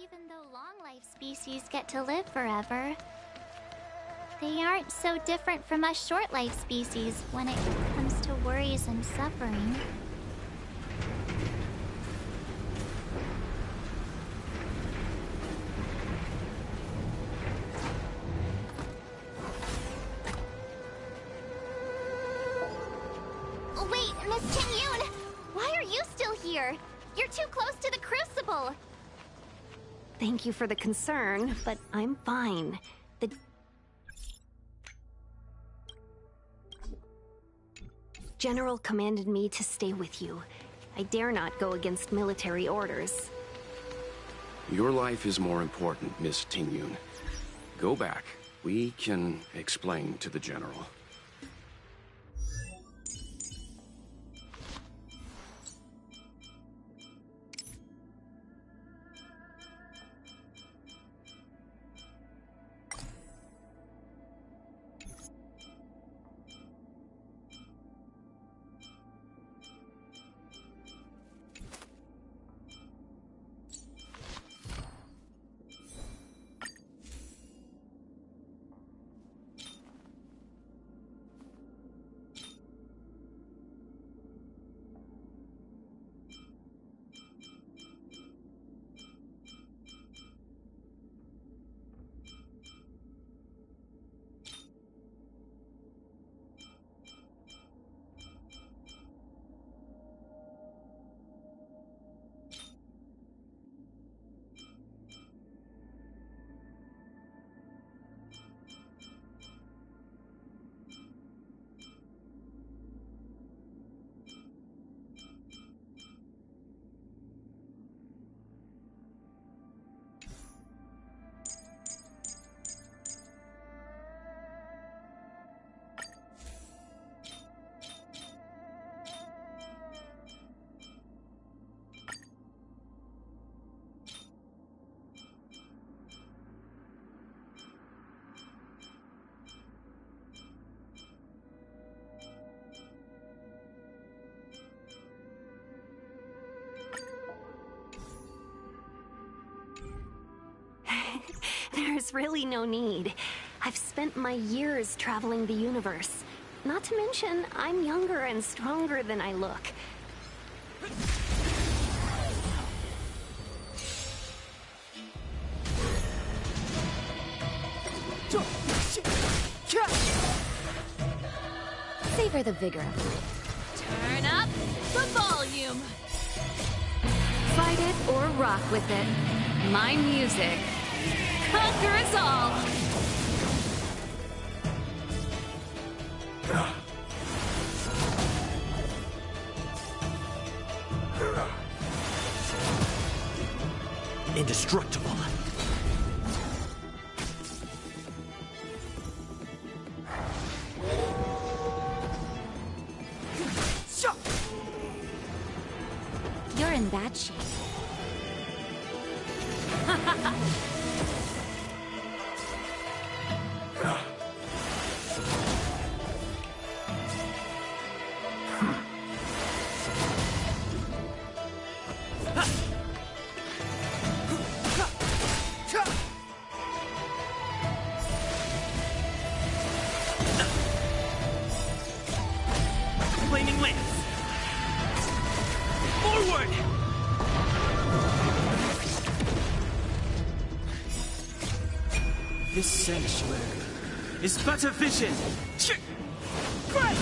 even though long-life species get to live forever, they aren't so different from us short-life species when it comes to worries and suffering. Wait, Miss Qingyun! Why are you still here? You're too close to the Crucible! Thank you for the concern, but I'm fine. The General commanded me to stay with you. I dare not go against military orders. Your life is more important, Miss Tingyun. Go back. We can explain to the General. There's really no need. I've spent my years traveling the universe. Not to mention, I'm younger and stronger than I look. Savor the vigor of life. Turn up the volume. Fight it or rock with it. My music conquers all. Indestructible. You're in bad shape. Flaming lance. Forward! This sanctuary is but a vision. Great!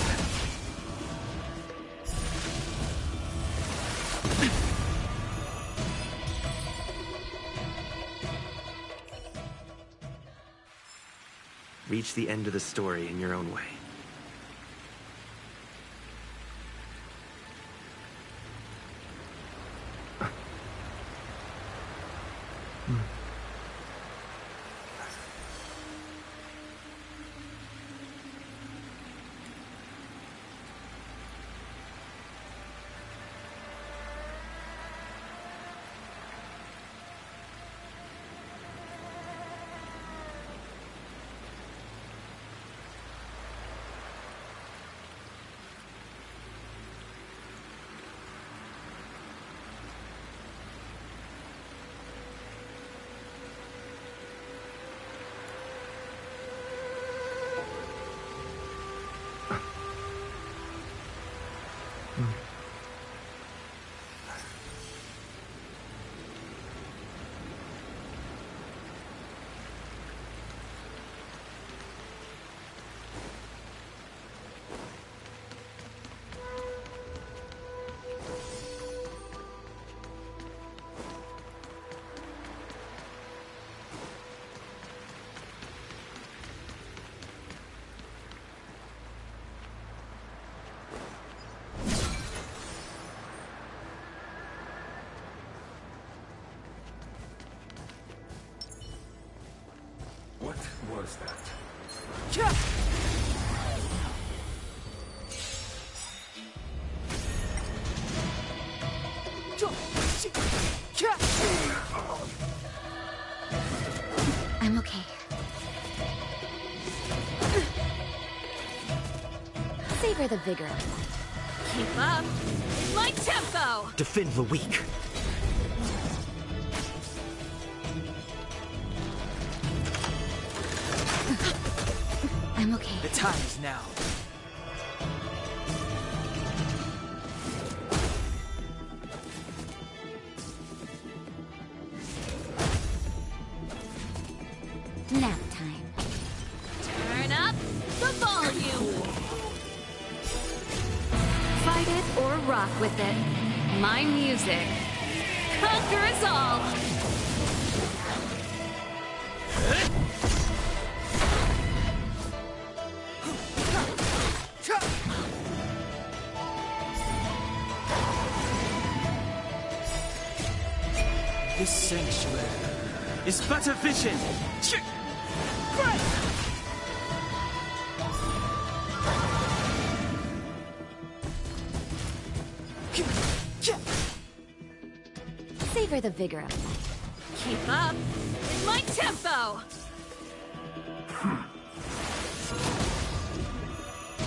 Reach the end of the story in your own way. was that? I'm okay. Savor the vigor of life. Keep up with my tempo! Defend the weak. I'm okay. The time is now. Nap time. Turn up the volume! Fight it or rock with it. My music conquers all! This sanctuary is but a vision. Savor the vigor of life. Keep up with my tempo!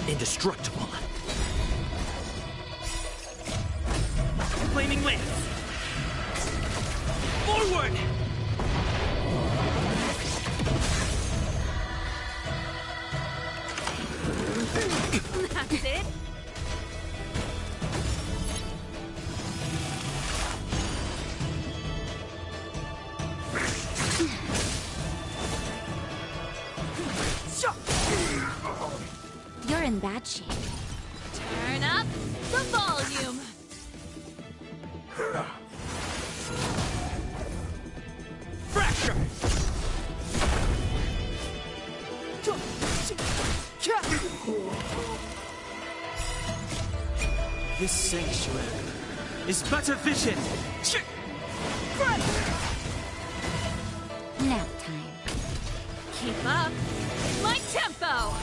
Indestructible. Flaming lance. Forward! That's it! You're in bad shape. Turn up the volume! Fracture! This sanctuary is but a vision. Nap time. Keep up with my tempo!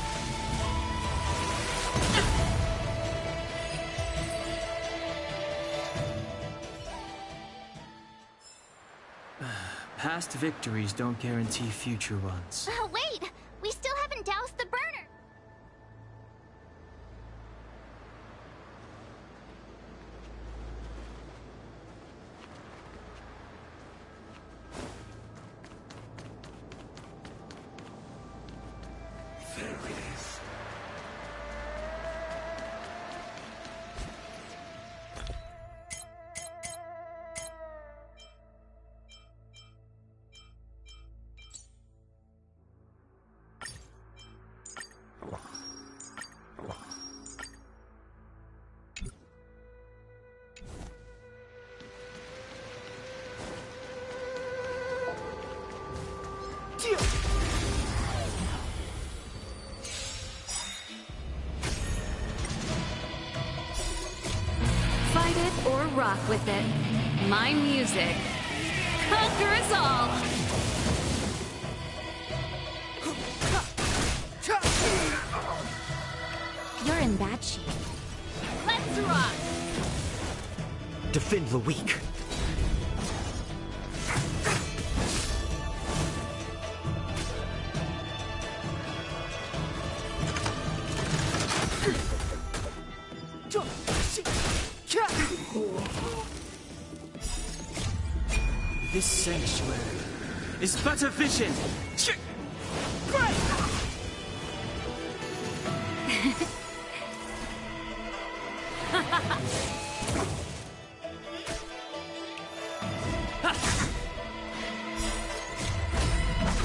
Past victories don't guarantee future ones. Wait! We still haven't doused the burner! There it is. Fight it or rock with it. My music conquers all! You're in bad shape. Let's rock! Defend the weak. This sanctuary is but a vision.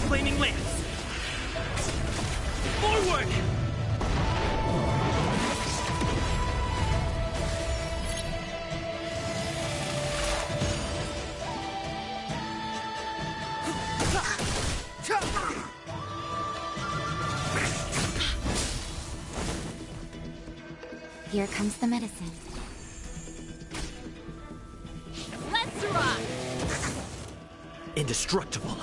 Flaming lance. Forward! Here comes the medicine. Let's rock! Indestructible.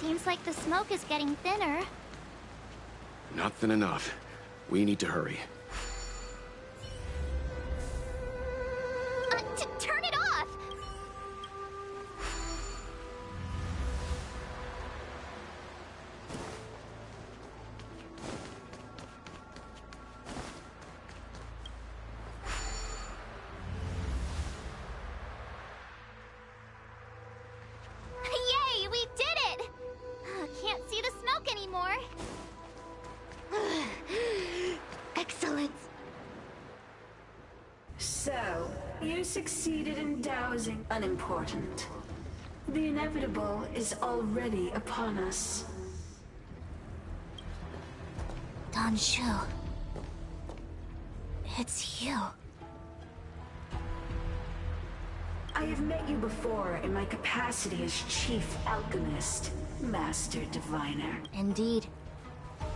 Seems like the smoke is getting thinner. Not thin enough. We need to hurry. Turn it off! Yay, we did it! Can't see the smoke anymore. Excellent. So, you succeeded in dowsing unimportant. The inevitable is already upon us. Danshu. It's you. I have met you before in my capacity as Chief Alchemist, Master Diviner. Indeed.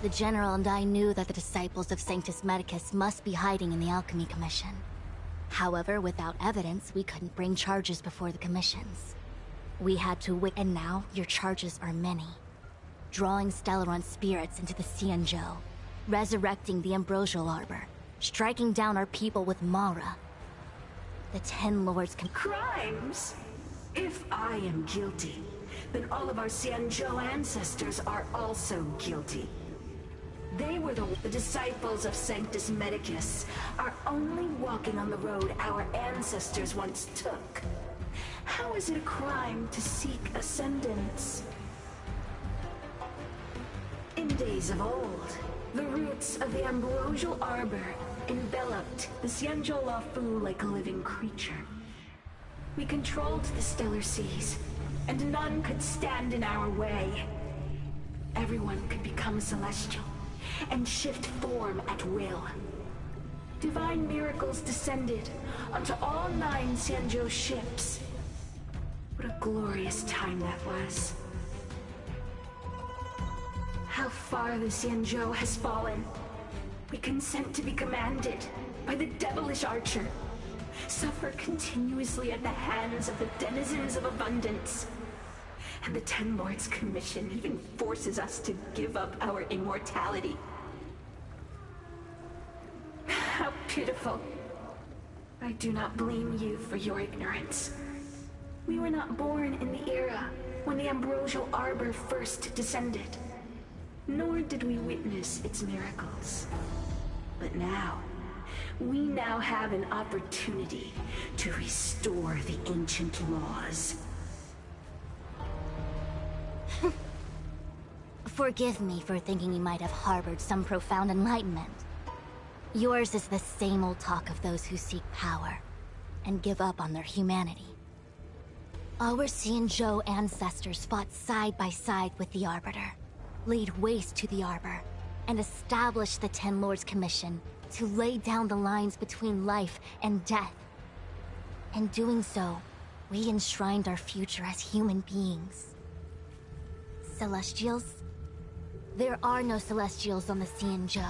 The General and I knew that the disciples of Sanctus Medicus must be hiding in the Alchemy Commission. However, without evidence, we couldn't bring charges before the commissions. We had to wait, and now your charges are many. Drawing Stellaron spirits into the Xianzhou, resurrecting the Ambrosial Arbor, striking down our people with Mara. The Ten Lords can— Crimes? If I am guilty, then all of our Xianzhou ancestors are also guilty. They were the disciples of Sanctus Medicus, are only walking on the road our ancestors once took. How is it a crime to seek ascendance? In days of old, the roots of the Ambrosial Arbor enveloped the Xianzhou Luofu like a living creature. We controlled the stellar seas, and none could stand in our way. Everyone could become celestial and shift form at will. Divine miracles descended onto all 9 Xianzhou ships. What a glorious time that was. How far the Xianzhou has fallen. We consent to be commanded by the devilish archer. Suffer continuously at the hands of the denizens of abundance. And the Ten Lords Commission even forces us to give up our immortality. How pitiful. I do not blame you for your ignorance. We were not born in the era when the Ambrosial Arbor first descended, nor did we witness its miracles. But now, we now have an opportunity to restore the ancient laws. Forgive me for thinking you might have harbored some profound enlightenment. Yours is the same old talk of those who seek power and give up on their humanity. Our Xianzhou ancestors fought side by side with the Arbiter, laid waste to the Arbor, and established the Ten Lords Commission to lay down the lines between life and death. In doing so, we enshrined our future as human beings. Celestials? There are no Celestials on the Xianzhou.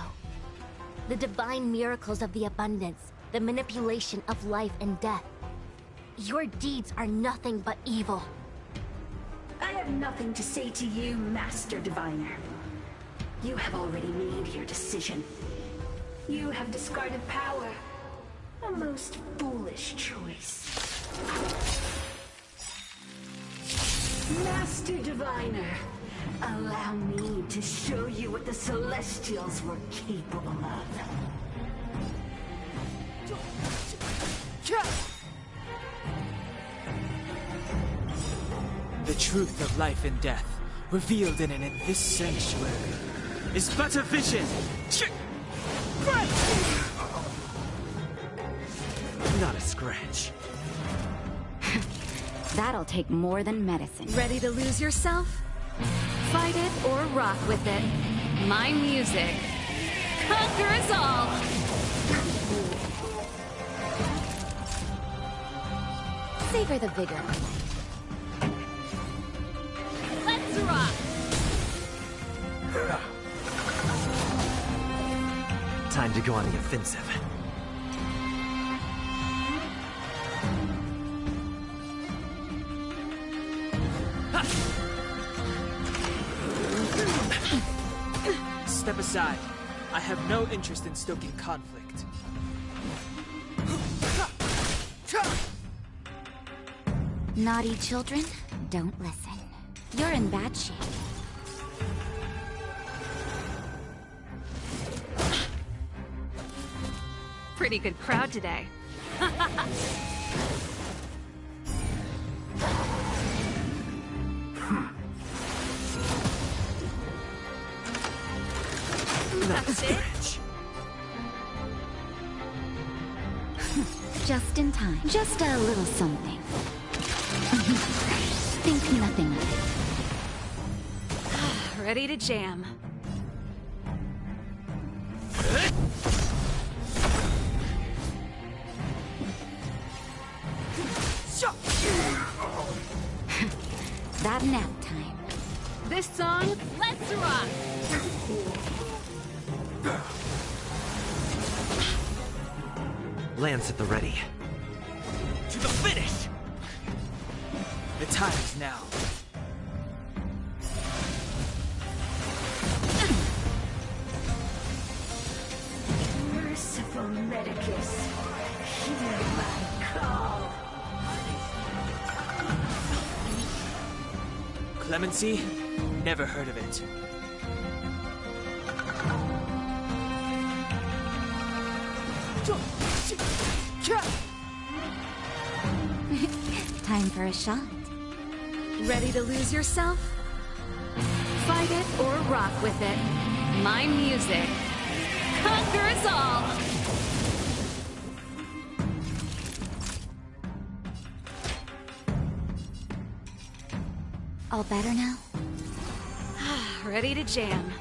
The divine miracles of the abundance, the manipulation of life and death. Your deeds are nothing but evil. I have nothing to say to you, Master Diviner. You have already made your decision. You have discarded power. A most foolish choice. Master Diviner, allow me to show you what the Celestials were capable of. The truth of life and death, revealed in this sanctuary, is but a vision. Not a scratch. That'll take more than medicine. Ready to lose yourself? Fight it or rock with it. My music conquers all. Savor the vigor. Let's rock! Time to go on the offensive. Step aside. I have no interest in stoking conflict. Naughty children, don't listen. You're in bad shape. Pretty good crowd today. That's it. Just in time. Just a little something. Think nothing of it. Ready to jam. That nap time. This song, let's rock! Lance at the ready. To the finish! The time is now. Merciful Medicus, hear my call. Clemency? Never heard of it. Time for a shot. Ready to lose yourself? Fight it or rock with it. My music conquers all! All better now? Ready to jam.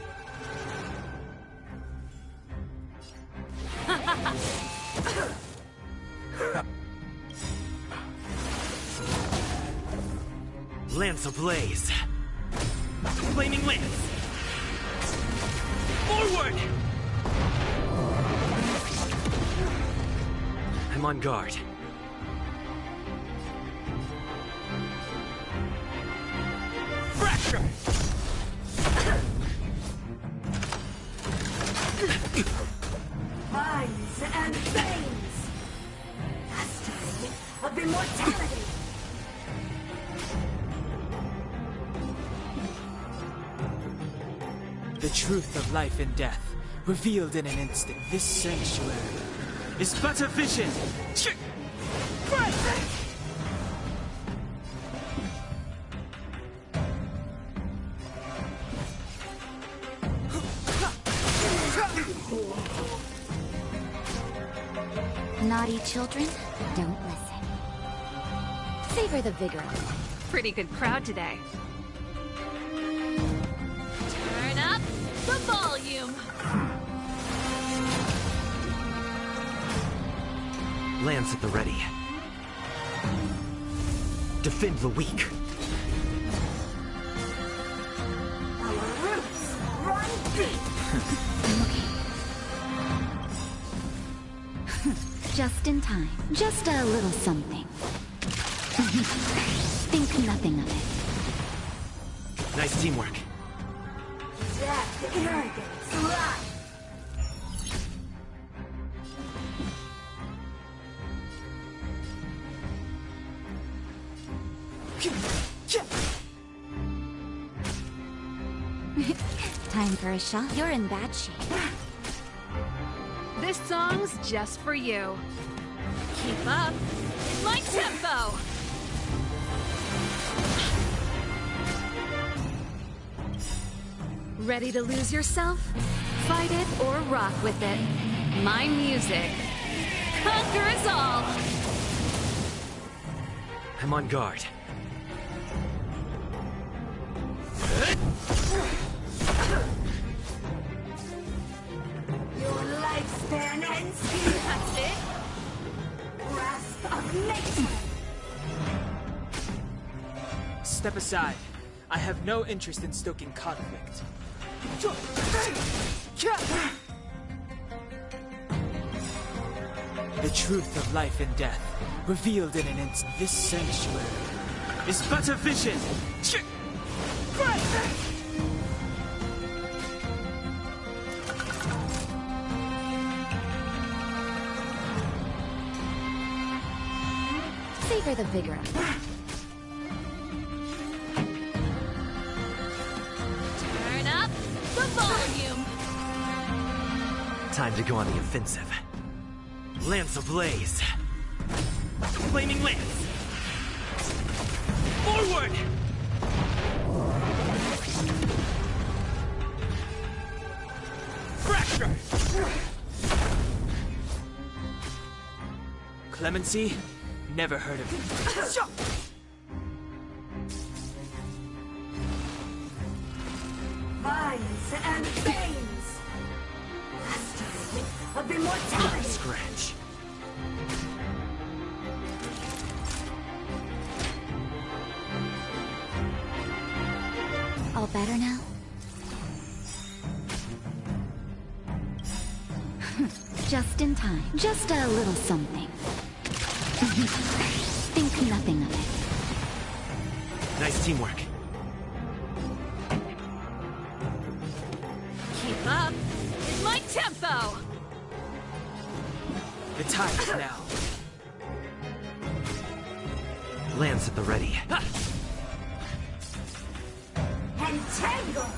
Lance ablaze. Flaming Lance. Forward! I'm on guard. Fracture! Minds and veins! Mastery of immortality! The truth of life and death, revealed in an instant. This sanctuary is but a vision. Naughty children, don't listen. Savor the vigor. Pretty good crowd today. Turn up the volume. Lance at the ready. Defend the weak. Our roots run deep! Just in time. Just a little something. Think nothing of it. Nice teamwork. Death, arrogance, life! Time for a shot. You're in bad shape. This song's just for you. Keep up in my tempo. Ready to lose yourself? Fight it or rock with it. My music conquers all. I'm on guard. Your lifespan ends here! That's it. Grasp of nature! Step aside. I have no interest in stoking conflict. The truth of life and death, revealed in an instant. This sanctuary is but a vision. for the vigor of it. Turn up the volume! Time to go on the offensive. Lance ablaze! Flaming lance! Forward! Fracture! Clemency? Never heard of it. Vines and veins! Mastery of immortality! Scratch. All better now? Just in time. Just a little something. Think nothing of it. Nice teamwork. Keep up! It's my tempo! The time is now. Lance at the ready. Entangle!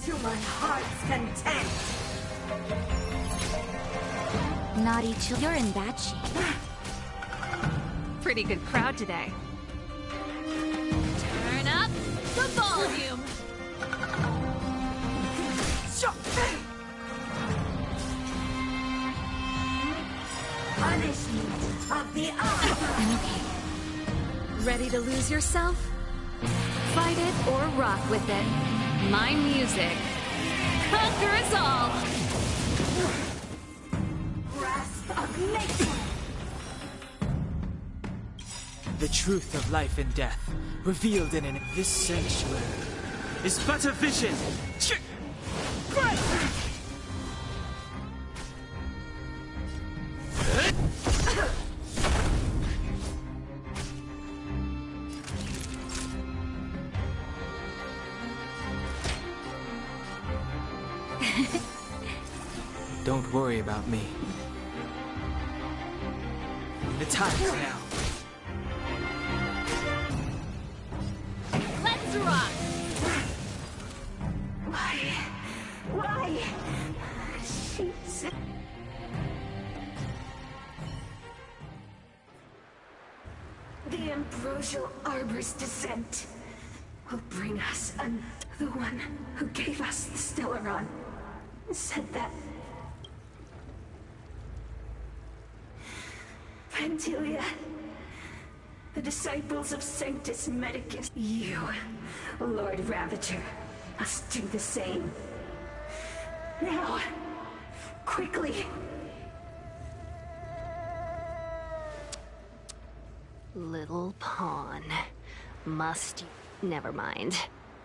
To my heart's content! Naughty chill. You're in bad shape. Pretty good crowd today. Turn up the volume! Punishment of the eye! I'm okay. Ready to lose yourself? Fight it or rock with it. My music conquers all! Grasp of nature! The truth of life and death, revealed in this sanctuary, is but a vision. Don't worry about me. The time's now. Let's rock! Why? She's... The Ambrosial Arbor's descent will bring us the one who gave us the Stellaron said that Pantilia, the disciples of Sanctus Medicus, you, Lord Ravager, must do the same. Now, quickly. Little pawn. Must you... Never mind.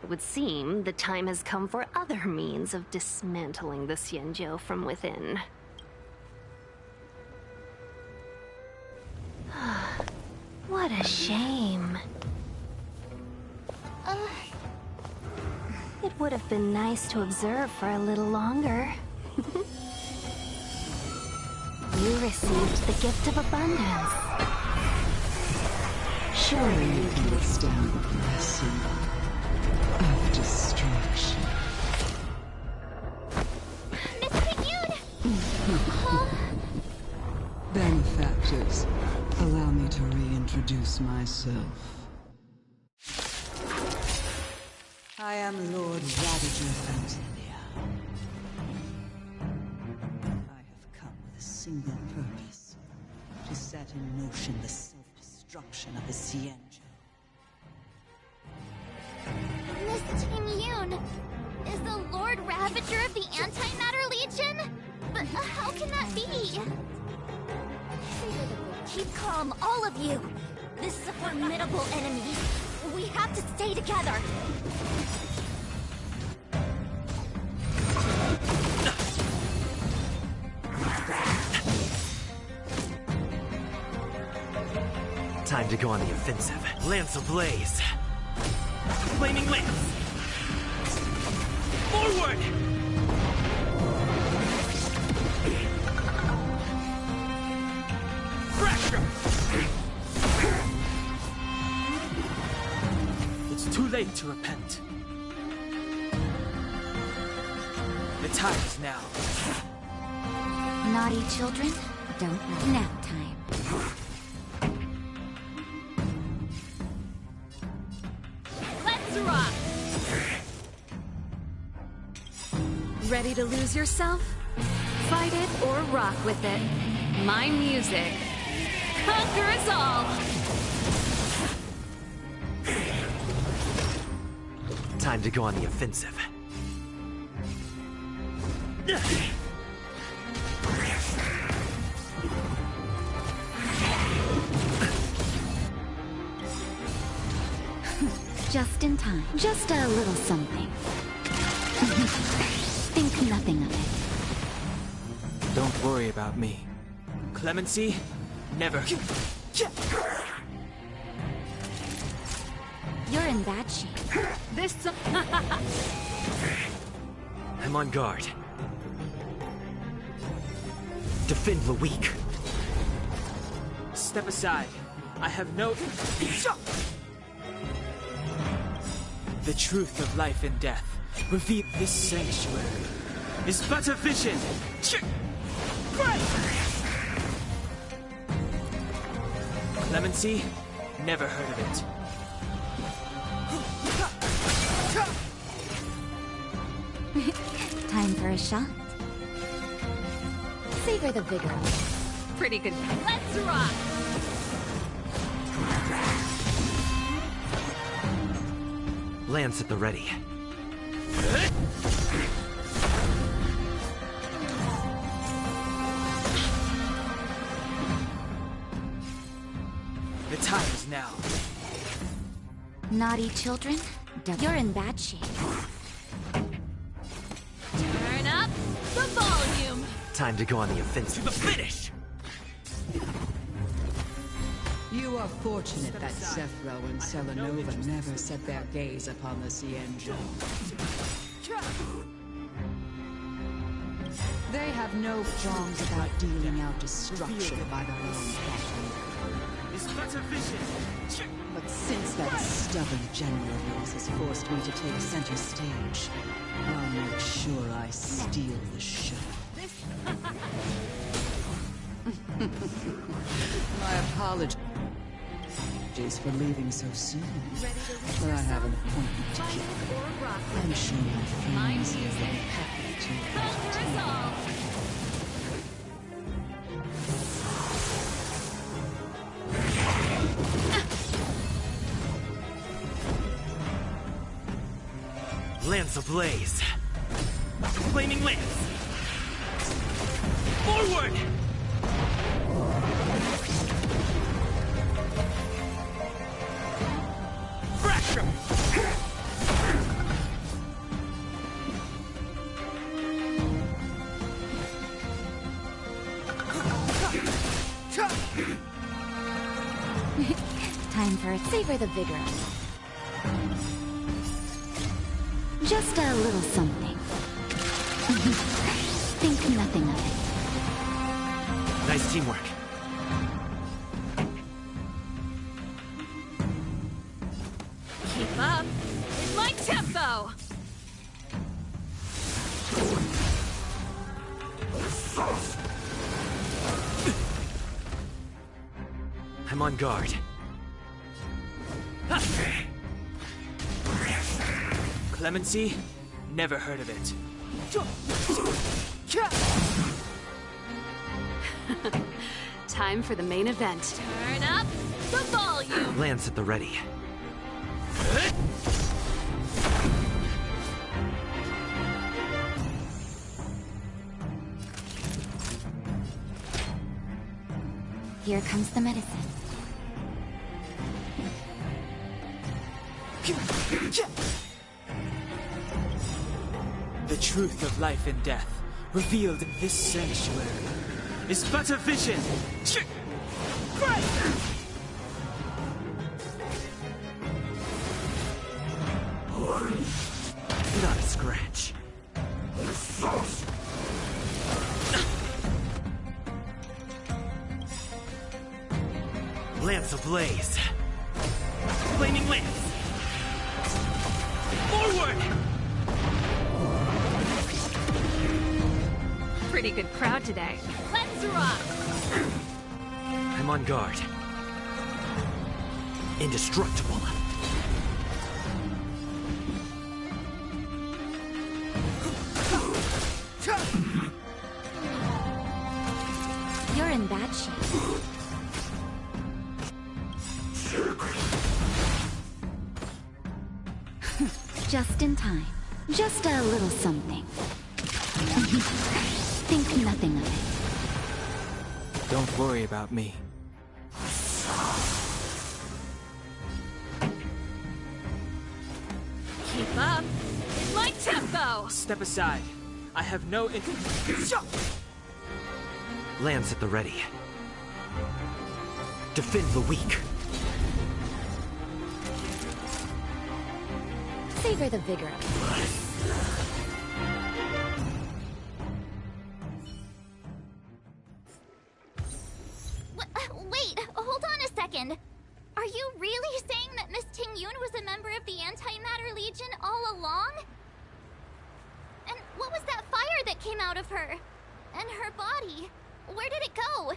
It would seem the time has come for other means of dismantling the Xianzhou from within. What a shame. It would have been nice to observe for a little longer. You received the gift of abundance. Surely you can withstand the blessing of destruction. Miss Pigune! Benefactors, allow me to reintroduce myself. I am Lord Ravager Pantilia. I have come with a single purpose: to set in motion the self-destruction of the Xianzhou. Miss Ting-Yun! Is the Lord Ravager of the Antimatter Legion? But how can that be? Keep calm, all of you! This is a formidable enemy. We have to stay together. Time to go on the offensive. Lance ablaze! Flaming lance! Forward! Too late to repent. The time is now. Naughty children, don't let nap time. Let's rock! Ready to lose yourself? Fight it or rock with it. My music conquers all! Time to go on the offensive. Just in time. Just a little something. Think nothing of it. Don't worry about me. Clemency, never. You're in bad shape. This I'm on guard. Defend the weak. Step aside. I have no... The truth of life and death. Reveal this sanctuary is but a vision. Clemency, never heard of it. Time for a shot. Savor the vigor. pretty good. Let's rock! Lance at the ready. The time is now. Naughty children, you're in bad shape. Turn up the volume! Time to go on the offensive. To the finish! You are fortunate that Zephyro and Selenova never set their gaze upon the Xianzhou. They have no qualms about dealing out destruction by their own hand. It's but a vision. But since that stubborn general of yours has forced me to take center stage, I'll make sure I steal the show. My apologies for leaving so soon, but I have an appointment to keep. I'm sure my friends will be happy to entertain. Lance ablaze. Flaming lance. Forward! Fracture! Time for a savor the vigor. Just a little something. Think nothing of it. Nice teamwork. Keep up with my tempo! I'm on guard. Clemency? Never heard of it. Time for the main event. Turn up the volume! Lance at the ready. Here comes the medicine. The truth of life and death, revealed in this sanctuary, is but a vision. Not a scratch. Lance ablaze. Flaming lance. Forward! Pretty good crowd today. Let's rock! I'm on guard. Indestructible. You're in bad shape. Just in time. Just a little something. Think nothing of it. Don't worry about me. Keep up. My tempo! Step aside. I have no Lance at the ready. Defend the weak. Savor the vigor of it. Wait, hold on a second. Are you really saying that Miss Ting-Yun was a member of the Antimatter Legion all along? And what was that fire that came out of her? And her body? Where did it go?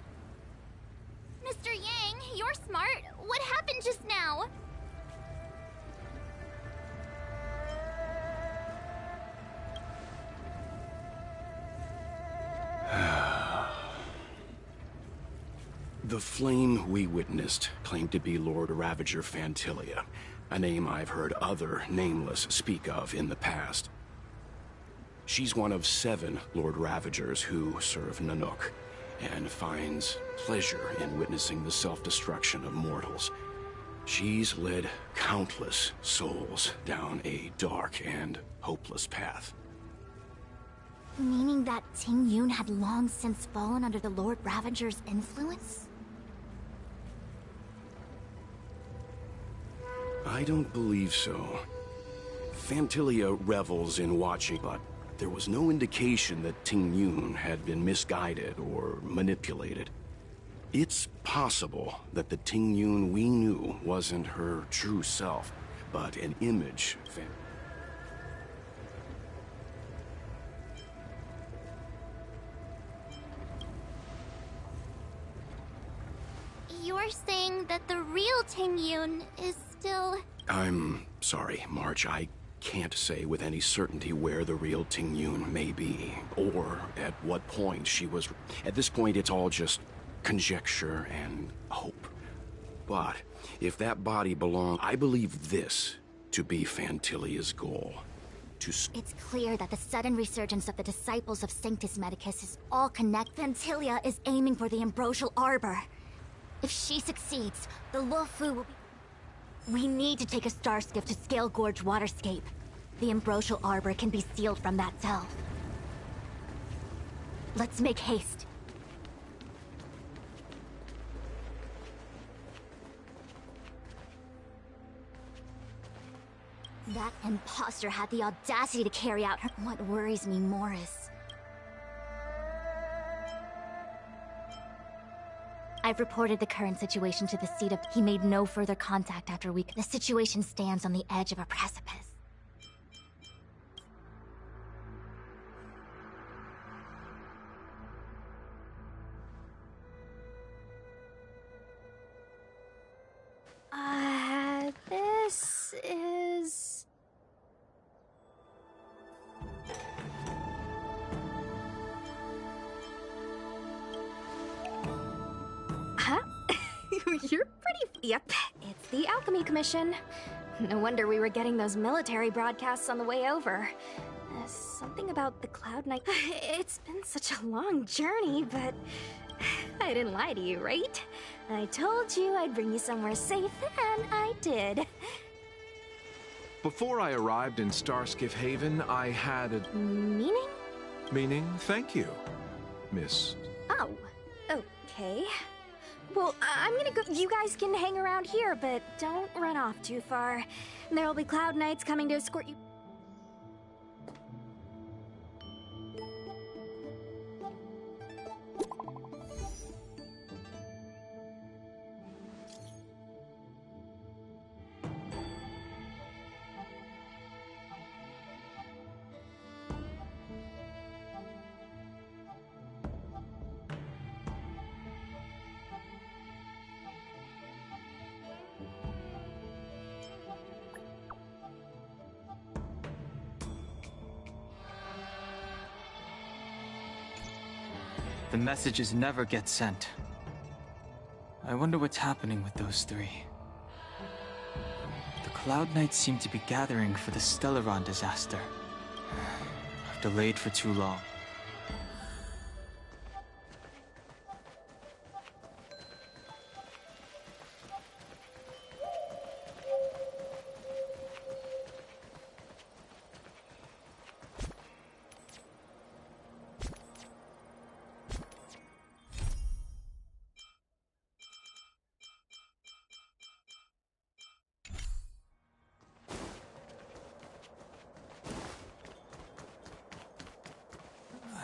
Mr. Yang, you're smart. What happened just now? The flame we witnessed claimed to be Lord Ravager Phantilia, a name I've heard other Nameless speak of in the past. She's one of 7 Lord Ravagers who serve Nanook, and finds pleasure in witnessing the self-destruction of mortals. She's led countless souls down a dark and hopeless path. Meaning that Ting-Yun had long since fallen under the Lord Ravager's influence? I don't believe so. Phantilia revels in watching, but there was no indication that Ting-Yun had been misguided or manipulated. It's possible that the Ting-Yun we knew wasn't her true self, but an image. You're saying that the real Ting-Yun is still... I'm sorry, March. I can't say with any certainty where the real Ting-Yun may be, or at what point she was... At this point, it's all just conjecture and hope. But if that body belonged... I believe this to be Phantilia's goal. It's clear that the sudden resurgence of the disciples of Sanctus Medicus is all connected. Phantilia is aiming for the Ambrosial Arbor. If she succeeds, the Luofu will be... We need to take a star skiff to Scale Gorge Waterscape. The Ambrosial Arbor can be sealed from that cell. Let's make haste. That imposter had the audacity to carry out her... What worries me more is... I've reported the current situation to the seat of... He made no further contact after we... The situation stands on the edge of a precipice. This is... Huh? You're pretty... Yep, it's the Alchemy Commission. No wonder we were getting those military broadcasts on the way over. Something about the Cloud Knight... It's been such a long journey, but... I didn't lie to you, right? I told you I'd bring you somewhere safe, and I did. Before I arrived in Starskiff Haven, I had a... Meaning? Meaning, thank you, Miss... Oh, okay. Well, I'm gonna go... You guys can hang around here, but don't run off too far. There'll be Cloud Knights coming to escort you... The messages never get sent. I wonder what's happening with those three. The Cloud Knights seem to be gathering for the Stellaron disaster. I've delayed for too long.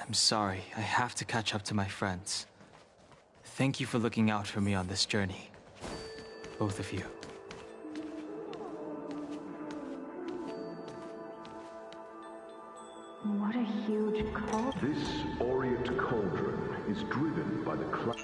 I'm sorry, I have to catch up to my friends. Thank you for looking out for me on this journey. Both of you. What a huge cauldron. This Aureate cauldron is driven by the cloud.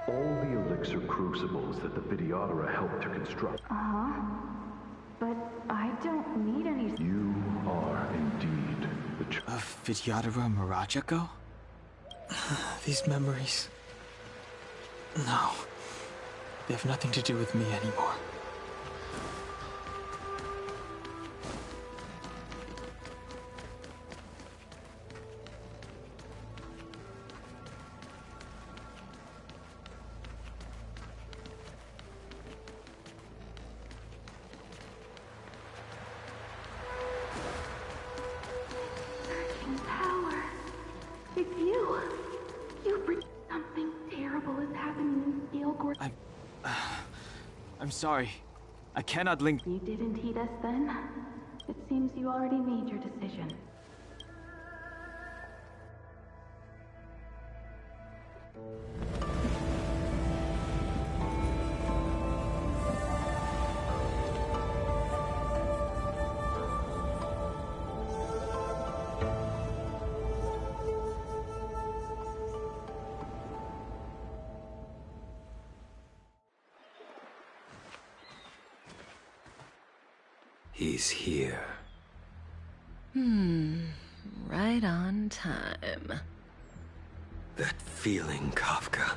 All the elixir crucibles that the Vidyadhara helped to construct. But I don't need any. You are indeed the Of Vidyadhara Mirajako? These memories... No. They have nothing to do with me anymore. Power. It's you. You bring something terrible is happening in Scale. I'm sorry. I cannot link... You didn't heed us then? It seems you already made your decision. He's here. Right on time. That feeling, Kafka.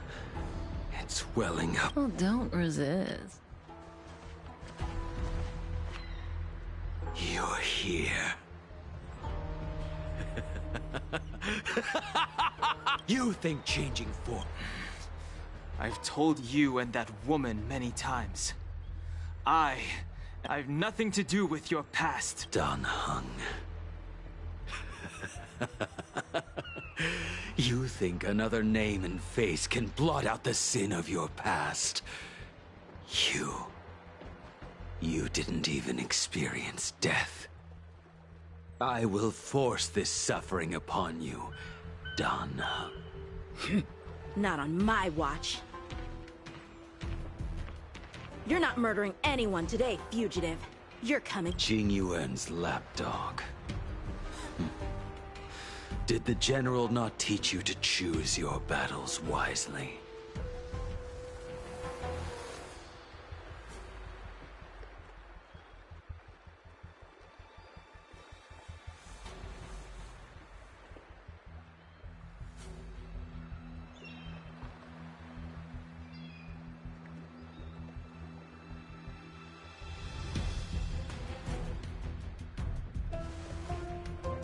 It's welling up. Well, don't resist. You're here. You think changing form. I've told you and that woman many times. I've nothing to do with your past. Dan Heng. You think another name and face can blot out the sin of your past? You didn't even experience death. I will force this suffering upon you, Dan Heng. Not on my watch. You're not murdering anyone today, fugitive. You're coming. Jing Yuan's lapdog. Did the General not teach you to choose your battles wisely?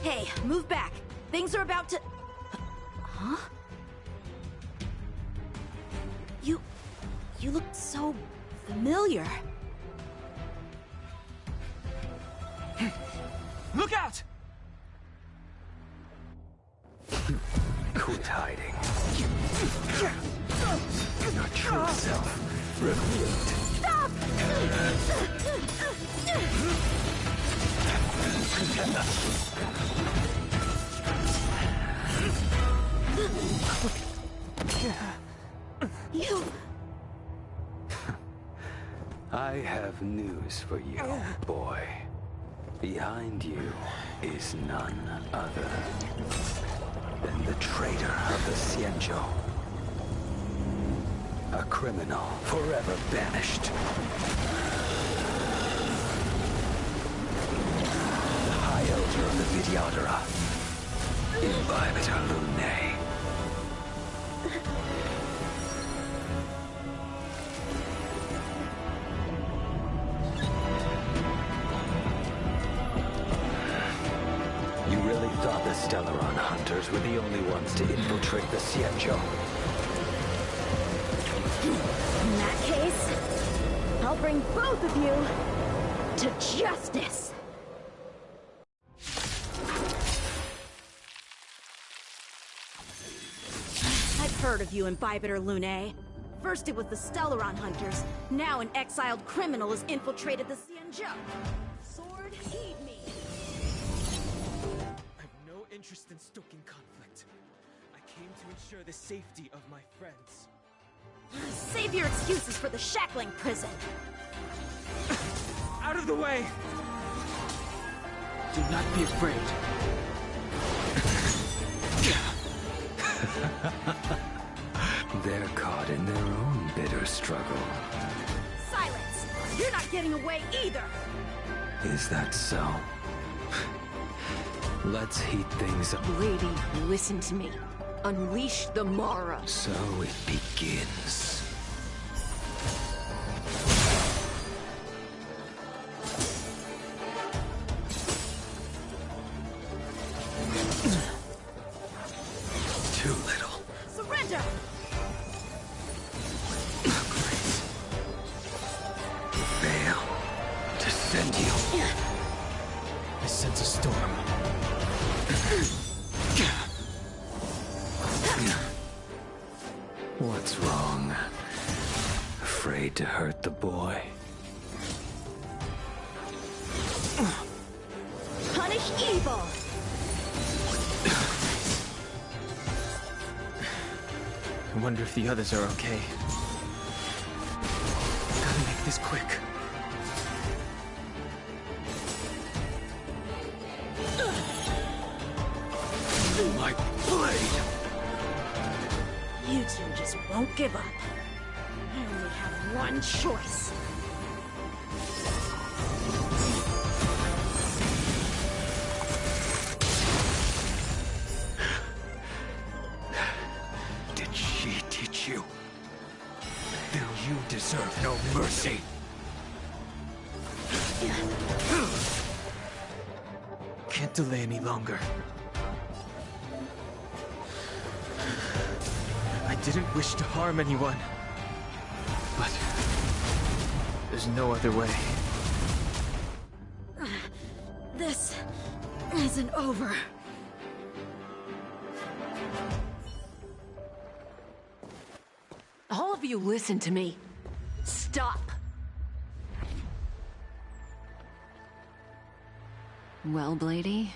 Hey, move back. Things are about to... Huh? You look so familiar. Look out! Quit hiding. Your true self revealed. Stop! You... I have news for you, boy. Behind you is none other than the traitor of the Xianzhou. A criminal forever banished. The High Elder of the Vidyadhara, Imbibitor Lunae. You really thought the Stellaron hunters were the only ones to infiltrate the Xianzhou? In that case, I'll bring both of you to justice! I've heard of you, Imbibitor Lunae. First it was the Stellaron hunters, now an exiled criminal has infiltrated the Xianzhou. Sword, heed me! I have no interest in stoking conflict. I came to ensure the safety of my friends. Save your excuses for the shackling prison! Out of the way! Do not be afraid. They're caught in their own bitter struggle. Silence! You're not getting away either! Is that so? Let's heat things up. Lady, listen to me. Unleash the Mara. So it begins. Too little. Surrender! Fail to send you. I sense a storm. What's wrong? Afraid to hurt the boy? Punish evil! I wonder if the others are okay. Gotta make this quick. My blade! You two just won't give up. I only have one choice. Did she teach you? Then you deserve no mercy. Can't delay any longer. I didn't wish to harm anyone. But there's no other way. This isn't over. All of you listen to me. Stop. Well, Blady,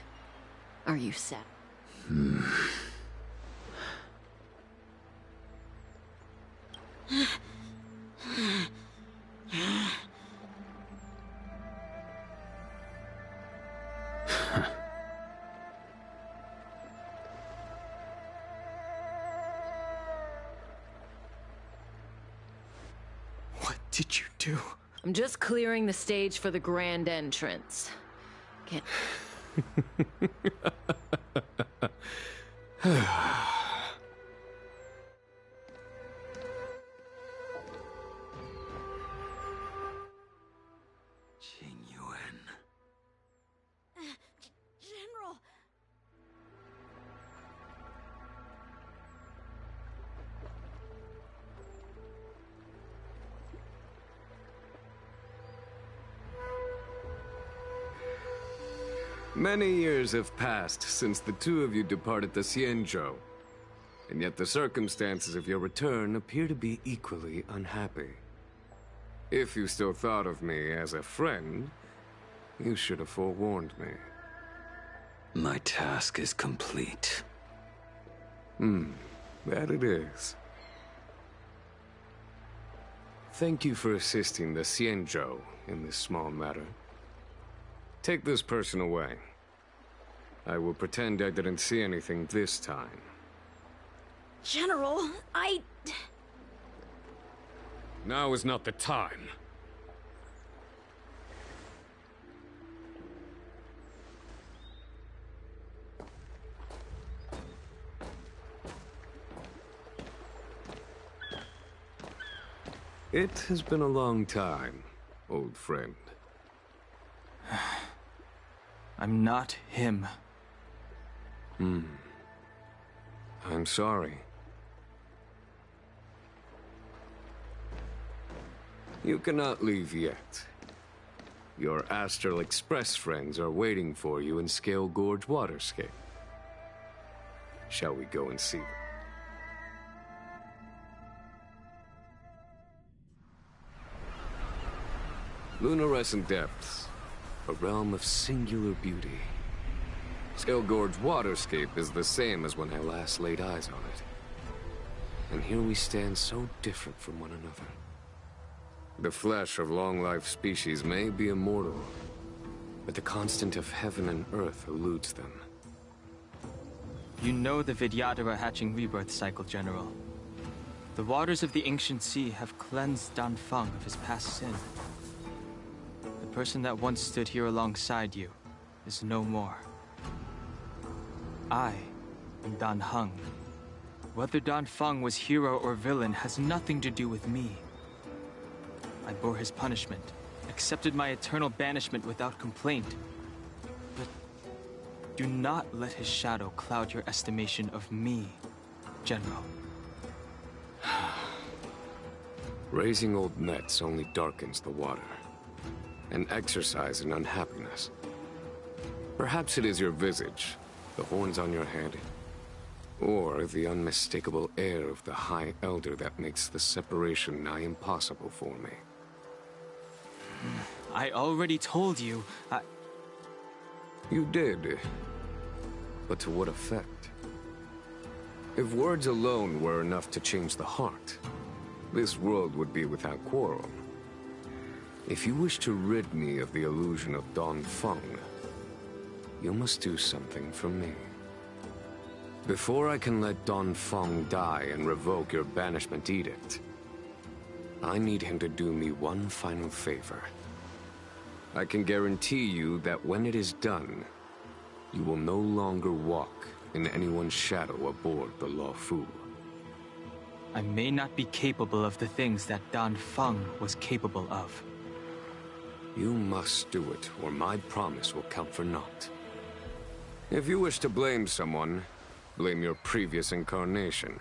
are you set? What did you do? I'm just clearing the stage for the grand entrance. Can't... General! Many years have passed since the two of you departed the Xianzhou, and yet the circumstances of your return appear to be equally unhappy. If you still thought of me as a friend, you should have forewarned me. My task is complete. That it is. Thank you for assisting the Xianzhou in this small matter. Take this person away. I will pretend I didn't see anything this time. General, Now is not the time. It has been a long time, old friend. I'm not him. I'm sorry. You cannot leave yet. Your Astral Express friends are waiting for you in Scale Gorge Waterscape. Shall we go and see them? Lunarescent Depths, a realm of singular beauty. Scale Gorge Waterscape is the same as when I last laid eyes on it. And here we stand so different from one another. The flesh of long-life species may be immortal, but the constant of heaven and earth eludes them. You know the Vidyadhara hatching rebirth cycle, General. The waters of the ancient sea have cleansed Danfeng of his past sin. The person that once stood here alongside you is no more. I am Dan Heng. Whether Danfeng was hero or villain has nothing to do with me. I bore his punishment, accepted my eternal banishment without complaint. But do not let his shadow cloud your estimation of me, General. Raising old nets only darkens the water, an exercise in unhappiness. Perhaps it is your visage, the horns on your head, or the unmistakable air of the High Elder that makes the separation nigh impossible for me. I already told you, You did. But to what effect? If words alone were enough to change the heart, this world would be without quarrel. If you wish to rid me of the illusion of Danfeng, you must do something for me. Before I can let Danfeng die and revoke your banishment edict, I need him to do me one final favor. I can guarantee you that when it is done, you will no longer walk in anyone's shadow aboard the Luofu. I may not be capable of the things that Danfeng was capable of. You must do it, or my promise will count for naught. If you wish to blame someone, blame your previous incarnation.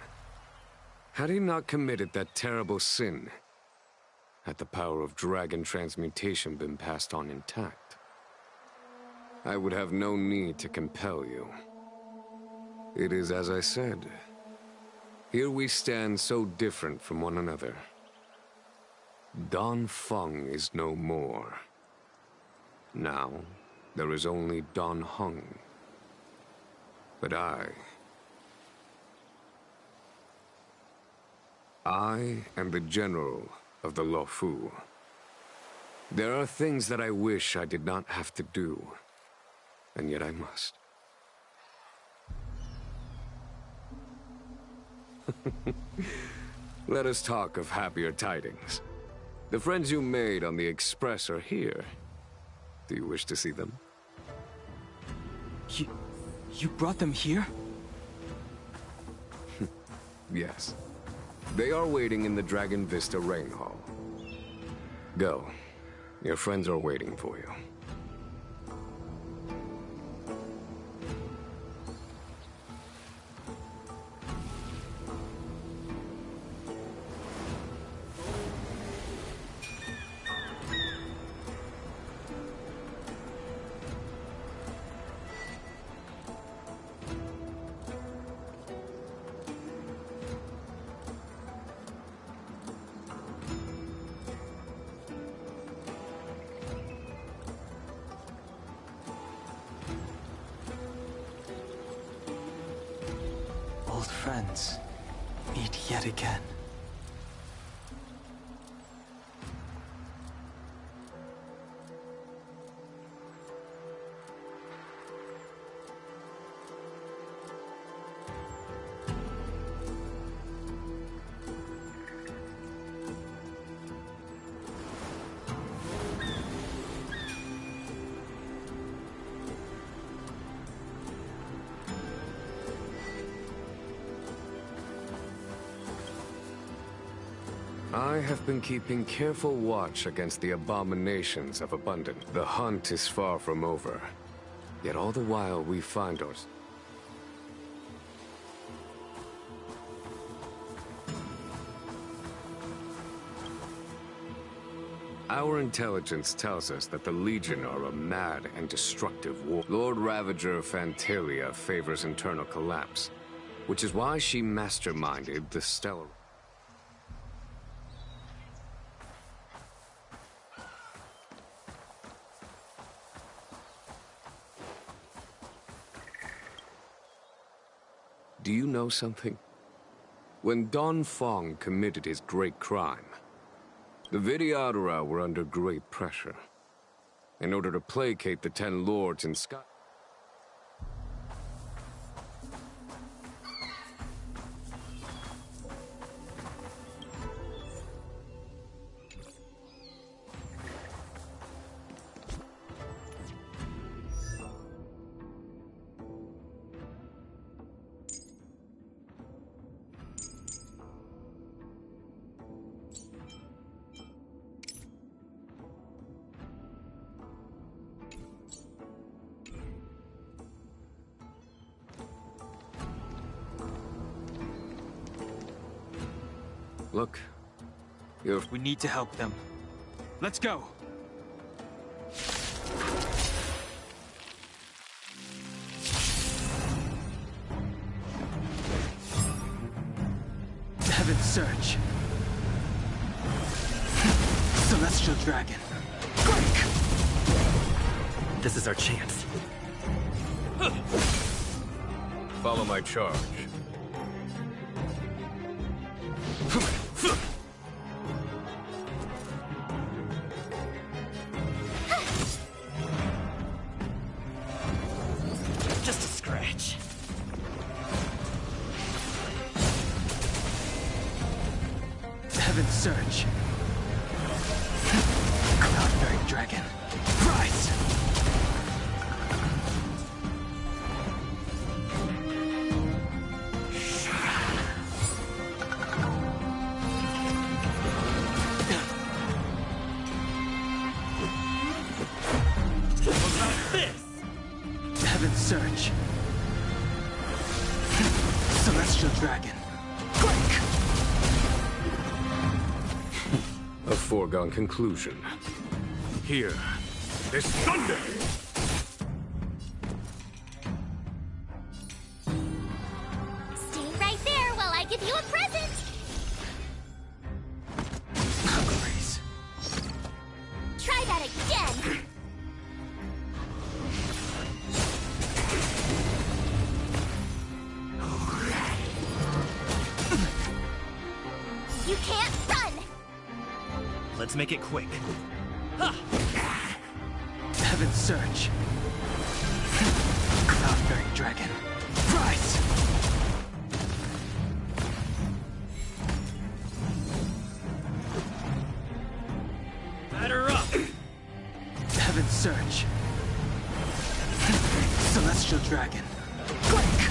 Had he not committed that terrible sin, had the power of dragon transmutation been passed on intact, I would have no need to compel you. It is as I said. Here we stand so different from one another. Danfeng is no more. Now, there is only Dan Heng. But I am the general of the Luofu. There are things that I wish I did not have to do, and yet I must. Let us talk of happier tidings. The friends you made on the Express are here. Do you wish to see them? You brought them here? Yes. They are waiting in the Dragon Vista Rain Hall. Go. Your friends are waiting for you. Old friends. meet yet again. I have been keeping careful watch against the abominations of abundance. The hunt is far from over. Yet all the while we find ourselves. Our intelligence tells us that the Legion are a mad and destructive war. Lord Ravager Phantilia favors internal collapse, which is why she masterminded the Stellar. Do you know something? When Don Fong committed his great crime, the Vidyadhara were under great pressure. In order to placate the 10 lords in Sky... Look, we need to help them. Let's go! Heaven's Surge. Celestial Dragon. Break! This is our chance. Follow my charge. Just a scratch. Heaven's Surge. Cloudbearing Dragon. Rise! Heaven's Surge. Celestial Dragon. Break! A foregone conclusion. Here is thunder! Stay right there while I give you a present! Grace. Try that again! You can't run! Let's make it quick. Heaven's Surge. Cloudbearing Dragon. Rise! Batter up! Heaven's Surge. Celestial Dragon. Break!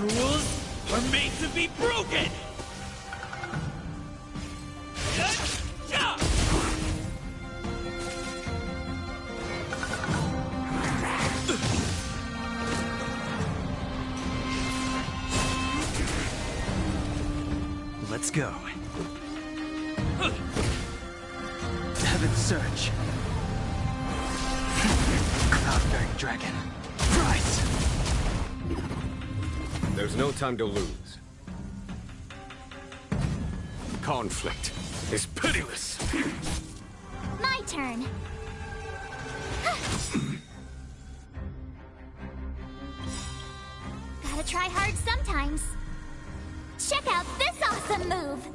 Rules are made to be broken! Let's go. Heaven's Surge. Cloud-bearing dragon. Rise! There's no time to lose. Conflict is pitiless. My turn. Gotta try hard sometimes. Check out this awesome move!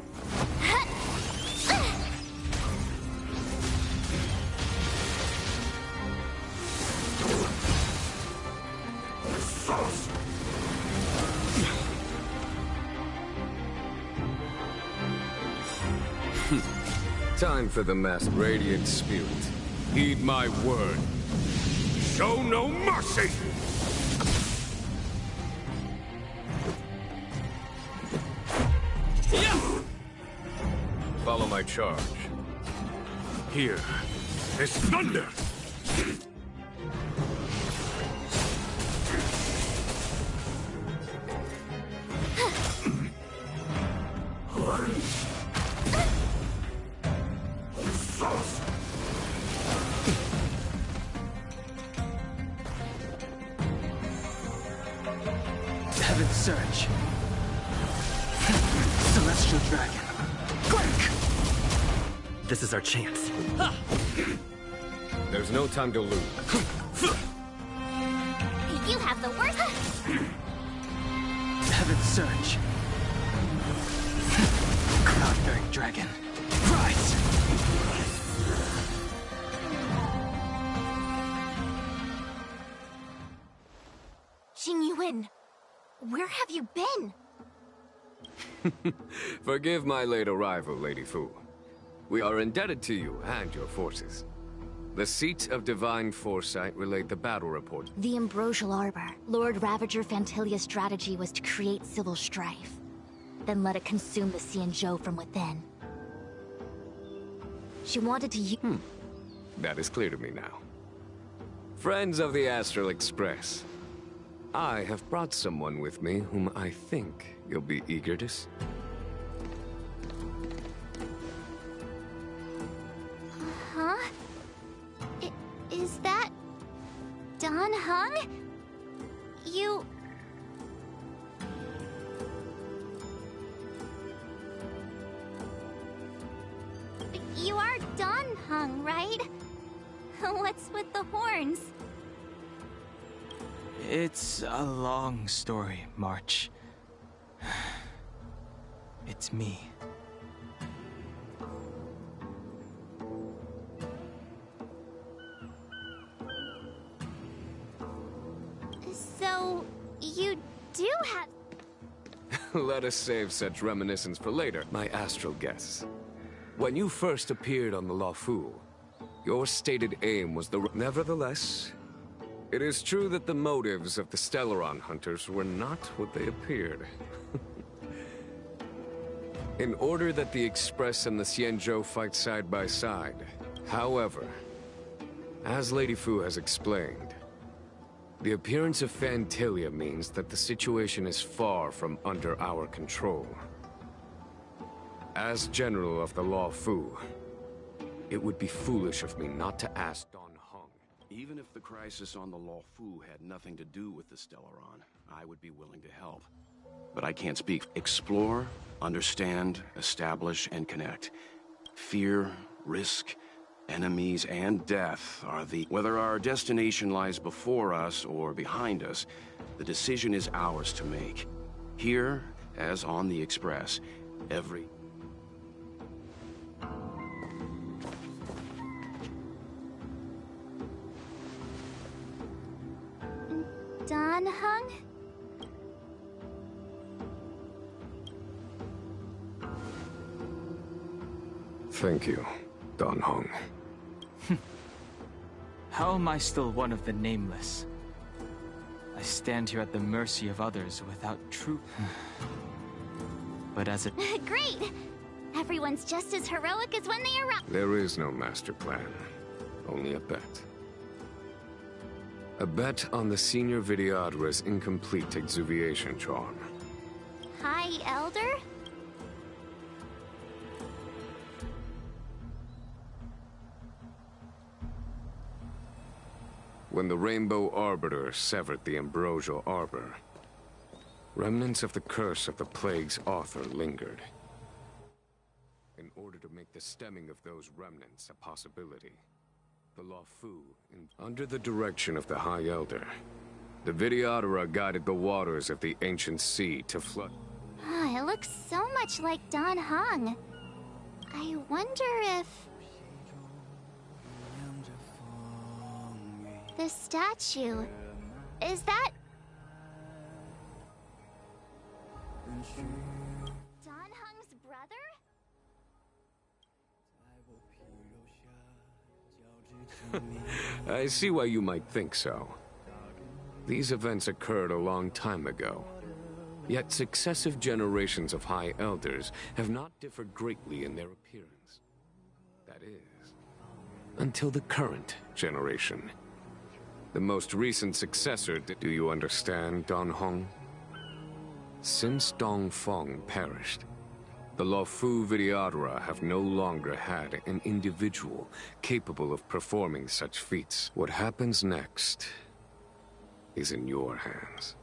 Time for the masked radiant spirit. Heed my word. Show no mercy! Follow my charge. Here is thunder! Heaven's Surge. Celestial Dragon. Quick! This is our chance. There's no time to lose. You have the worst. Heaven's Surge. Cloud-bearing dragon. Rise! Xing Yuan, where have you been? Forgive my late arrival, Lady Fu. We are indebted to you and your forces. The Seat of Divine Foresight relayed the battle report. The Ambrosial Arbor. Lord Ravager Fantilia's strategy was to create civil strife, then let it consume the Xianzhou from within. She wanted to use... That is clear to me now. Friends of the Astral Express, I have brought someone with me whom I think you'll be eager to see. Huh? Is that... Dan Heng? You... You are Dan Heng, right? What's with the horns? It's a long story, March. It's me. So, you do have... Let us save such reminiscence for later, my astral guests. When you first appeared on the Luofu, your stated aim was the... Nevertheless, it is true that the motives of the Stellaron hunters were not what they appeared. In order that the Express and the Xianzhou fight side by side. However, as Lady Fu has explained, the appearance of Phantilia means that the situation is far from under our control. As General of the Luofu, it would be foolish of me not to ask Dan Heng. Even if the crisis on the Luofu had nothing to do with the Stellaron, I would be willing to help. But I can't speak. Explore, understand, establish, and connect. Fear, risk, enemies, and death are the... Whether our destination lies before us or behind us, the decision is ours to make. Here, as on the Express, every... Dan Heng? Thank you, Dan Heng. How am I still one of the Nameless? I stand here at the mercy of others without true... But as a... Great! Everyone's just as heroic as when they arrived. There is no master plan, only a bet. A bet on the Senior Vidyadhara's incomplete exuviation charm. Hi, Elder? when the Rainbow Arbiter severed the Ambrosial Arbor, remnants of the curse of the plague's author lingered. In order to make the stemming of those remnants a possibility, the Luofu, under the direction of the High Elder, the Vidyadhara guided the waters of the ancient sea to flood. It looks so much like Dan Heng. I wonder if... the statue... is that... Dan Heng's brother? I see why you might think so. These events occurred a long time ago. Yet successive generations of High Elders have not differed greatly in their appearance. That is, until the current generation. The most recent successor, do you understand, Dan Heng? Since Dongfeng perished, the Luofu Vidyadhara have no longer had an individual capable of performing such feats. What happens next is in your hands.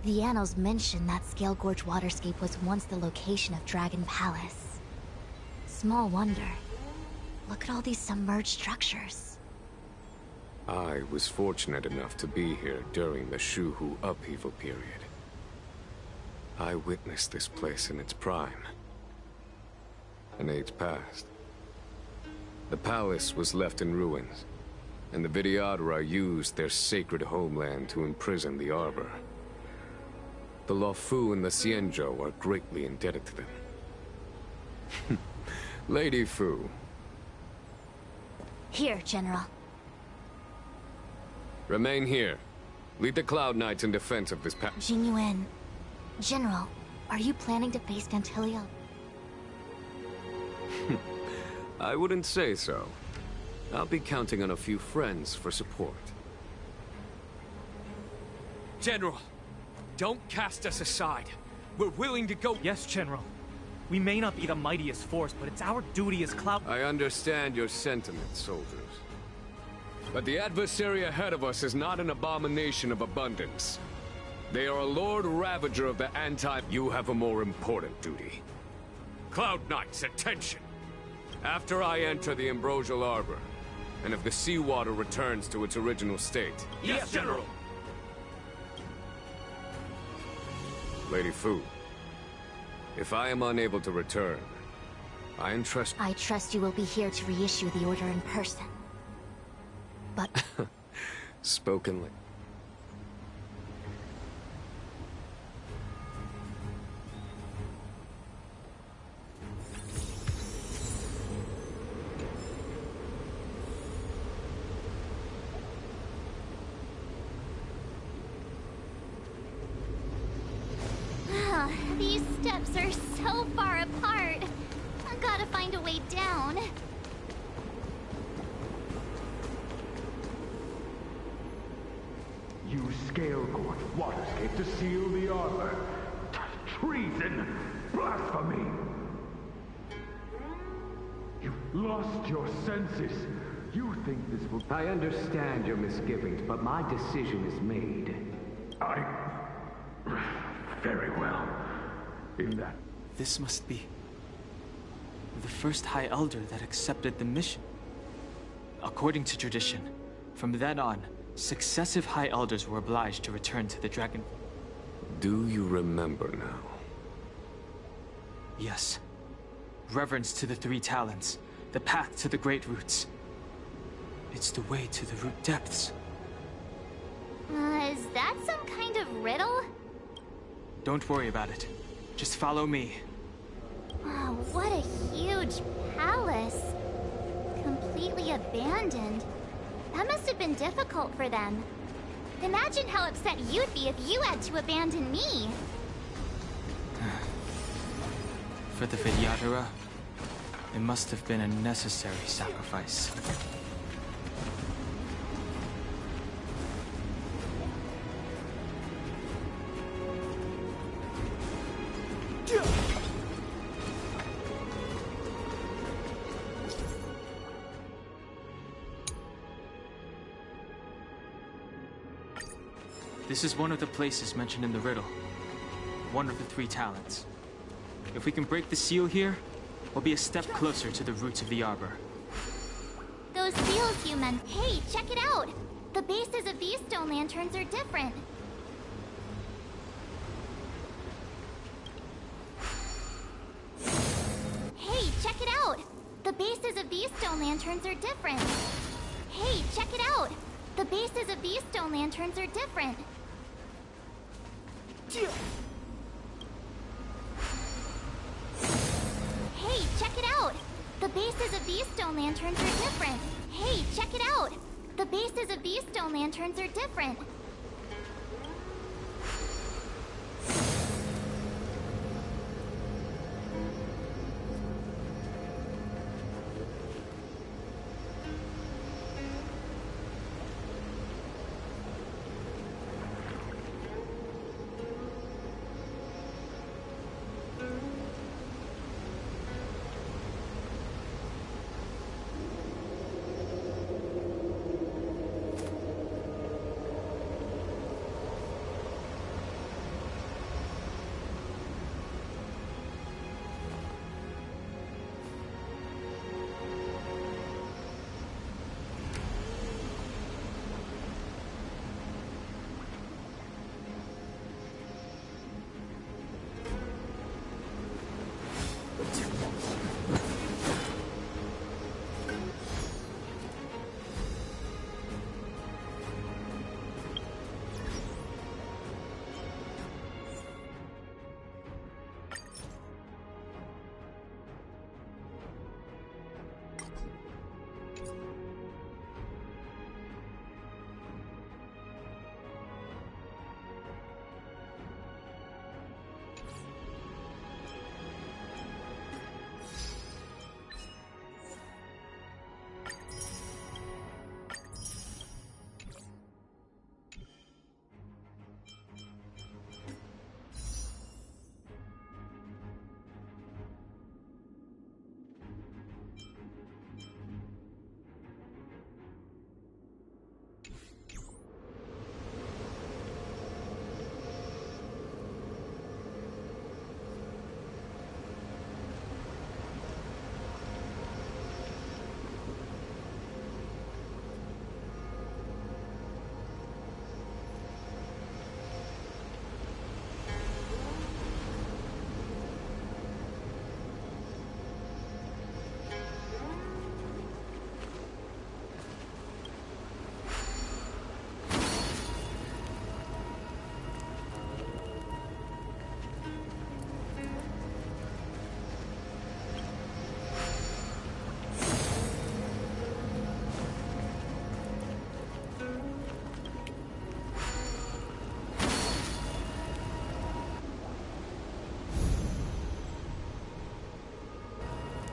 The annals mention that Scale Gorge waterscape was once the location of Dragon Palace. Small wonder. Look at all these submerged structures. I was fortunate enough to be here during the Shuhu upheaval period. I witnessed this place in its prime. An age passed. The palace was left in ruins, and the Vidyadhara used their sacred homeland to imprison the Arbor. The Luofu and the Xianzhou are greatly indebted to them. Lady Fu. Here, General. Remain here. Lead the Cloud Knights in defense of this Jingyuan. General, are you planning to face Phantylia? I wouldn't say so. I'll be counting on a few friends for support. General, don't cast us aside. We're willing to go— Yes, General. We may not be the mightiest force, but it's our duty as Cloud— I understand your sentiments, soldiers. But the adversary ahead of us is not an abomination of abundance. They are a Lord Ravager of the Anti— You have a more important duty. Cloud Knights, attention! After I enter the Ambrosial Arbor, and if the seawater returns to its original state— Yes, General! Lady Fu, if I am unable to return, I entrust— I trust you will be here to reissue the order in person. But... Spoken like... These steps are so far apart. I've gotta find a way down. Use Scale-Gorge Waterscape to seal the armor. Treason! Blasphemy! You've lost your senses. You think this will... I understand your misgivings, but my decision is made. Very well. In that... This must be... the first High Elder that accepted the mission. According to tradition, from then on, successive High Elders were obliged to return to the Dragon. Do you remember now? Yes. Reverence to the Three Talents, the path to the Great Roots. It's the way to the root depths. Is that some kind of riddle? Don't worry about it. Just follow me. Oh, what a huge palace. Completely abandoned. That must have been difficult for them. Imagine how upset you'd be if you had to abandon me. For the Vidyadhara, it must have been a necessary sacrifice. This is one of the places mentioned in the riddle. One of the Three Talents. If we can break the seal here, we'll be a step closer to the roots of the arbor. Those seals you meant. Hey, check it out! The bases of these stone lanterns are different. Hey, check it out! The bases of these stone lanterns are different. Hey, check it out! The bases of these stone lanterns are different. Hey, check it out! The bases of these stone lanterns are different. Hey, check it out! The bases of these stone lanterns are different.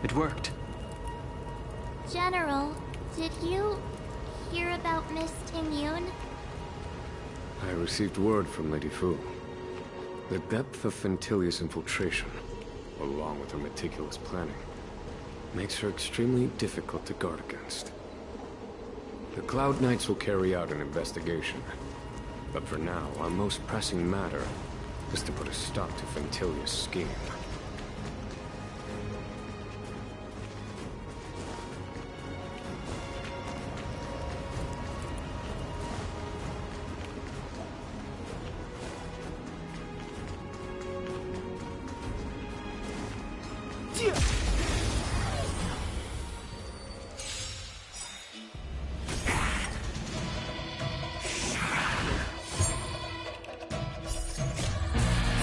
It worked. General, did you hear about Miss Ting-Yun? I received word from Lady Fu. The depth of Fantilia's infiltration, along with her meticulous planning, makes her extremely difficult to guard against. The Cloud Knights will carry out an investigation, but for now, our most pressing matter is to put a stop to Fantilia's scheme.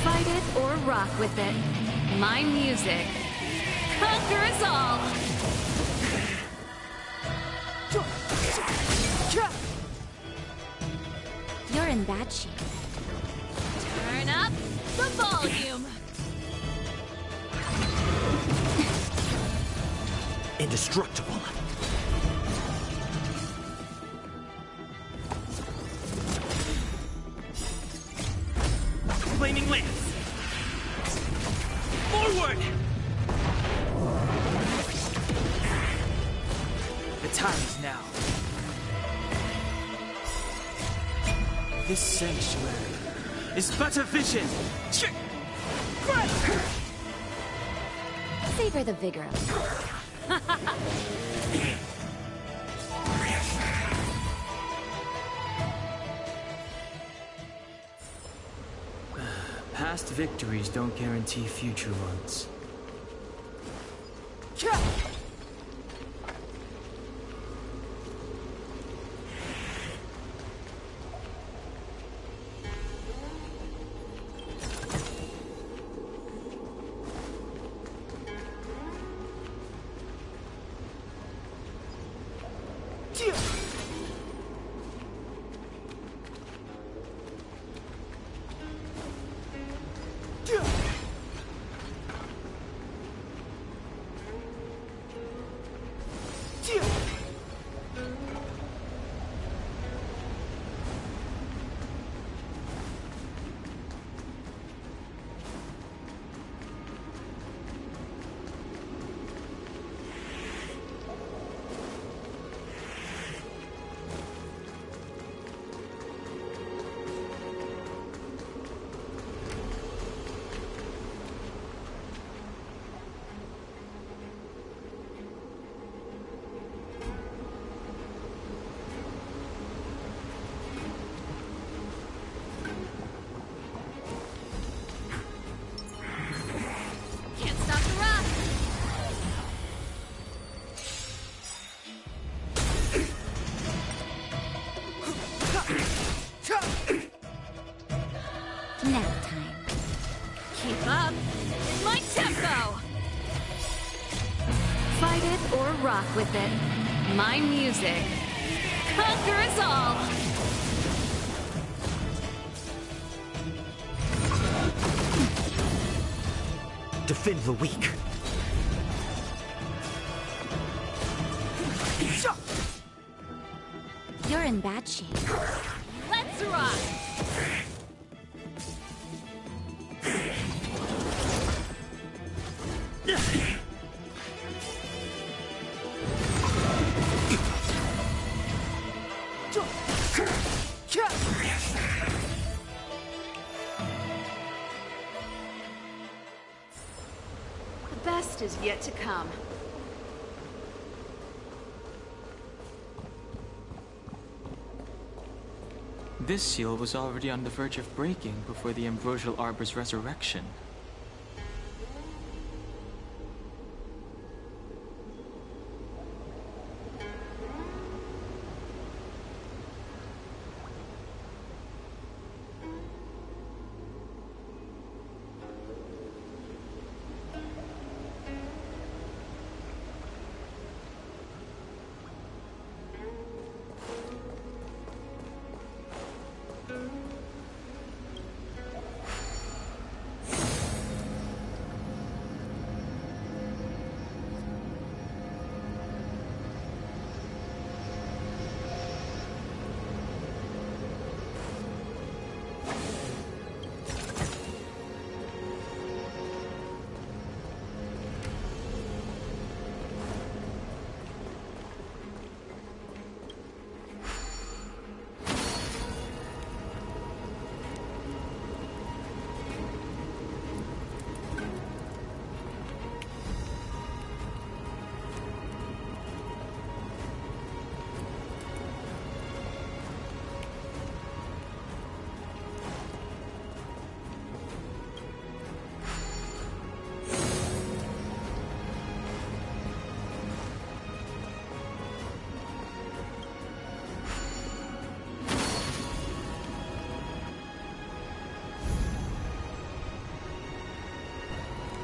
Fight it or rock with it. My music conquers all. You're in bad shape. Turn up the volume. Indestructible. Flaming lance! Forward! The time is now. This sanctuary is but a vision. Savor the vigor of it. Past victories don't guarantee future ones. Can't stop the rock. Nap time. Keep up my tempo. Fight it or rock with it. My music conquers all. Defend the weak. You're in bad shape. Let's rock. The best is yet to come. This seal was already on the verge of breaking before the Ambrosial Arbor's resurrection.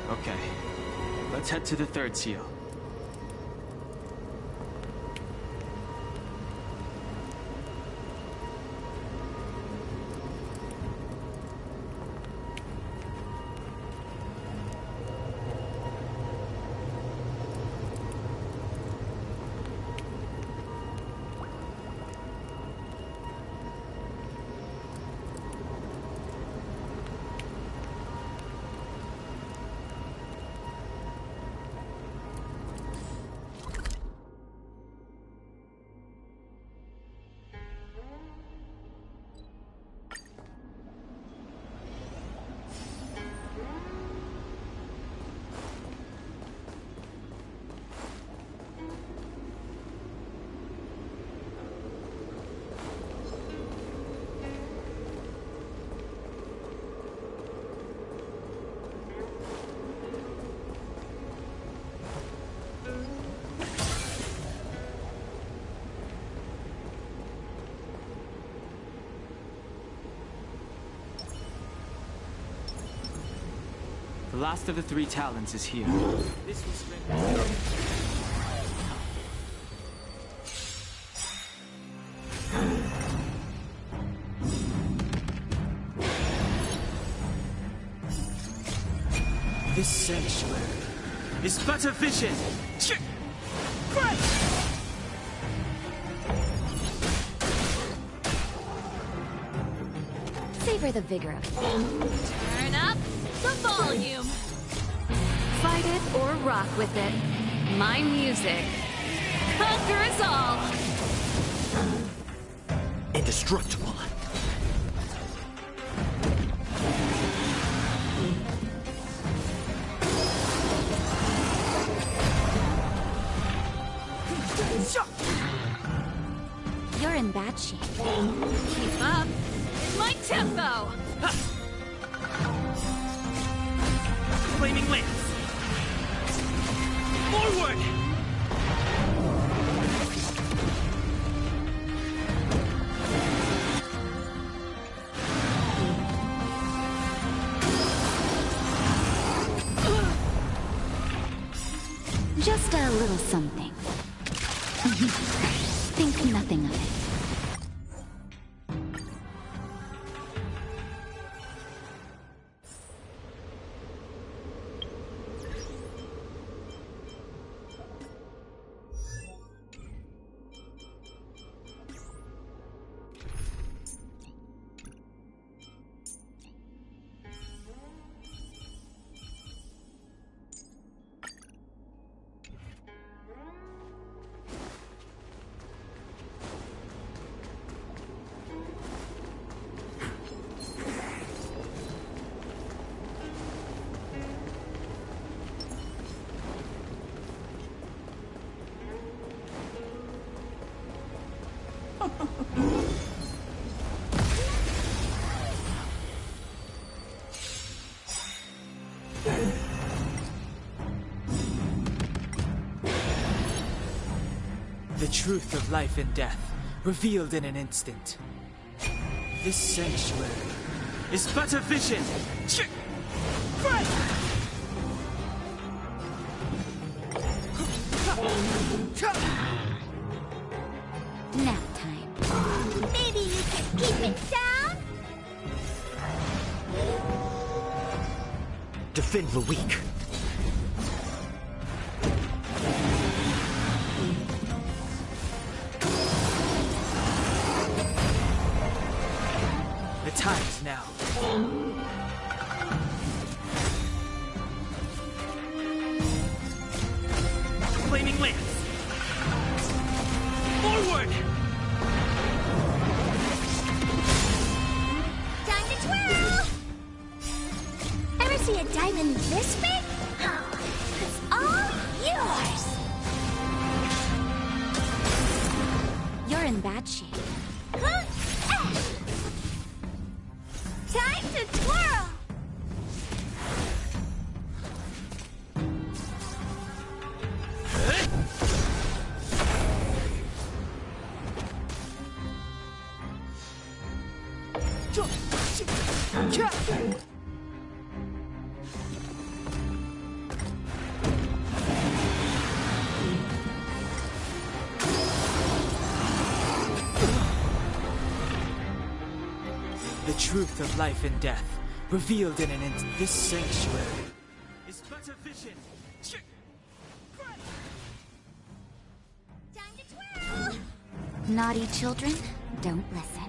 Okay. Let's head to the third seal. The last of the three talons is here. This will strengthen. This sanctuary is but a vision. Savor the vigor of it. Turn up the volume. Fight it or rock with it. My music conquers all. Indestructible. You're in bad shape. Keep up in my tempo. Flaming lance! Forward! Just a little something. Think nothing of it. The truth of life and death, revealed in an instant. This sanctuary is but a vision. Nap time. Maybe you can keep it down? Defend the weak. The time is now. Flaming lance! Forward! Time to twirl! Ever see a diamond this big? It's all yours! You're in bad shape. Time to twirl! truth of life and death, revealed in this sanctuary, is but a vision. Naughty children, don't listen.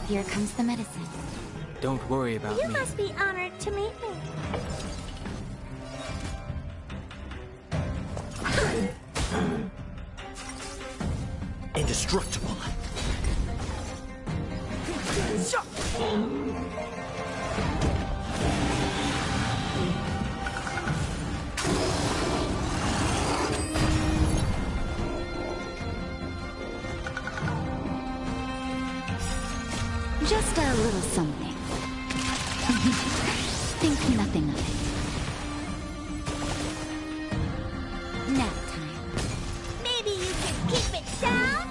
Here comes the medicine. Don't worry about me. You must be honored to meet me. Indestructible. Just a little something. Think nothing of it. Nap time. Maybe you can keep it down?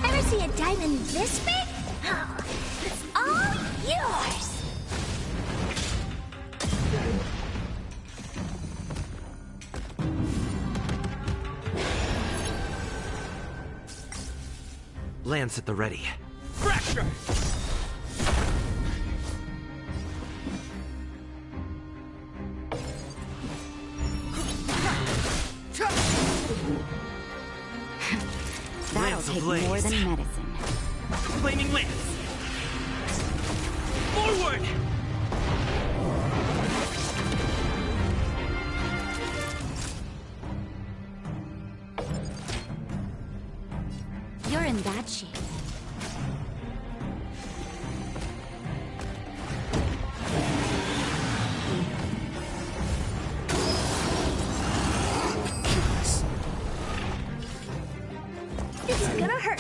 Ever see a diamond this big? Oh, it's all yours! Lance at the ready. Fracture! That'll take more than medicine. Flaming lance! Forward! You're in bad shape. It's gonna hurt.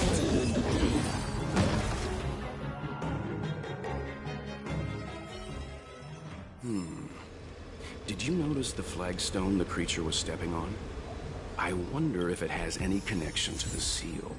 Did you notice the flagstone the creature was stepping on? I wonder if it has any connection to the seal.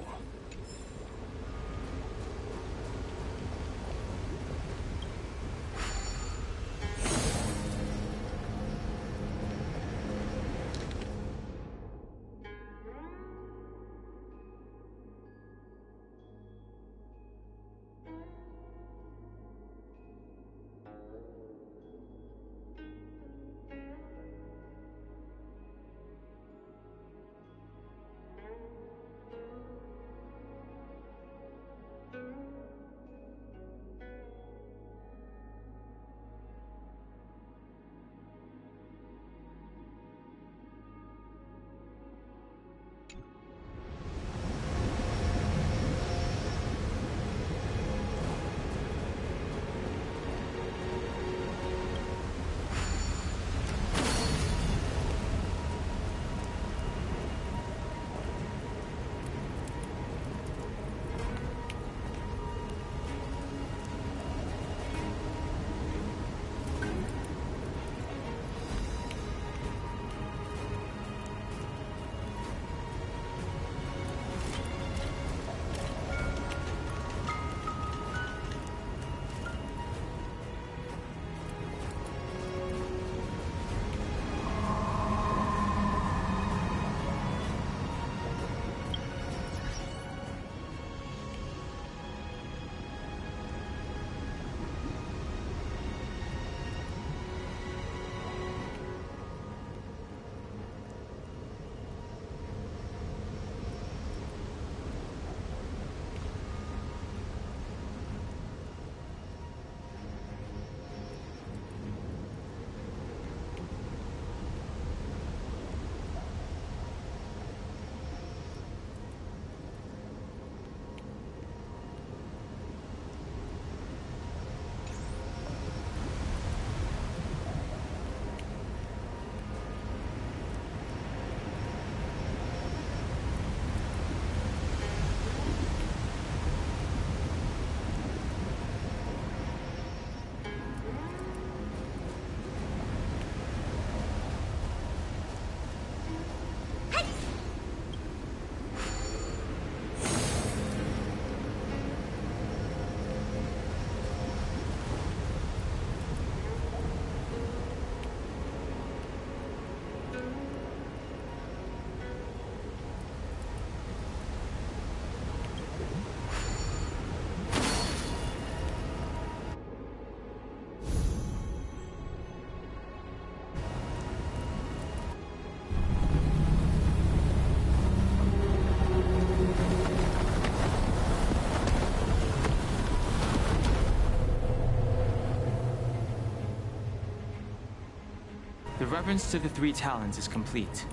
The reverence to the Three Talons is complete.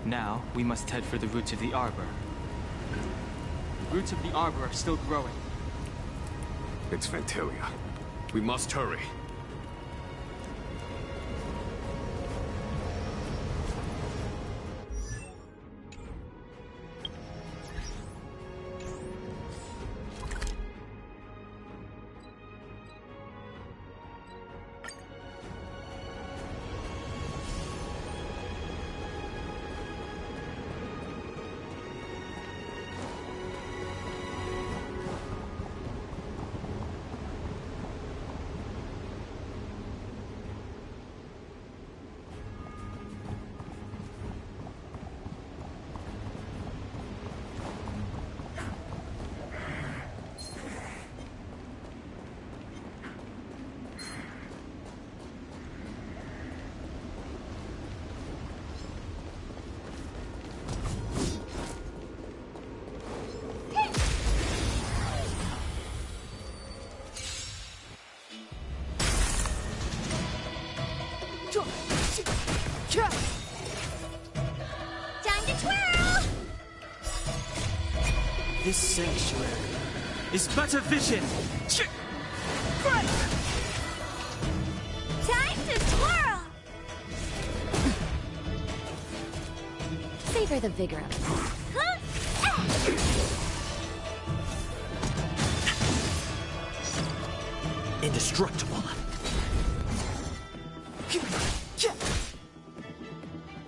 Now, we must head for the roots of the Arbor. The roots of the Arbor are still growing. It's Phantilia. We must hurry. Time to twirl! This sanctuary is but a vision. Time to twirl! Savor the vigor of it. Indestructible.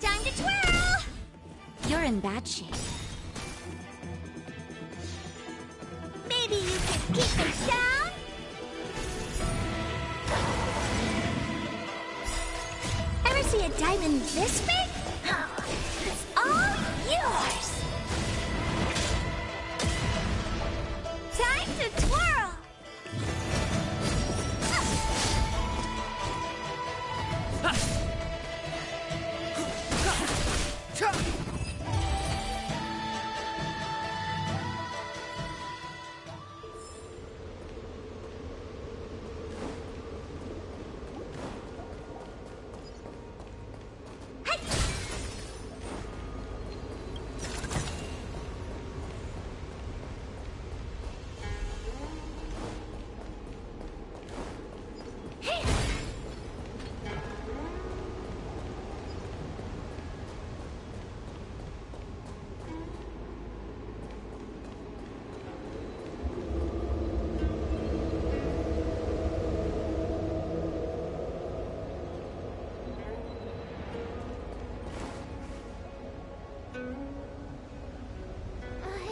Time to twirl! You're in bad shape. Maybe you can keep it down? Ever see a diamond this big? It's all yours! Time to twirl!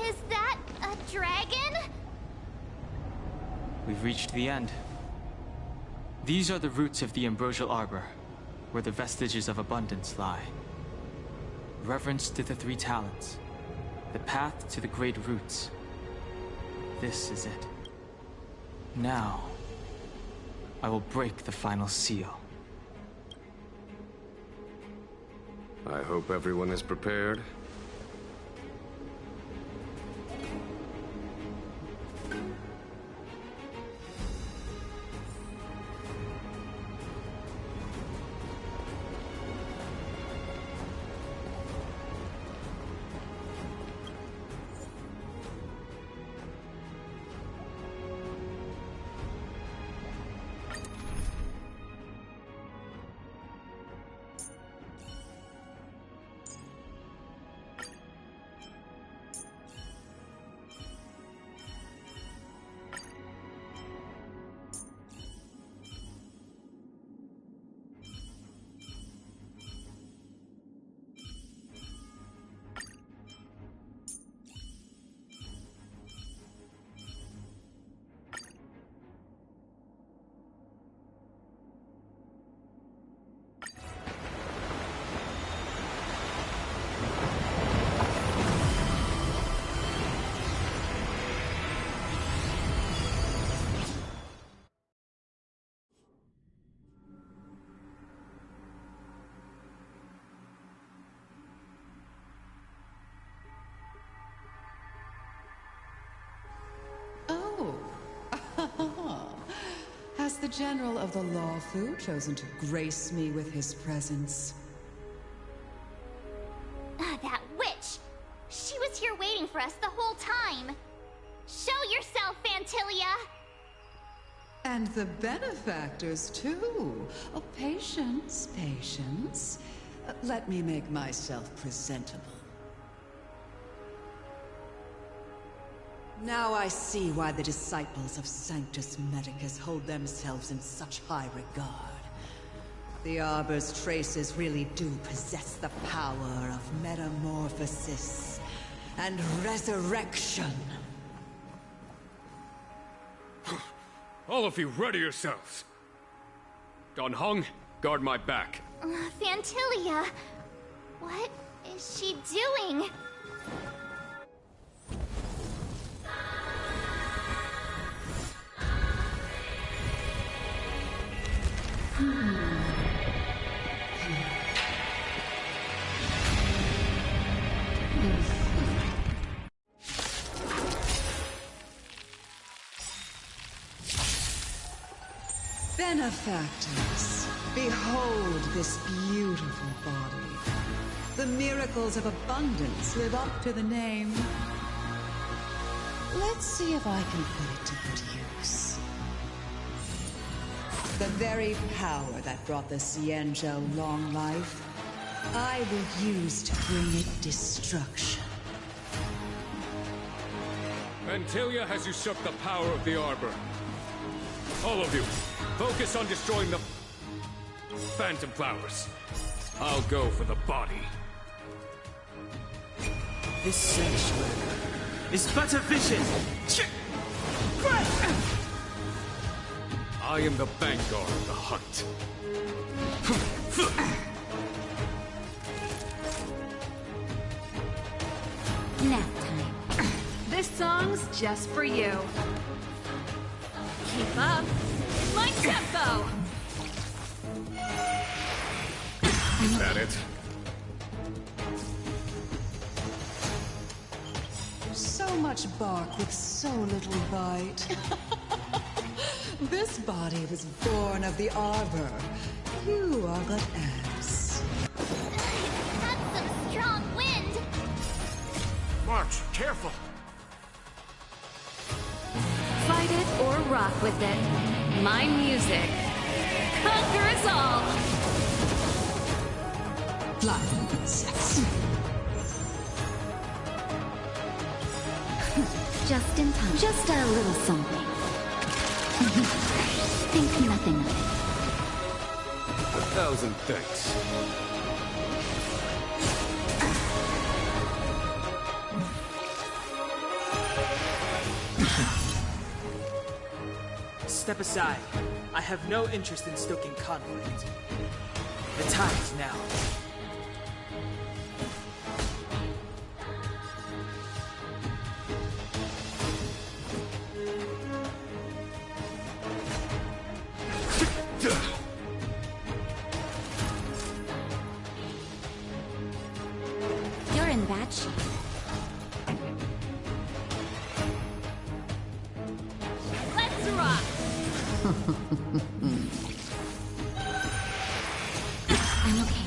Is that a dragon? We've reached the end. These are the roots of the Ambrosial Arbor, where the vestiges of abundance lie. Reverence to the Three Talons, the path to the great roots. This is it. Now, I will break the final seal. I hope everyone is prepared. Has the General of the Lawfu chosen to grace me with his presence? That witch! She was here waiting for us the whole time! Show yourself, Phantilia! And the benefactors, too. Oh, patience, patience. Let me make myself presentable. Now I see why the disciples of Sanctus Medicus hold themselves in such high regard. The Arbor's traces really do possess the power of metamorphosis and resurrection. All of you, ready yourselves. Dan Heng, guard my back. Phantilia, what is she doing? Benefactors, behold this beautiful body. The miracles of abundance live up to the name. Let's see if I can put it to good use. The very power that brought the Xianzhou long life, I will use to bring it destruction. Phantilia has usurped the power of the Arbor. All of you, focus on destroying the Phantom Flowers. I'll go for the body. This sanctuary is but a vision. I am the vanguard of the hunt. Nap time. This song's just for you. Keep up my tempo! Is that it? So much bark with so little bite. This body was born of the Arbor. You are but ants. That's some strong wind! March, careful! Fight it or rock with it. My music conquers all! Blood, sex. Just in time. Just a little something. Think nothing of it. 1,000 thanks. Step aside. I have no interest in stoking conflict. The time is now. You're in bad shape. Let's rock! I'm okay.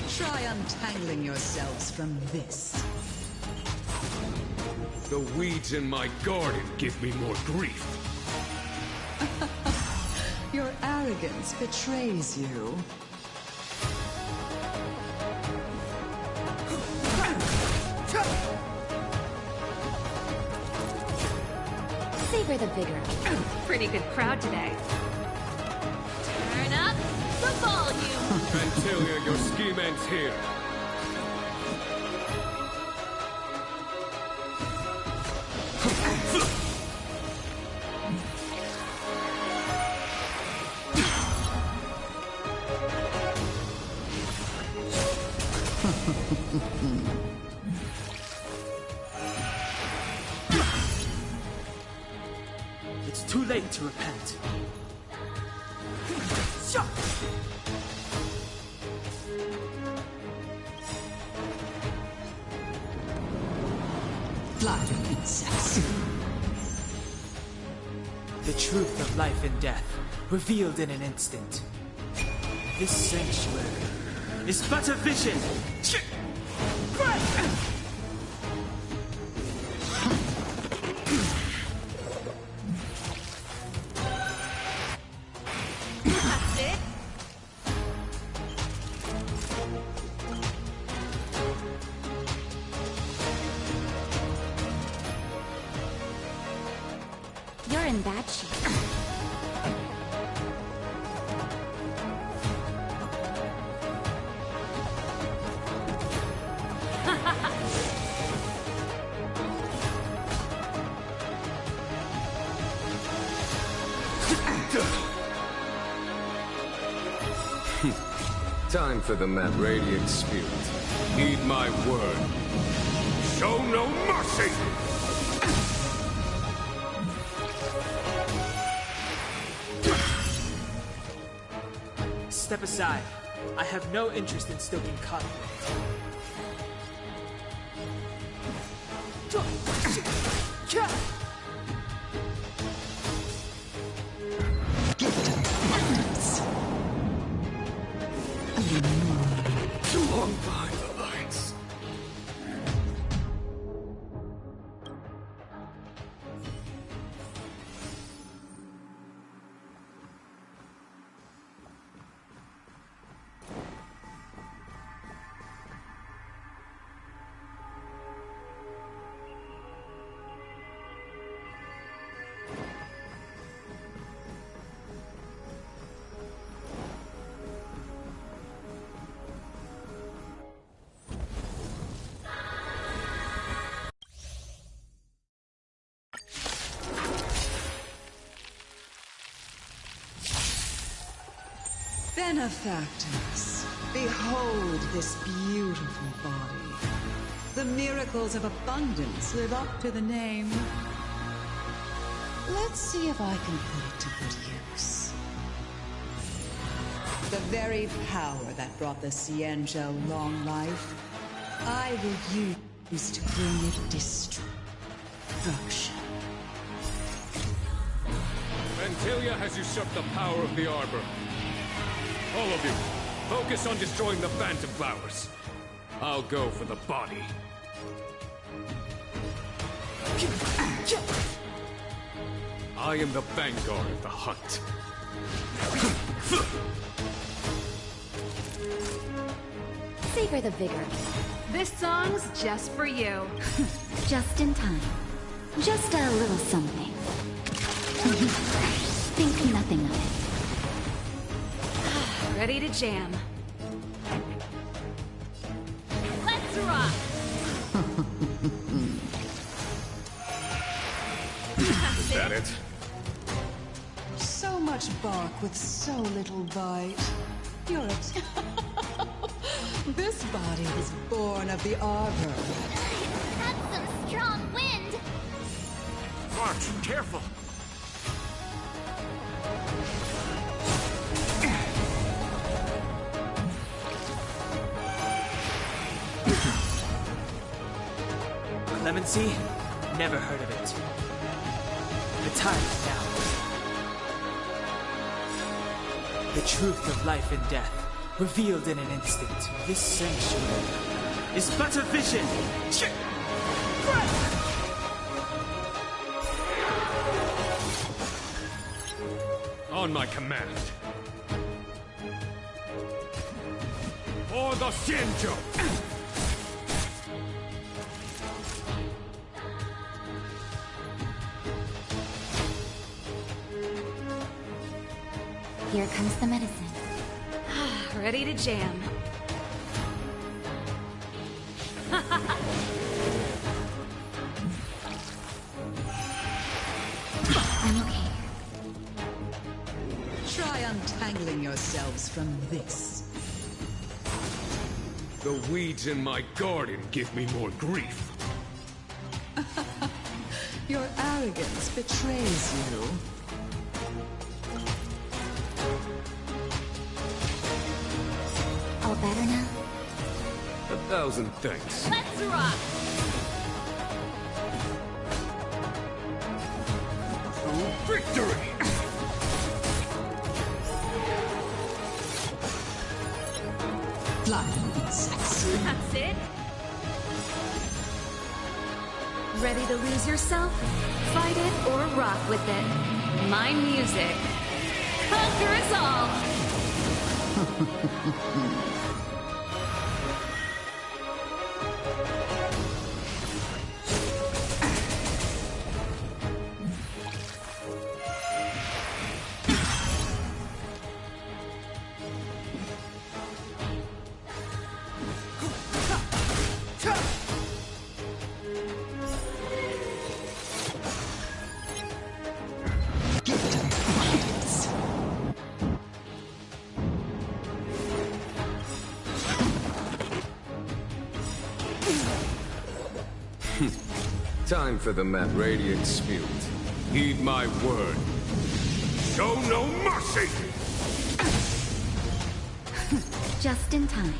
Try untangling yourselves from this. The weeds in my garden give me more grief. Your arrogance betrays you. Savor the vigor. Pretty good crowd today. Turn up the volume! Phantilia, your scheme ends here. It's too late to repent. Blood, sex. The truth of life and death, revealed in an instant. This sanctuary is but a vision. That's it. You're in bad shape. Time for the mad radiant spirit. Heed my word. Show no mercy! Step aside. I have no interest in stoking conflict. Along by the lights. Benefactors, behold this beautiful body. The miracles of abundance live up to the name. Let's see if I can put it to good use. The very power that brought the Xianzhou long life, I will use to bring it destruction. Phantilia has usurped the power of the Arbor. All of you, focus on destroying the Phantom Flowers. I'll go for the body. I am the vanguard of the hunt. Savor the vigor. This song's just for you. Just in time. Just a little something. Think nothing of it. Ready to jam. Let's rock! Is that it? So much bark with so little bite. You're a... This body was born of the Arbor. That's some strong wind! Arch, careful! Clemency? Never heard of it. The time is now. The truth of life and death, revealed in an instant. This sanctuary is but a vision. On my command. For the Xianzhou! Here comes the medicine. Ready to jam. I'm okay. Try untangling yourselves from this. The weeds in my garden give me more grief. Your arrogance betrays you. All better now? 1,000 thanks. Let's rock! To victory! That's it? Ready to lose yourself? Fight it or rock with it. My music conquers all! Time for the Mad Radiant spewed. Heed my word. Show no mercy! Just in time.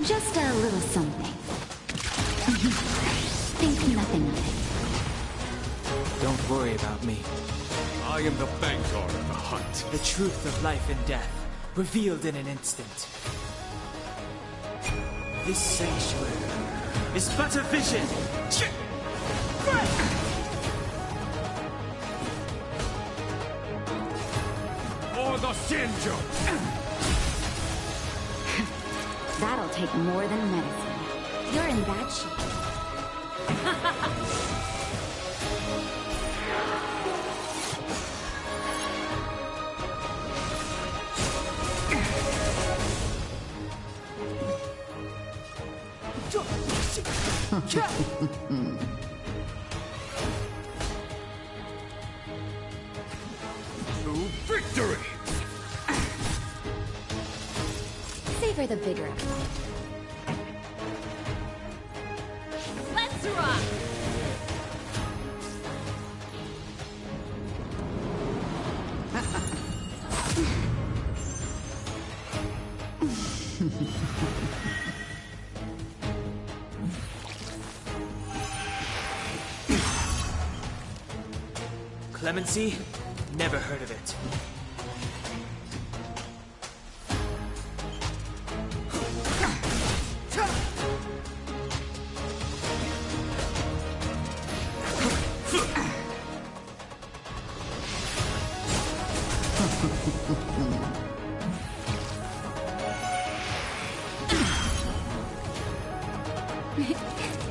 Just a little something. Think nothing of it. Don't worry about me. I am the Vanguard of the hunt. The truth of life and death, revealed in an instant. This sanctuary is but a vision. For the Xianzhou! That'll take more than medicine. You're in bad shape. To victory! Savor the vigor of life. Let's rock! Clemency? Never heard of it.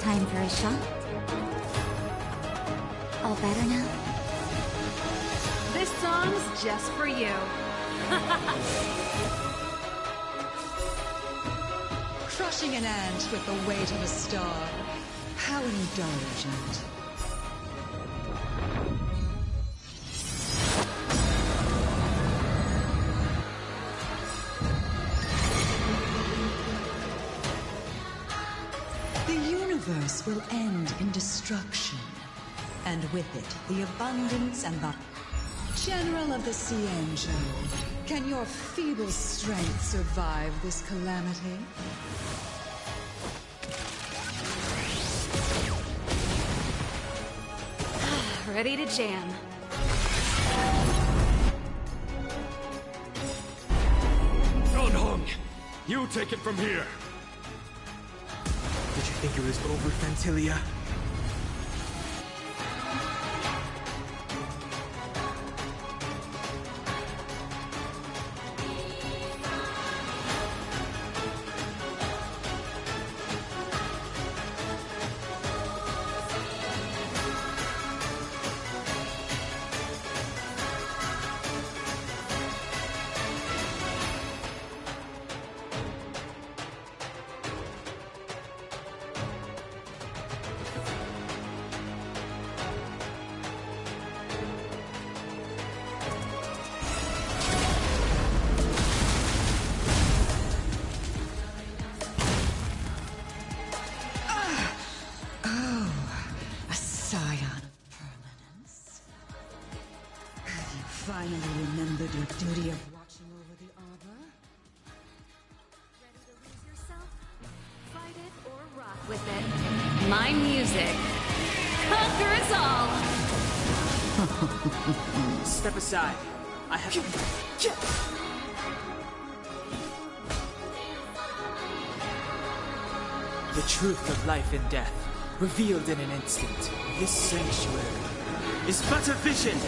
Time for a shot. All better now? This song's just for you. Crushing an ant with the weight of a star. How indulgent. The universe will end in destruction, and with it, the abundance and the General of the Xianzhou. Can your feeble strength survive this calamity? Ready to jam. Dan Heng, you take it from here. Did you think it was over, Fantilia? Finally remembered your duty of watching over the arbor? Ready to lose yourself? Fight it or rock with it. My music conquers all! Step aside. I have... The truth of life and death, revealed in an instant. This sanctuary is but a vision.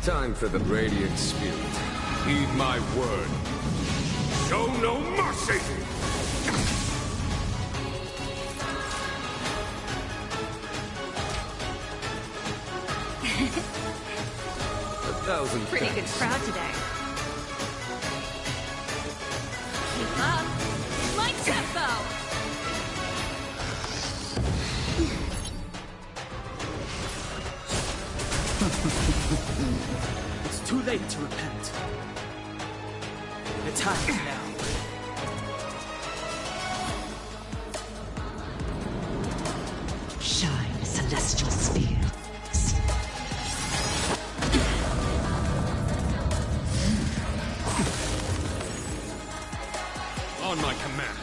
Time for the Radiant Spirit. Heed my word. Show no mercy! Pretty good crowd today. Keep up. My tempo! It's too late to repent. The time is now. Shine, celestial sphere. On my command.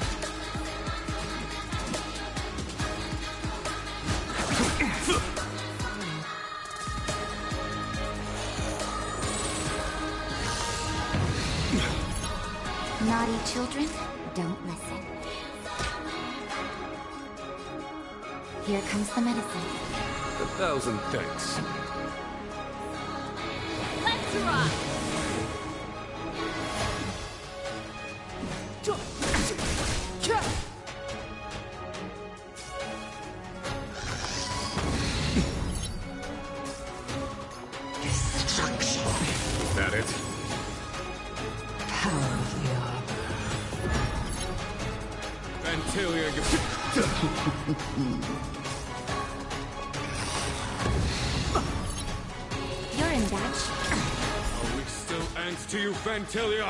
Naughty children, don't listen. Here comes the medicine. 1,000 thanks. Let's rock! Destruction. Is that it? Power of the armor. Fantilia, You're in bad shape. Are we still ants to you, Fantilia?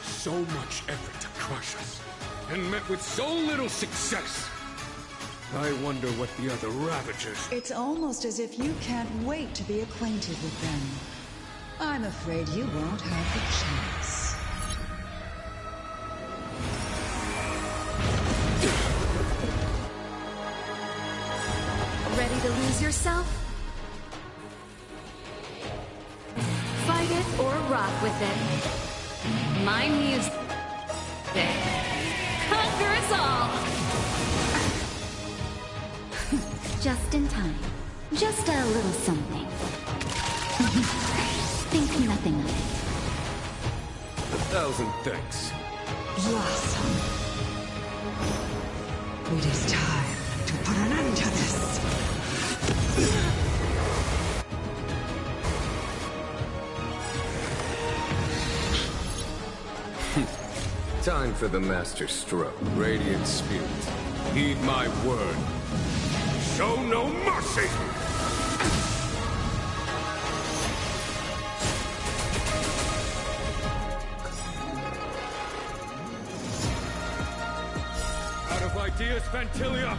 So much effort to crush us, and met with so little success. I wonder what the other Ravagers... It's almost as if you can't wait to be acquainted with them. I'm afraid you won't have the chance. Ready to lose yourself? Fight it or rock with it. My music. Conquer us all! Just in time. Just a little something. Think nothing of it. 1,000 thanks. Blossom. It is time to put an end to this. Time for the Master Stroke. Radiant Spirit. Heed my word. Show no mercy! Out of ideas, Fantilia!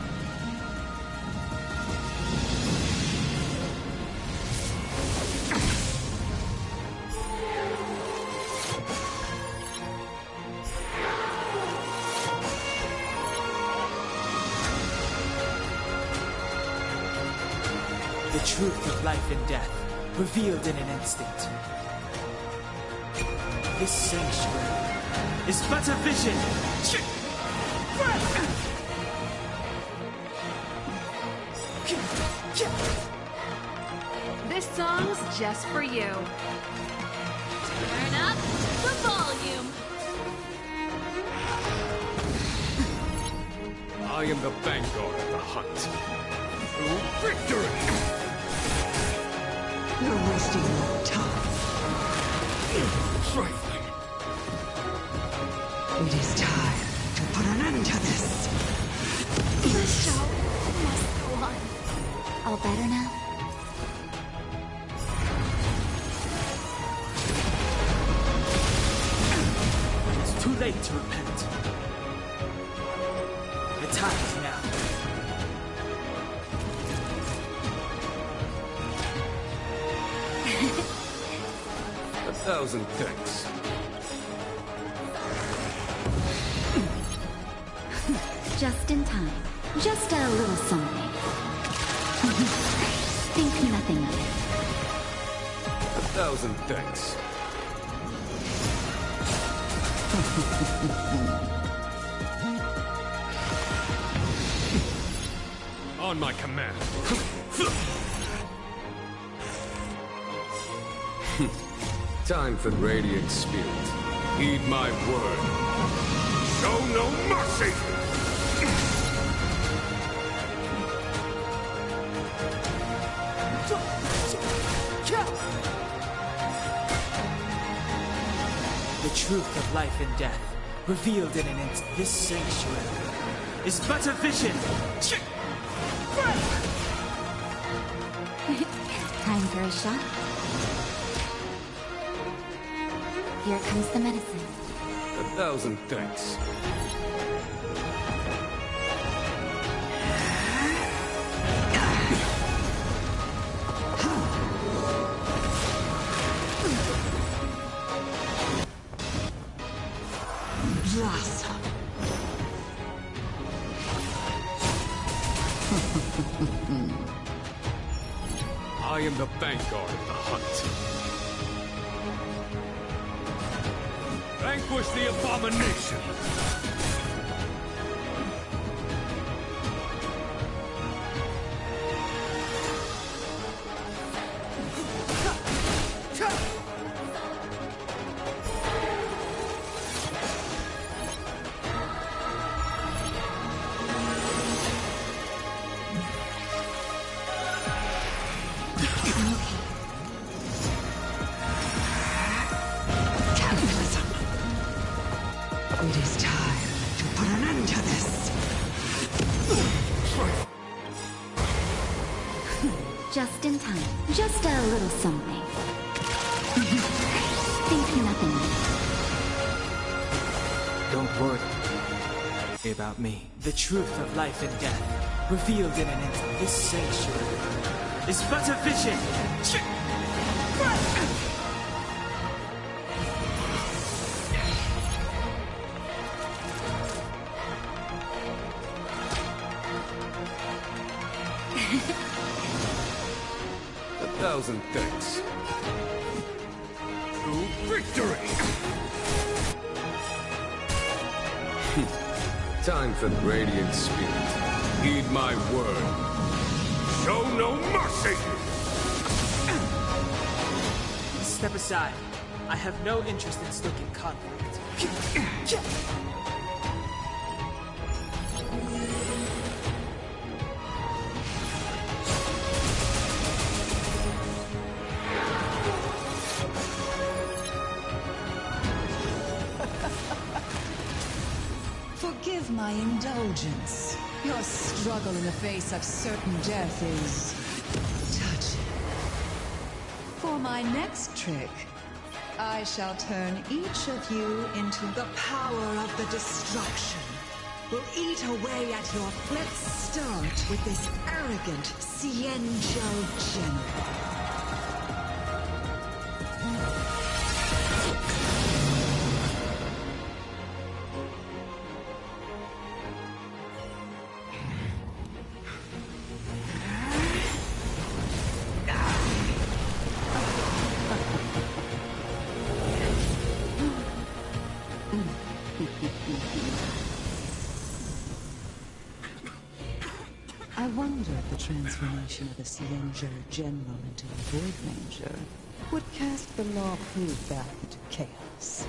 The truth of life and death, revealed in an instant. This sanctuary is but a vision. This song's just for you. Turn up the volume. I am the vanguard of the hunt. To victory! You're wasting your time. Trifling. It is time to put an end to this. The show must go on. All better now? It's too late to repent. The time is now. A 1,000 thanks. Just in time. Just a little something. Think nothing of it. 1,000 thanks. On my command. Time for Radiant Spirit. Heed my word. Show no mercy! The truth of life and death, revealed in an instant. This sanctuary is but a vision. Time for a shot. Here comes the medicine. 1,000 thanks. Blossom. I am the vanguard of the hunt. Vanquish the abomination! It is time to put an end to this. Just in time. Just a little something. Think nothing of it. Don't worry about me. The truth of life and death, revealed in an instant. This sanctuary is but a vision. A 1,000 thanks. To victory! Time for Radiant Spirit. Heed my word. Show no mercy! Step aside. I have no interest in stoking conflict. Forgive my indulgence. Your struggle in the face of certain death is touching. For my next trick, I shall turn each of you into the power of the destruction. Will eat away at your Let's start with this arrogant Xianzhou general. I wonder if the transformation of the Xianzhou General into a Void Ranger would cast the Luofu back into chaos.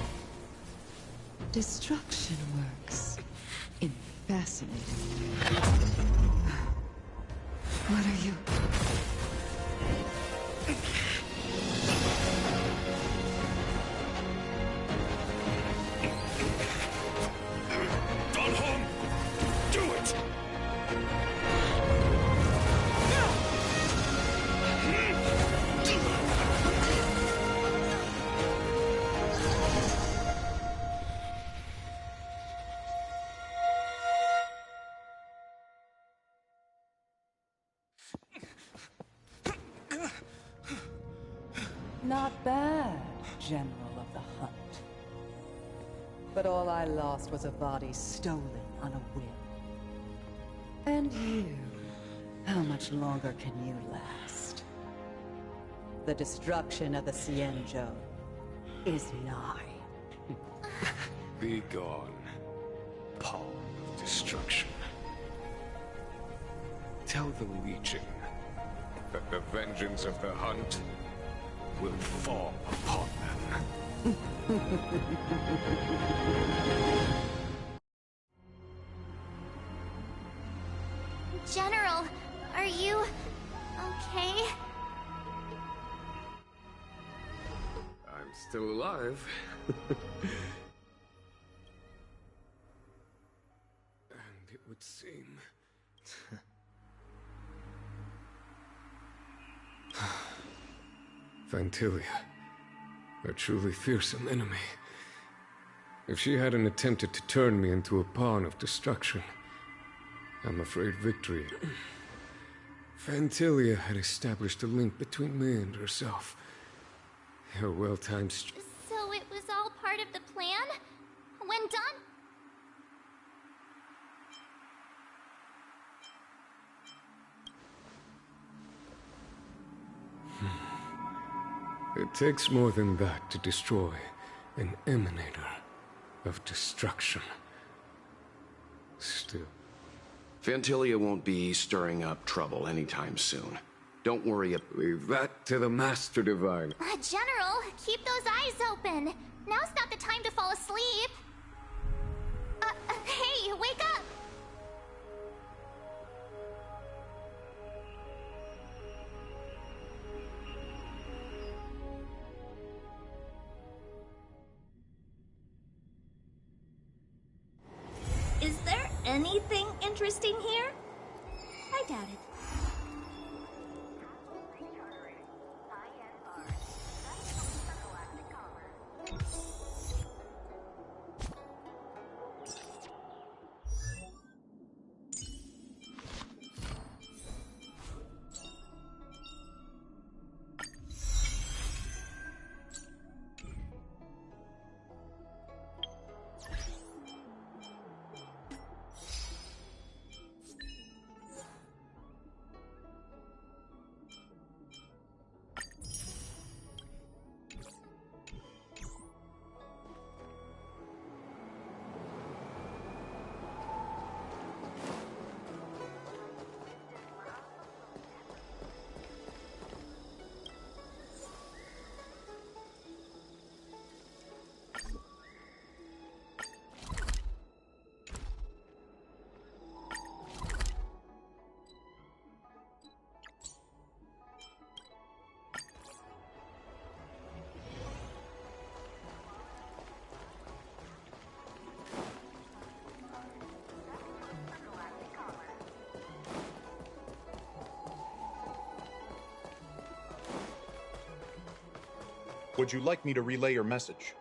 Destruction works in fascinating ways. What are you? Dan Heng! Do it! Not bad, General of the Hunt. But all I lost was a body stolen on a whim. And you, how much longer can you last? The destruction of the Xianzhou is nigh. Be gone, pawn of destruction. Tell the Legion that the vengeance of the hunt will fall upon them. General, are you okay? I'm still alive. And it would seem... Fantilia, a truly fearsome enemy. If she hadn't attempted to turn me into a pawn of destruction, I'm afraid victory... Fantilia had established a link between me and herself. Her well-timed... So it was all part of the plan? When done? It takes more than that to destroy an emanator of destruction. Still. Fantilia won't be stirring up trouble anytime soon. Don't worry. Leave that to the Master Divine. General, keep those eyes open. Now's not the time to fall asleep. Hey, wake up! Is there anything interesting here? I doubt it. Would you like me to relay your message?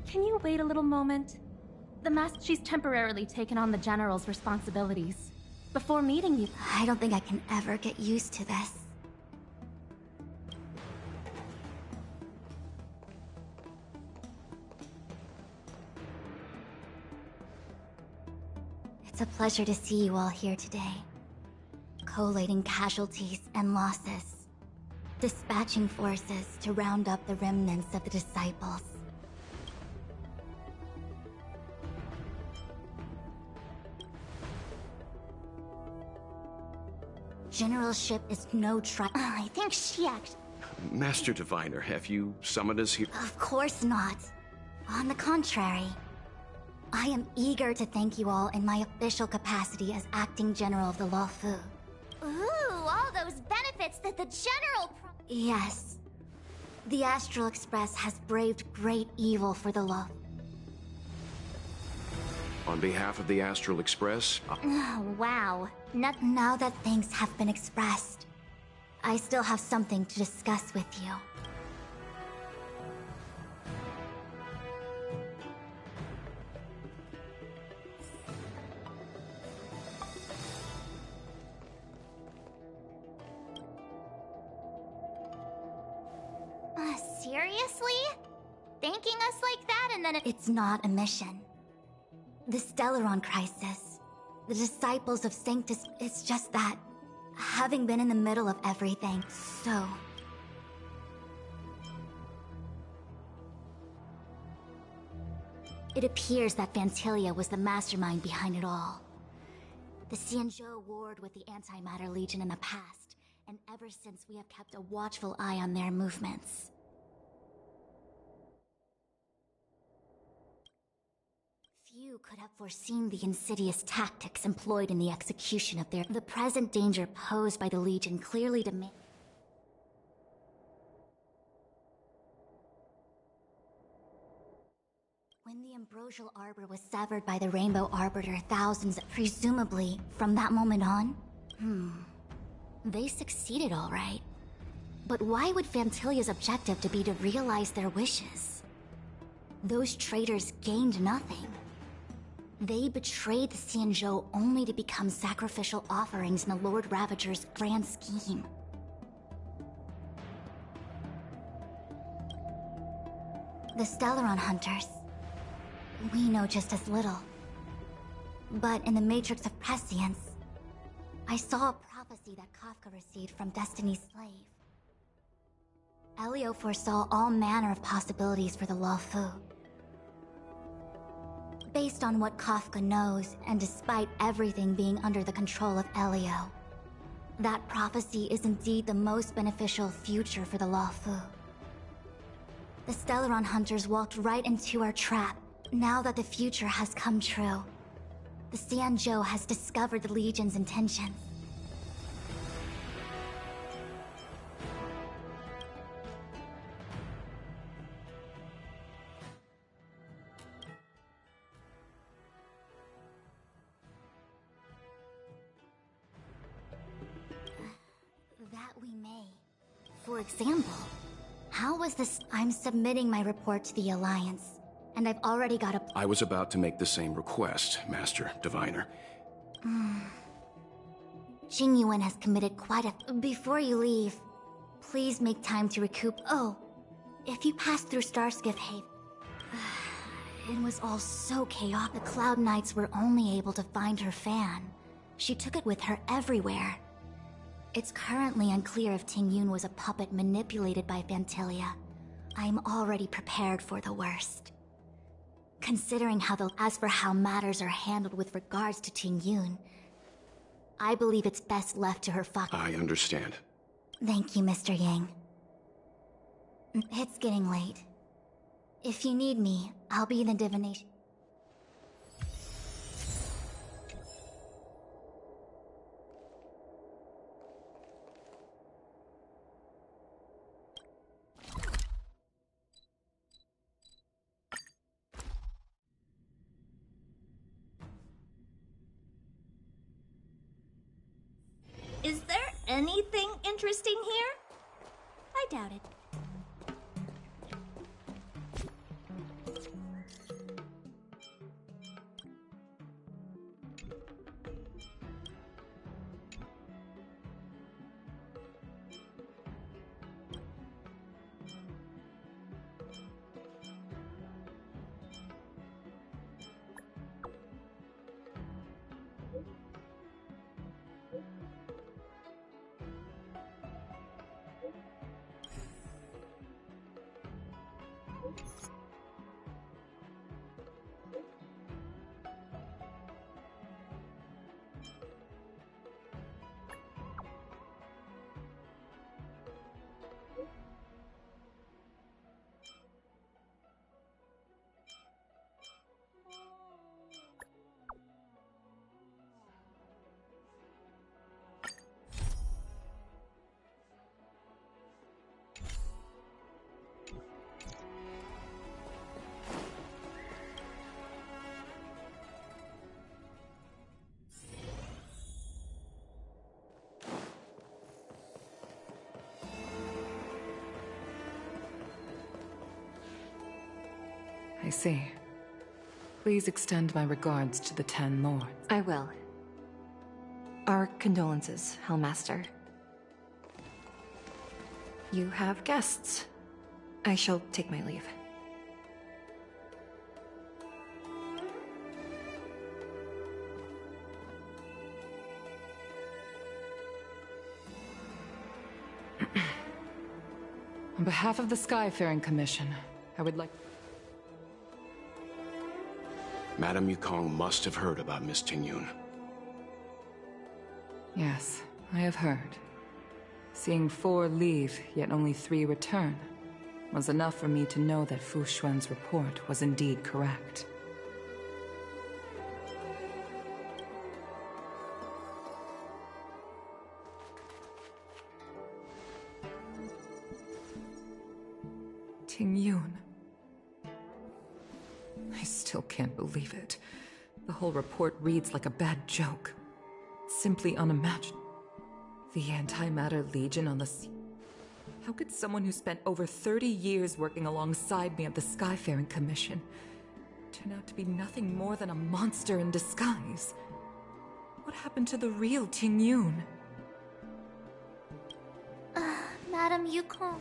Can you wait a little moment? She's temporarily taken on the General's responsibilities. Before meeting you... I don't think I can ever get used to this. It's a pleasure to see you all here today. Collating casualties and losses. Dispatching forces to round up the remnants of the Disciples. Generalship is no I think she Master Diviner, have you summoned us here? Of course not. On the contrary. I am eager to thank you all in my official capacity as Acting General of the Luofu. Ooh, all those benefits that the General Yes. The Astral Express has braved great evil for the Luofu. On behalf of the Astral Express... Oh, wow. Now that thanks have been expressed, I still have something to discuss with you. Seriously? Thanking us like that and then It's not a mission. The Stellaron crisis. The disciples of Sanctus... It's just that... Having been in the middle of everything, so... It appears that Phantilia was the mastermind behind it all. The Xianzhou warred with the Antimatter Legion in the past, and ever since we have kept a watchful eye on their movements. Few could have foreseen the insidious tactics employed in the execution of the present danger posed by the Legion clearly demands. When the Ambrosial Arbor was severed by the Rainbow Arbiter thousands, presumably, from that moment on? They succeeded all right. But why would Phantilia's objective to be to realize their wishes? Those traitors gained nothing. They betrayed the Xianzhou only to become sacrificial offerings in the Lord Ravager's grand scheme. The Stellaron Hunters. We know just as little. But in the Matrix of Prescience, I saw a prophecy that Kafka received from Destiny's slave. Elio foresaw all manner of possibilities for the Luofu. Based on what Kafka knows, and despite everything being under the control of Elio, that prophecy is indeed the most beneficial future for the Luofu. The Stellaron Hunters walked right into our trap. Now that the future has come true, the Xianzhou has discovered the Legion's intentions. That we may. For example, how was this? I'm submitting my report to the Alliance. And I've already got a... I was about to make the same request, Master Diviner. Jingyuan has committed quite a... Before you leave, please make time to recoup... Oh, if you pass through Starskiff Haven... It was all so chaotic. The Cloud Knights were only able to find her fan. She took it with her everywhere. It's currently unclear if Tingyun was a puppet manipulated by Phantilia. I'm already prepared for the worst. Considering as for how matters are handled with regards to Tingyun, I believe it's best left to her I understand. Thank you, Mr. Yang. It's getting late. If you need me, I'll be in the divination. Is there anything interesting here? I doubt it. I see. Please extend my regards to the Ten Lords. I will. Our condolences, Hellmaster. You have guests. I shall take my leave. On behalf of the Skyfaring Commission, I would like... Madame Yukong must have heard about Miss Tingyun. Yes, I have heard. Seeing 4 leave, yet only 3 return, was enough for me to know that Fu Xuan's report was indeed correct. Tingyun. I still can't believe it. The whole report reads like a bad joke. Simply unimaginable. The Antimatter Legion on the sea. How could someone who spent over 30 years working alongside me at the Skyfaring Commission turn out to be nothing more than a monster in disguise? What happened to the real Tingyun? Madame Yukong.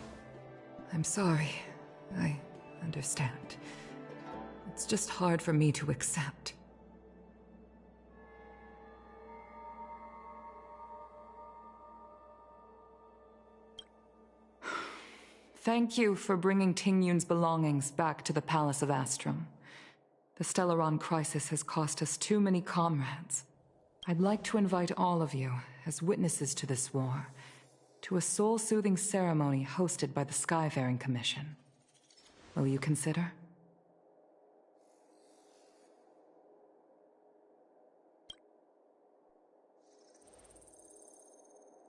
I'm sorry. I understand. It's just hard for me to accept. Thank you for bringing Tingyun's belongings back to the Palace of Astrum. The Stellaron crisis has cost us too many comrades. I'd like to invite all of you, as witnesses to this war, to a soul-soothing ceremony hosted by the Skyfaring Commission. Will you consider?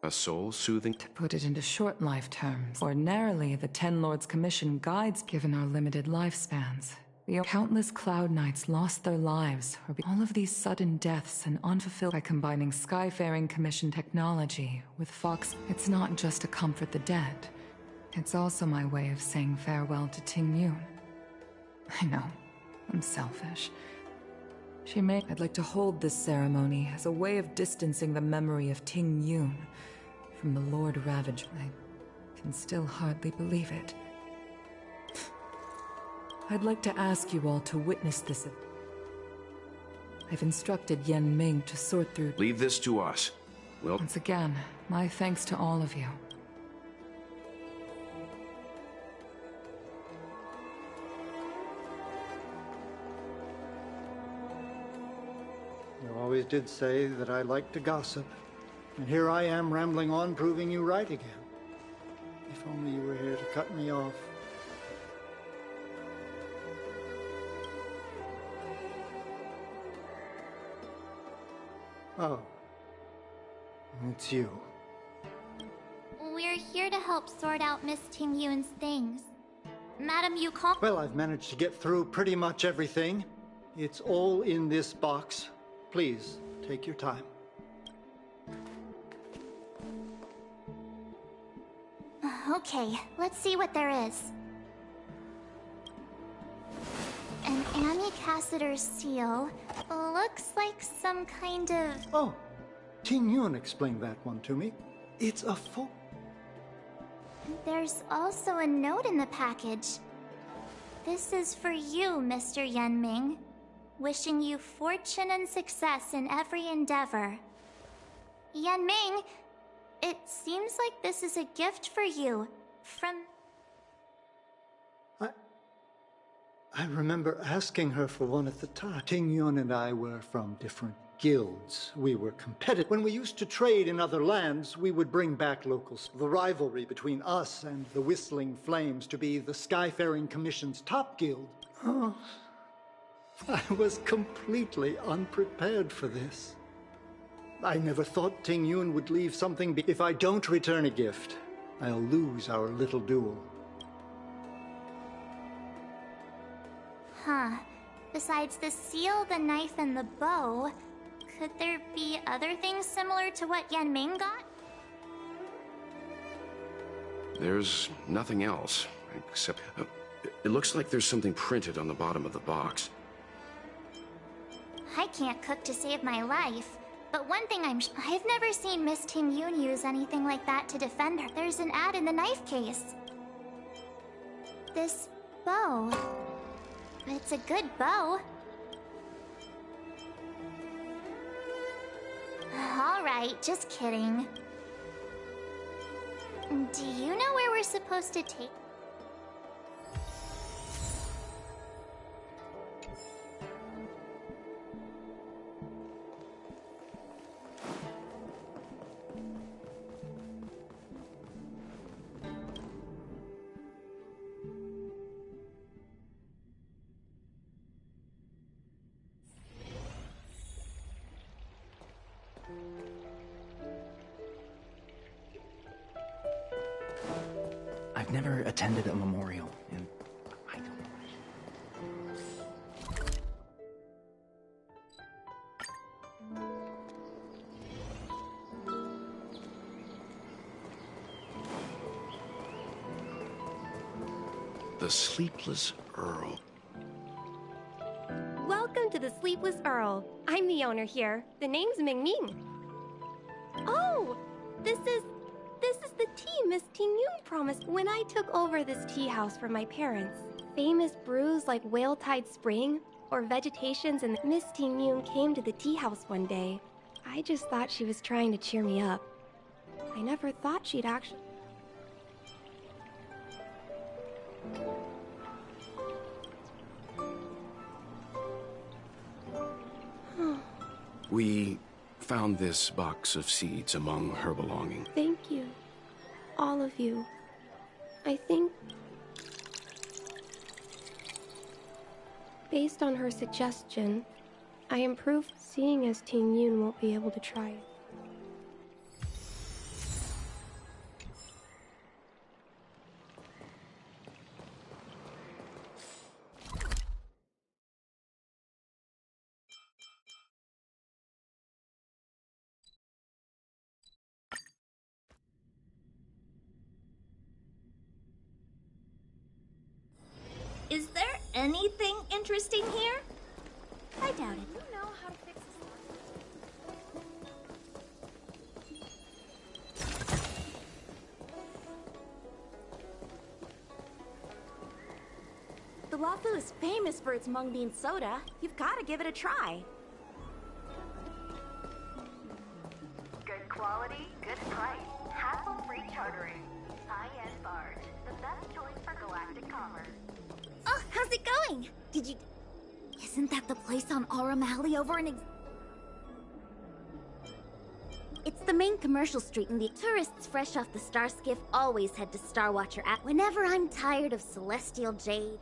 A soul-soothing... To put it into short life terms, ordinarily the Ten Lords Commission guides given our limited lifespans. The countless Cloud Knights lost their lives, or all of these sudden deaths and unfulfilled by combining Skyfaring Commission technology with Fox. It's not just to comfort the dead. It's also my way of saying farewell to Tingyun. I know, I'm selfish. I'd like to hold this ceremony as a way of distancing the memory of Tingyun from the Lord Ravager. I can still hardly believe it. I'd like to ask you all to witness this. I've instructed Yan Ming to sort through... Leave this to us. Once again, my thanks to all of you. You always did say that I like to gossip. And here I am rambling on, proving you right again. If only you were here to cut me off. Oh. It's you. We're here to help sort out Miss Tingyun's things. Madame Yukong... Well, I've managed to get through pretty much everything. It's all in this box. Please, take your time. Okay, let's see what there is. An Ami Cassider's seal. Looks like some kind of... Oh, Tingyun explained that one to me. It's a There's also a note in the package. This is for you, Mr. Yan Ming. Wishing you fortune and success in every endeavor. Yan Ming, it seems like this is a gift for you. From... I remember asking her for one at the time. Tingyun and I were from different guilds. We were competitive. When we used to trade in other lands, we would bring back locals. The rivalry between us and the Whistling Flames to be the Skyfaring Commission's top guild. Oh, I was completely unprepared for this. I never thought Tingyun would leave something if I don't return a gift, I'll lose our little duel. Huh. Besides the seal, the knife, and the bow, could there be other things similar to what Yan Ming got? There's nothing else, except... it looks like there's something printed on the bottom of the box. I can't cook to save my life, but one thing I've never seen Miss Tingyun use anything like that to defend her. There's an ad in the knife case. This bow. It's a good bow. Alright, just kidding. Do you know where we're supposed to take? I've never attended a memorial, and I don't know. The Sleepless Earl. Welcome to the Sleepless Earl. I'm the owner here. The name's Ming Ming. Oh, this is the tea Miss Ting Yun promised when I took over this tea house from my parents. Famous brews like Whale Tide Spring or Vegetations, and Miss Ting Yun came to the tea house one day. I just thought she was trying to cheer me up. I never thought she'd actually... We found this box of seeds among her belongings. Thank you. All of you. I think... based on her suggestion, I improved, seeing as Ting Yun won't be able to try it. Is there anything interesting here? I doubt it. You know how to fix The Luofu is famous for its mung bean soda. You've got to give it a try. Good quality, good price. Hassle-free chartering. High-end barge. The best choice for galactic commerce. Oh, how's it going? Did you... Isn't that the place on Aurum Alley over in... It's the main commercial street, and the tourists fresh off the Star Skiff always head to Star Watcher at whenever I'm tired of celestial jade.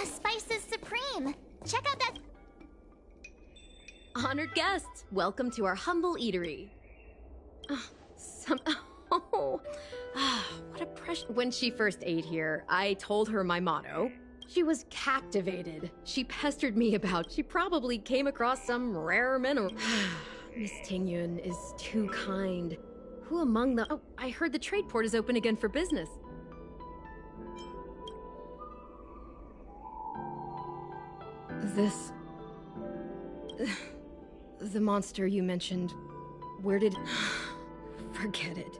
Spices Supreme! Check out that... Honored guests, welcome to our humble eatery. Oh, what a precious... When she first ate here, I told her my motto. She was captivated. She pestered me about... She probably came across some rare mineral. Miss Ting Yun is too kind. Who among the... Oh, I heard the trade port is open again for business. This... The monster you mentioned, where did... Forget it.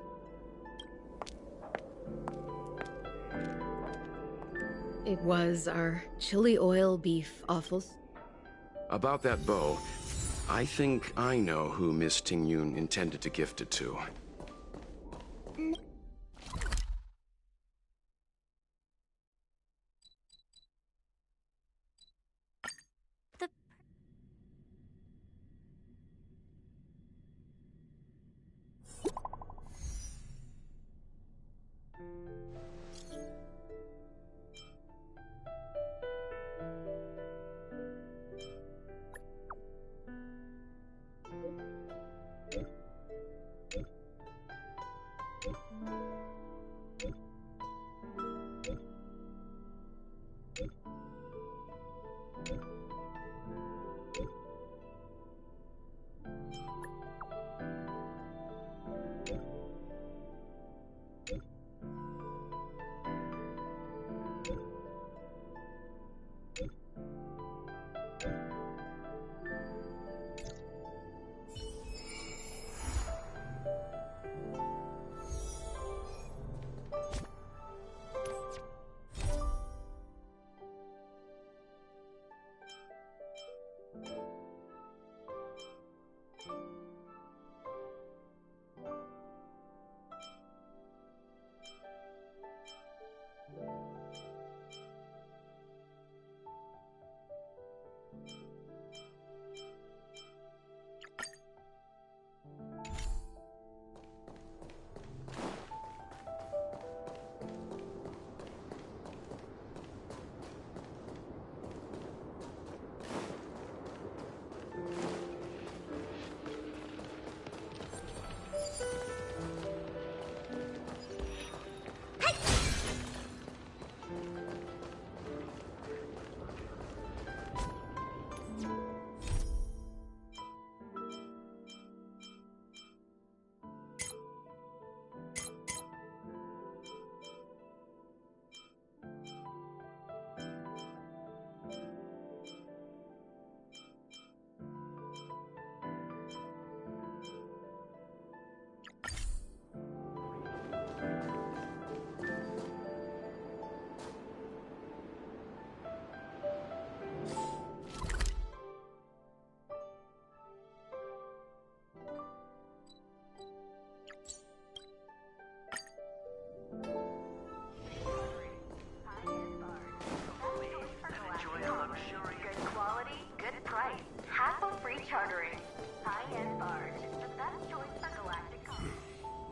It was our chili oil beef offals. About that bow, I think I know who Miss Ting Yun intended to gift it to.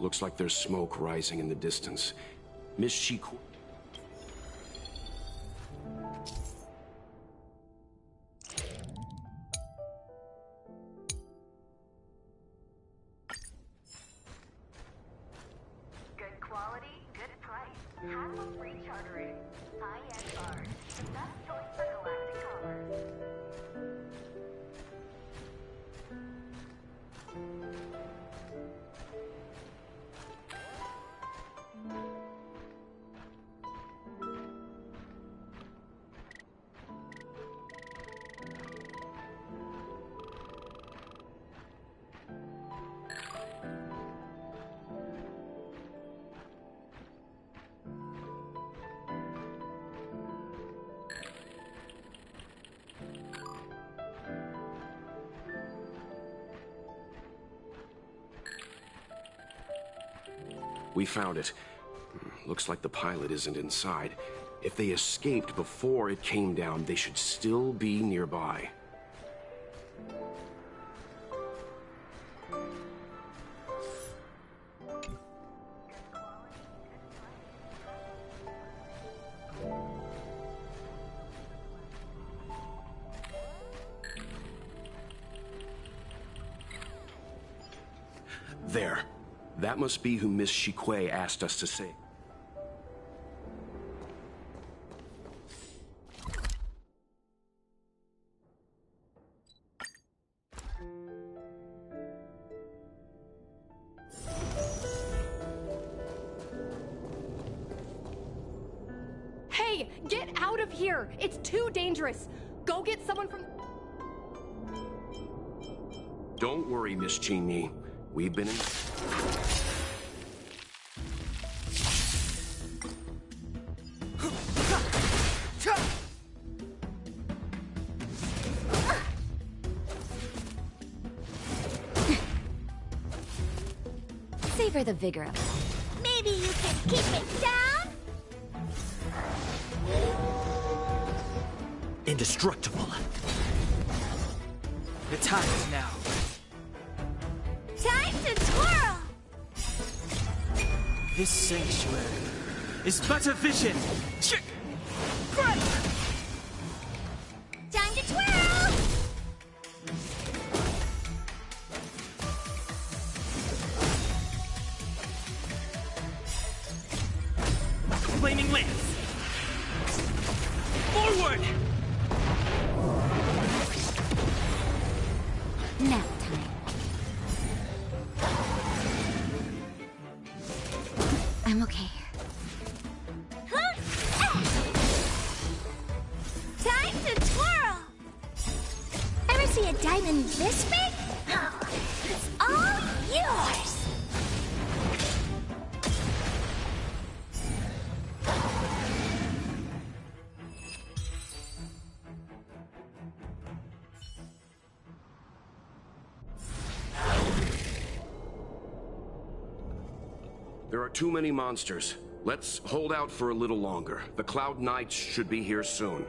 Looks like there's smoke rising in the distance. Miss Shikwe... Good quality, good price. Hassle-free chartering. High-end barge. The best choice for galactic commerce. We found it. Looks like the pilot isn't inside. If they escaped before it came down, they should still be nearby. There. That must be who Miss Shikwe asked us to say. Hey, get out of here! It's too dangerous! Go get someone from... Don't worry, Miss Qingni. We've been in... Savor the vigor of it. Maybe you can keep it down? Indestructible. The time is now. Time to twirl! This sanctuary is but a vision. Time to twirl! Flaming lance. Forward! Nap time. I'm okay. Time to twirl! Ever see a diamond this big? It's all yours! There are too many monsters. Let's hold out for a little longer. The Cloud Knights should be here soon.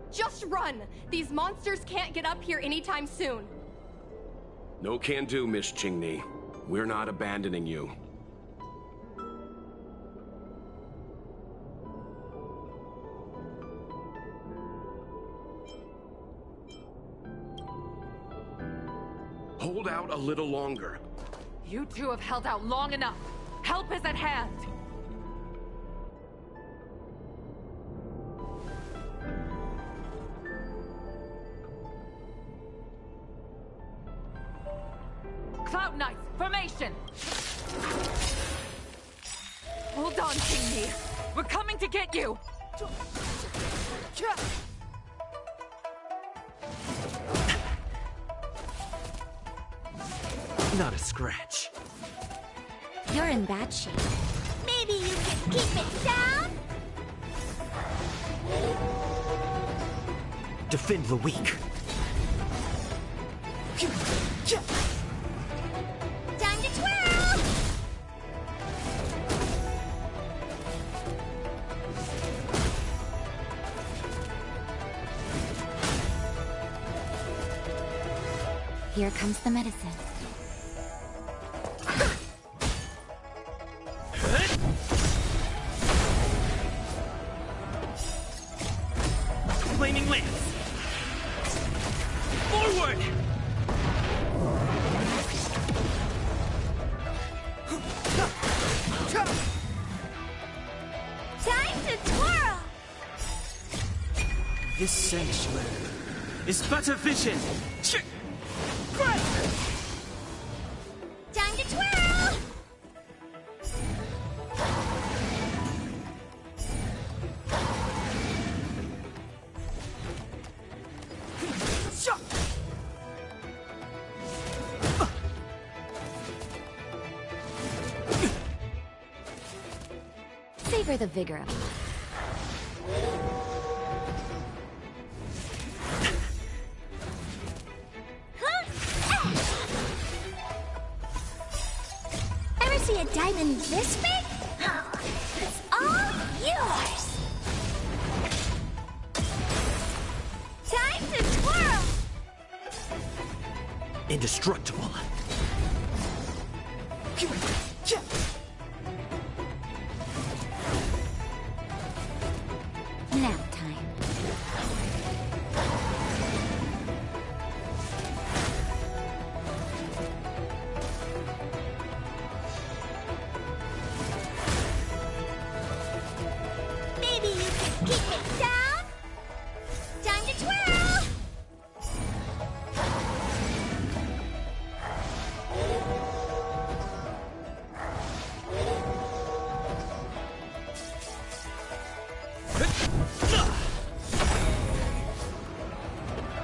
Just run! These monsters can't get up here anytime soon. No can do, Miss Qingni. We're not abandoning you. Hold out a little longer. You two have held out long enough. Help is at hand. Cloud Knights, formation! Hold on, Qingni. We're coming to get you! Not a scratch. You're in bad shape. Maybe you can keep it down? Defend the weak. Time to twirl! Here comes the medicine. This sanctuary is but a vision. Time to twirl! Savor the vigor of it. Ever see a diamond this big? It's all yours! Time to twirl! Indestructible. Nap time. Maybe you can keep it down? Time to twirl!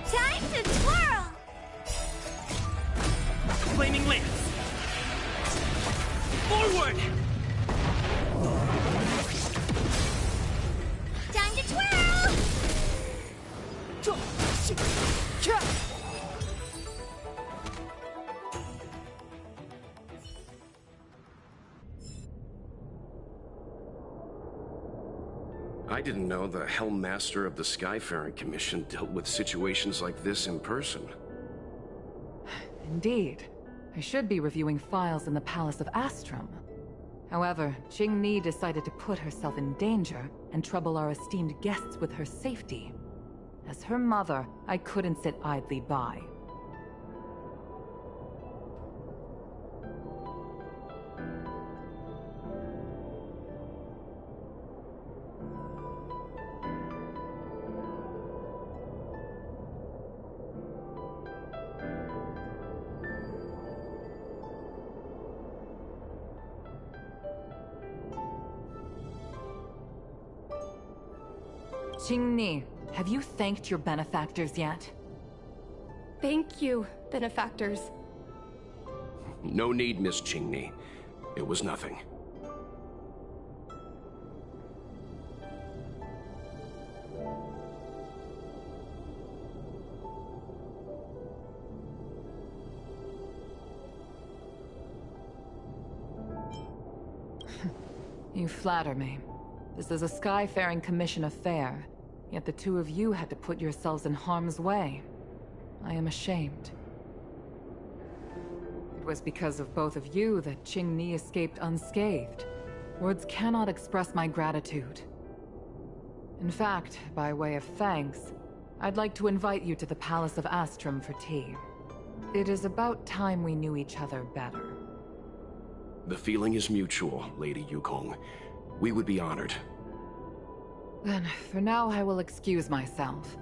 Time to twirl! Flaming lance. Forward! Time to twirl! I didn't know the Helmmaster of the Skyfaring Commission dealt with situations like this in person. Indeed. I should be reviewing files in the Palace of Astrum. However, Qingni decided to put herself in danger and trouble our esteemed guests with her safety. As her mother, I couldn't sit idly by. Qingni, have you thanked your benefactors yet? Thank you, benefactors. No need, Miss Qingni. It was nothing. You flatter me. This is a Skyfaring Commission affair, yet the two of you had to put yourselves in harm's way. I am ashamed. It was because of both of you that Qingni escaped unscathed. Words cannot express my gratitude. In fact, by way of thanks, I'd like to invite you to the Palace of Astrum for tea. It is about time we knew each other better. The feeling is mutual, Lady Yukong. We would be honored. Then, for now, I will excuse myself.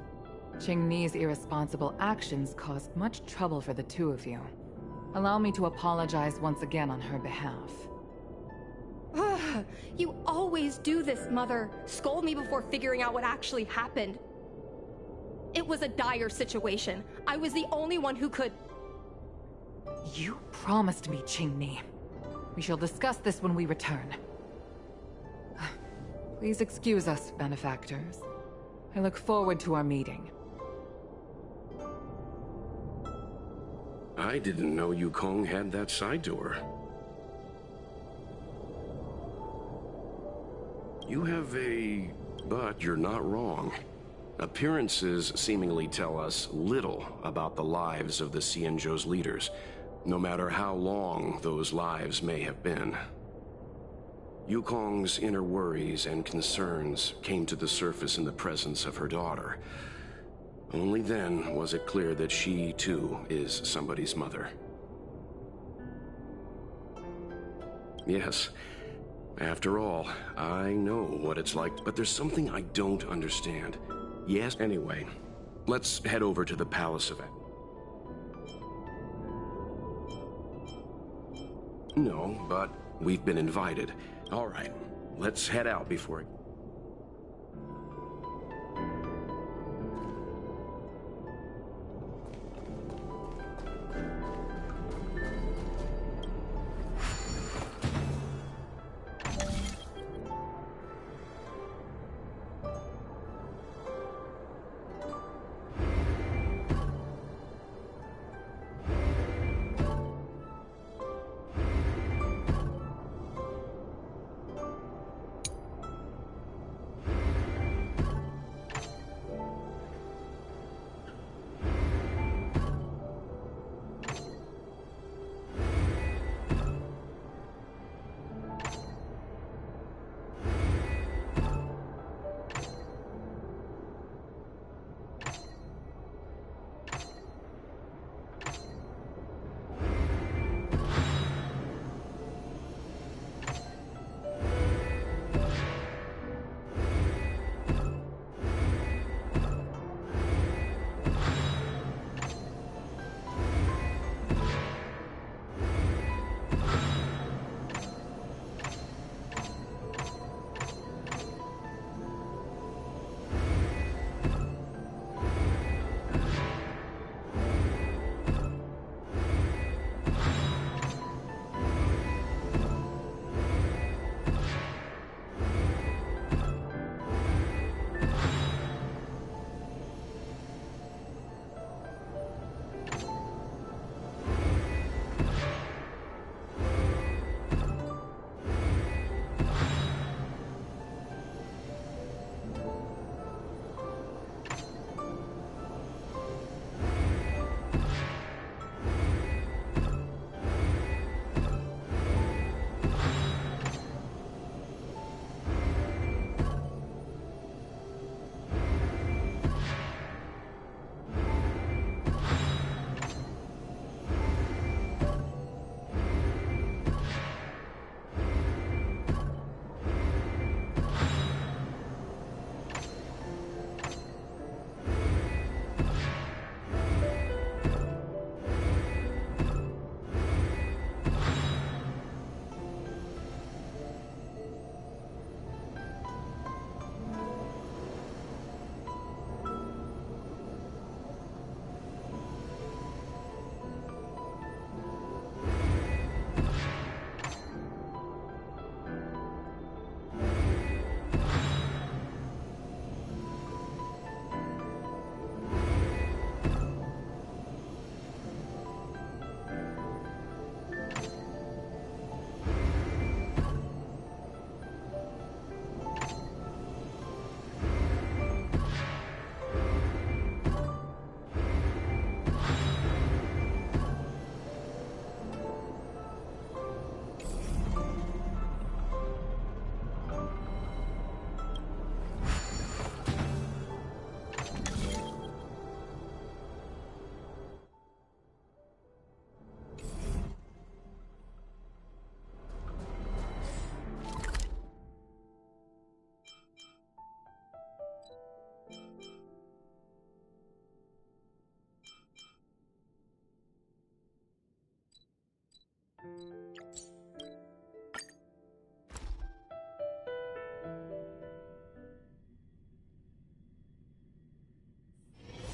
Qingni's irresponsible actions caused much trouble for the two of you. Allow me to apologize once again on her behalf. Ugh, you always do this, Mother. Scold me before figuring out what actually happened. It was a dire situation. I was the only one who could... You promised me, Qingni. We shall discuss this when we return. Please excuse us, benefactors. I look forward to our meeting. I didn't know Yukong had that side to her. You have a... but you're not wrong. Appearances seemingly tell us little about the lives of the Xianzhou's leaders, no matter how long those lives may have been. Yukong's inner worries and concerns came to the surface in the presence of her daughter. Only then was it clear that she, too, is somebody's mother. Yes, after all, I know what it's like, but there's something I don't understand. Yes, anyway, let's head over to the Palace event. No, but we've been invited. All right, let's head out before it...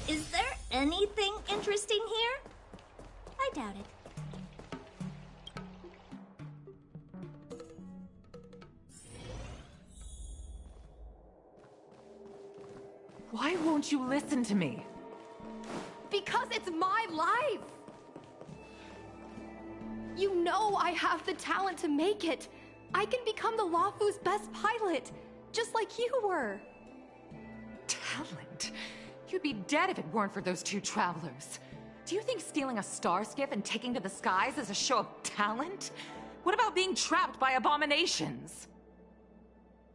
Is there anything interesting here? I doubt it. Why won't you listen to me? Because it's my life! You know I have the talent to make it. I can become the Luofu's best pilot, just like you were. Talent? You'd be dead if it weren't for those two travelers. Do you think stealing a star skiff and taking to the skies is a show of talent? What about being trapped by abominations?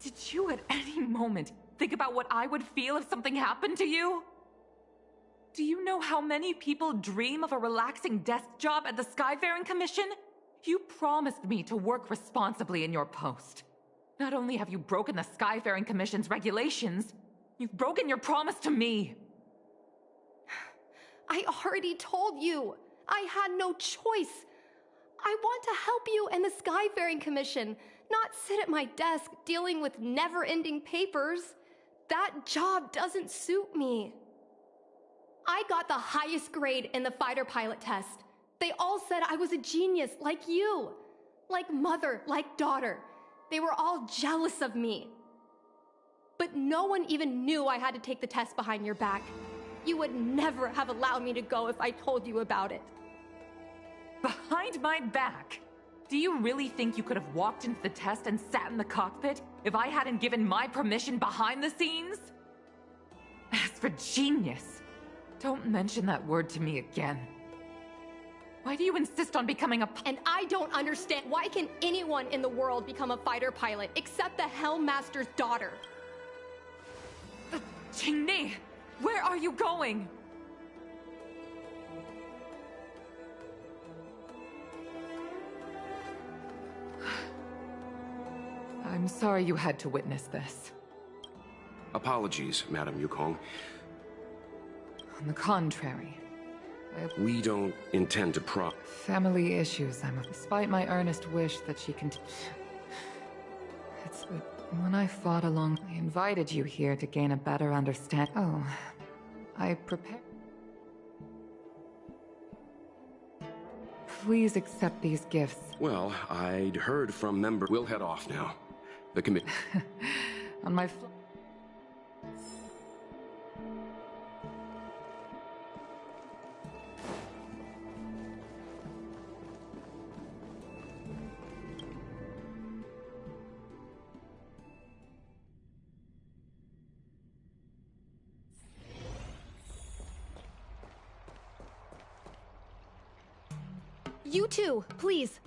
Did you at any moment think about what I would feel if something happened to you? Do you know how many people dream of a relaxing desk job at the Skyfaring Commission? You promised me to work responsibly in your post. Not only have you broken the Skyfaring Commission's regulations, You've broken your promise to me. I already told you. I had no choice. I want to help you and the Skyfaring Commission, not sit at my desk dealing with never-ending papers. That job doesn't suit me. I got the highest grade in the fighter pilot test. They all said I was a genius, like you. Like mother, like daughter. They were all jealous of me. But no one even knew I had to take the test behind your back. You would never have allowed me to go if I told you about it. Behind my back? Do you really think you could have walked into the test and sat in the cockpit if I hadn't given my permission behind the scenes? As for genius, don't mention that word to me again. Why do you insist on becoming a And I don't understand. Why can anyone in the world become a fighter pilot except the Helmmaster's daughter? Qingni, where are you going? I'm sorry you had to witness this. Apologies, Madam Yukong. On the contrary, We don't intend to family issues, despite my earnest wish that she can. It's that when I fought along, I invited you here to gain a better understanding. Oh, I prepared. Please accept these gifts. Well, I'd heard from member. We'll head off now. The committee. On my. You too, please.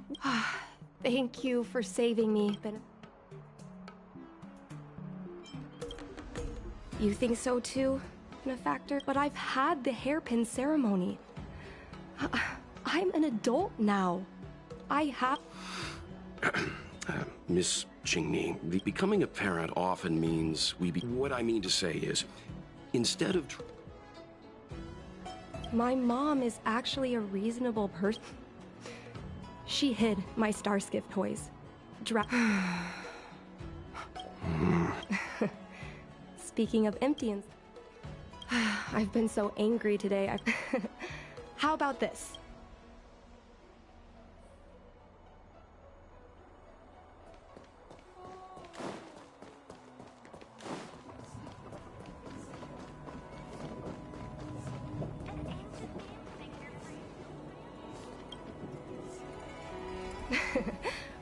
Thank you for saving me. You think so too, Benefactor? But I've had the hairpin ceremony. I'm an adult now. I have... Miss Qingni, becoming a parent often means What I mean to say is, instead of... My mom is actually a reasonable person. She hid my Starskiff toys. Speaking of emptyings, I've been so angry today. How about this?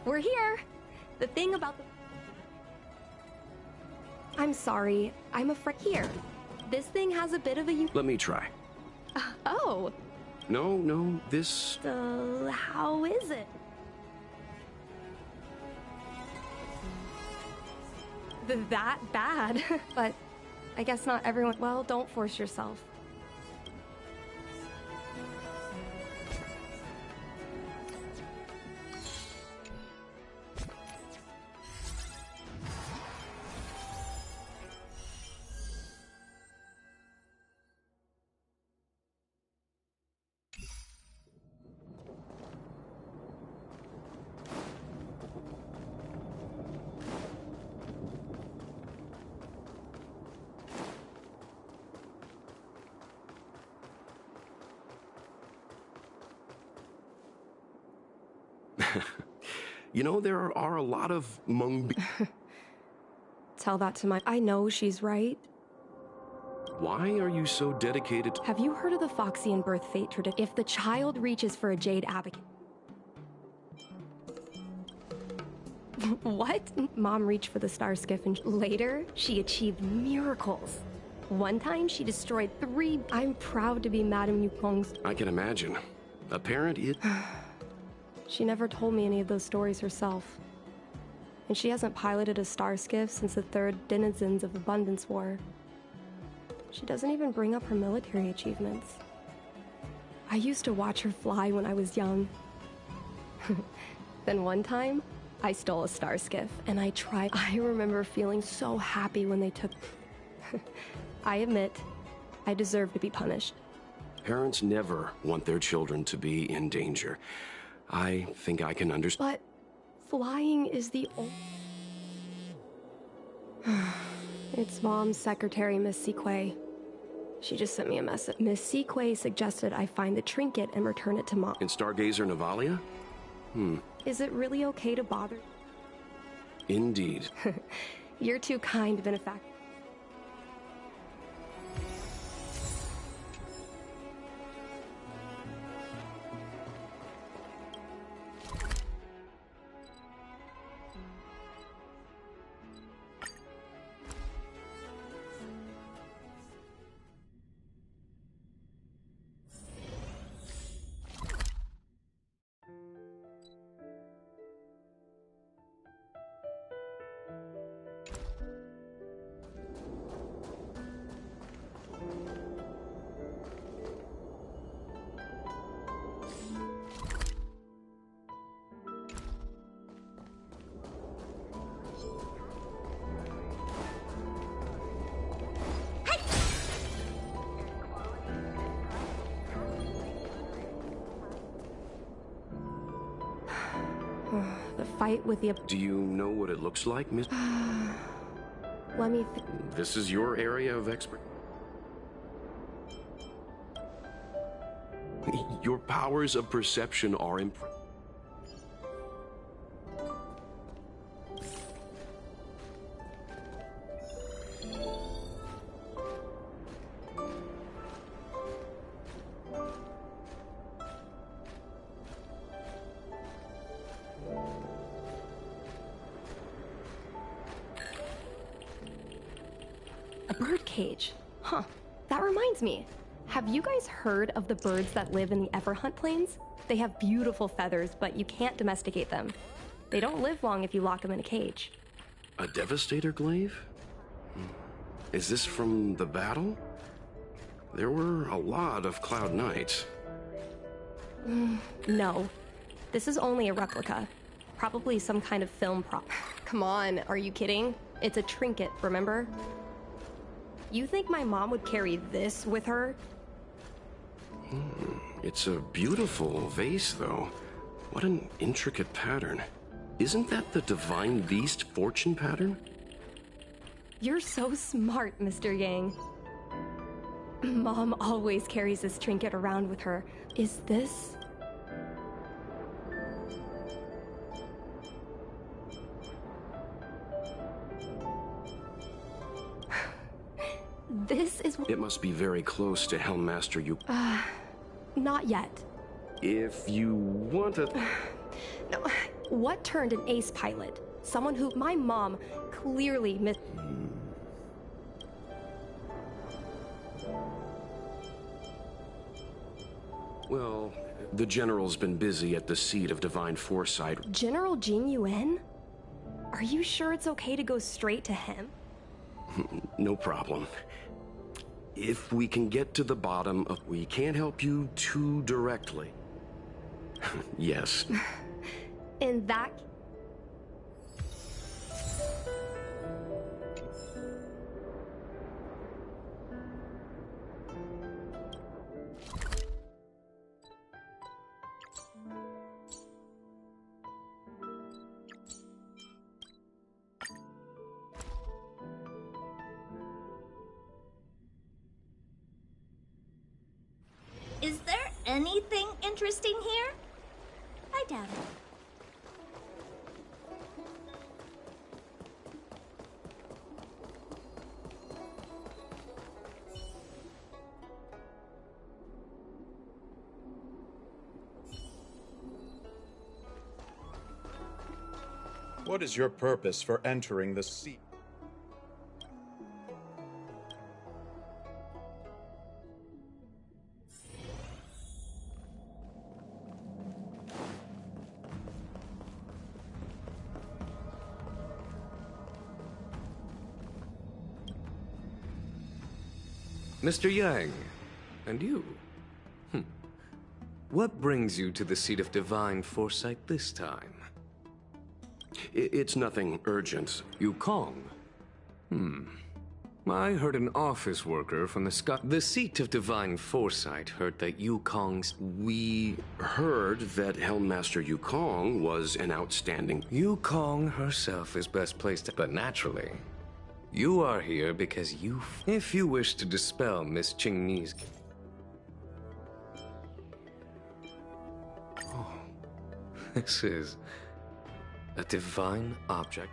We're here. The thing about the... I'm sorry. I'm afraid... Here. This thing has a bit of a... Let me try. Oh. No, this... How is it? That bad. But I guess not everyone... Well, don't force yourself. You know, there are a lot of Hmong... Tell that to my... I know she's right. Why are you so dedicated? Have you heard of the Foxian birth fate tradition? If the child reaches for a jade abaca... What? Mom reached for the Starskiff and later, she achieved miracles. One time, she destroyed 3... I'm proud to be Madame Yukong's... I can imagine. A parent is... She never told me any of those stories herself. And she hasn't piloted a Starskiff since the 3rd Denizens of Abundance War. She doesn't even bring up her military achievements. I used to watch her fly when I was young. Then one time, I stole a Starskiff, and I remember feeling so happy when they took... I admit, I deserve to be punished. Parents never want their children to be in danger. I think I can understand. But flying is the only... It's Mom's secretary, Miss Sequay. She just sent me a message. Miss Sequay suggested I find the trinket and return it to Mom. In Stargazer Navalia? Is it really okay to bother? Indeed. You're too kind, benefactor. The fight with the... Do you know what it looks like, Miss? Let me This is your area of expert. Your powers of perception are impressive. A bird cage. Huh. That reminds me. Have you guys heard of the birds that live in the Everhunt Plains? They have beautiful feathers, but you can't domesticate them. They don't live long if you lock them in a cage. A Devastator glaive? Is this from the battle? There were a lot of Cloud Knights. No. This is only a replica. Probably some kind of film prop. Come on, are you kidding? It's a trinket, remember? You think my mom would carry this with her? It's a beautiful vase, though. What an intricate pattern. Isn't that the Divine Beast fortune pattern? You're so smart, Mr. Yang. Mom always carries this trinket around with her. Is this... This is... It must be very close to Helmmaster Yu. Not yet. If you want to... No. What turned an ace pilot? Someone who my mom clearly missed... Well, the General's been busy at the seat of Divine Foresight. General Jing Yuan? Are you sure it's okay to go straight to him? No problem. If we can get to the bottom of... We can't help you too directly. Yes. In that... Is there anything interesting here? I doubt it. What is your purpose for entering the sea? Mr. Yang, and you? What brings you to the seat of Divine Foresight this time? It's nothing urgent. Yukong? I heard an office worker from the seat of divine foresight heard that Yukong's... We heard that Helmmaster Yukong was an outstanding... Yukong herself is best placed to... But naturally, you are here because if you wish to dispel Miss Qingni's... Oh, this is a divine object.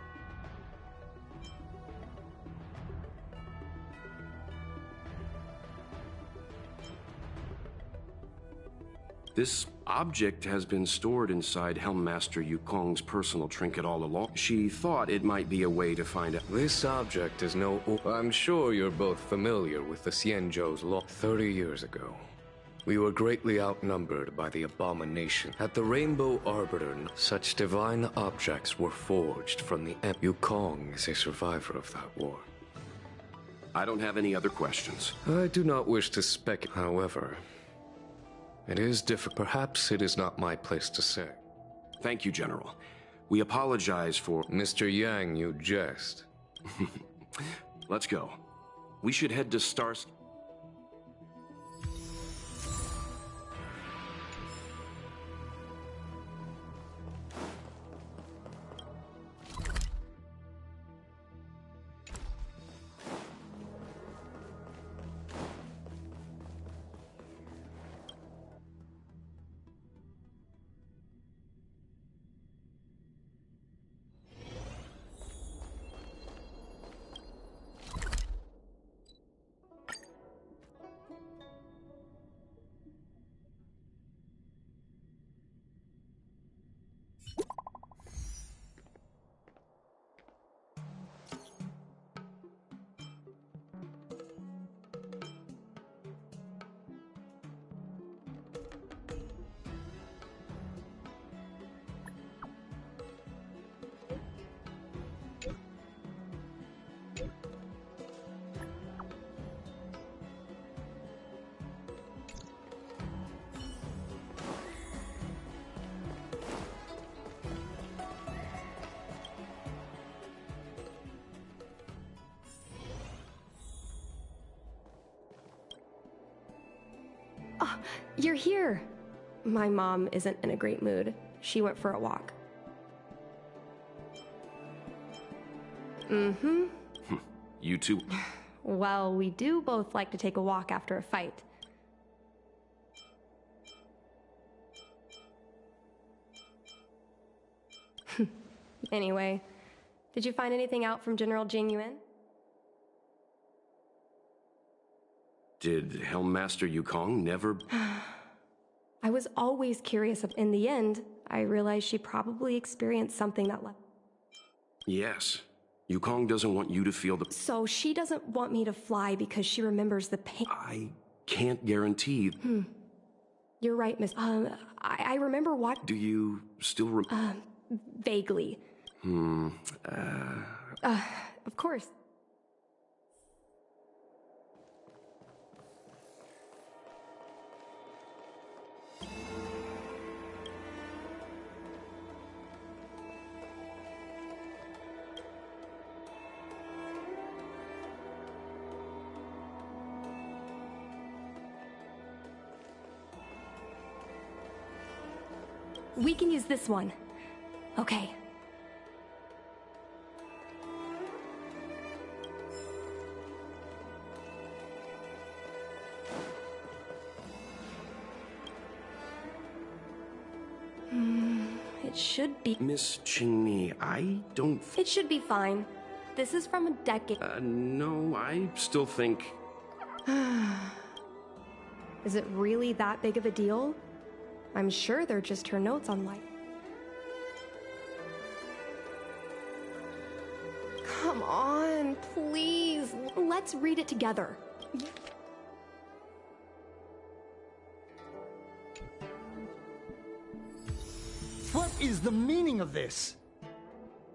This object has been stored inside Helmmaster Yukong's personal trinket all along. She thought it might be a way to find out. This object is no... I'm sure you're both familiar with the Xianzhou's law. 30 years ago, we were greatly outnumbered by the abomination. At the Rainbow Arbiter, such divine objects were forged from the Yukong is a survivor of that war. I don't have any other questions. I do not wish to speculate. However, it is different. Perhaps it is not my place to say. Thank you, General. We apologize for... Mr. Yang, you jest. Let's go. We should head to Stars... Oh, you're here. My mom isn't in a great mood. She went for a walk. Mm-hmm. You too. Well, we do both like to take a walk after a fight. Anyway, did you find anything out from General Jing Yuan? Did Helmmaster Yukong never... I was always curious. In the end, I realized she probably experienced something that left... Yes. Yukong doesn't want you to feel the... So she doesn't want me to fly because she remembers the pain... I can't guarantee... You're right, Miss... I remember what... Do you still vaguely. Of course. We can use this one. Okay. It should be... Miss Qingni, I don't... It should be fine. This is from a decade... no, I still think... Is it really that big of a deal? I'm sure they're just her notes on life. Come on, please. Let's read it together. What is the meaning of this?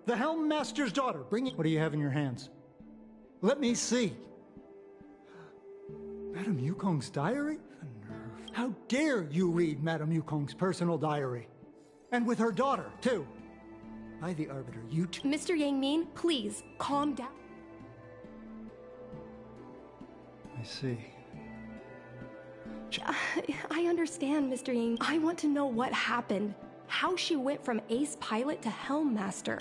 The Helmmaster's daughter, bring it. What do you have in your hands? Let me see. Madame Yukong's diary? The nerve. How dare you read Madame Yukong's personal diary? And with her daughter, too. By the Arbiter, you two... Mr. Yang Min, please, calm down. I see. I understand, Mr. Ying. I want to know what happened. How she went from ace pilot to helm master.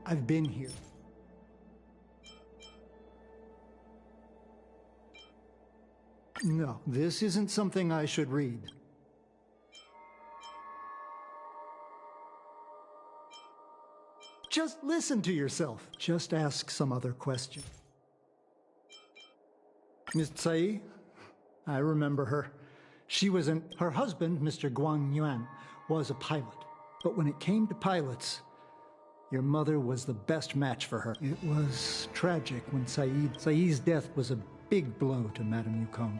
I've been here. No, this isn't something I should read. Just listen to yourself. Just ask some other question. Miss Tsai, I remember her. Her husband, Mr. Guang Yuan, was a pilot. But when it came to pilots, your mother was the best match for her. It was tragic when Tsai's death was a big blow to Madame Yukong.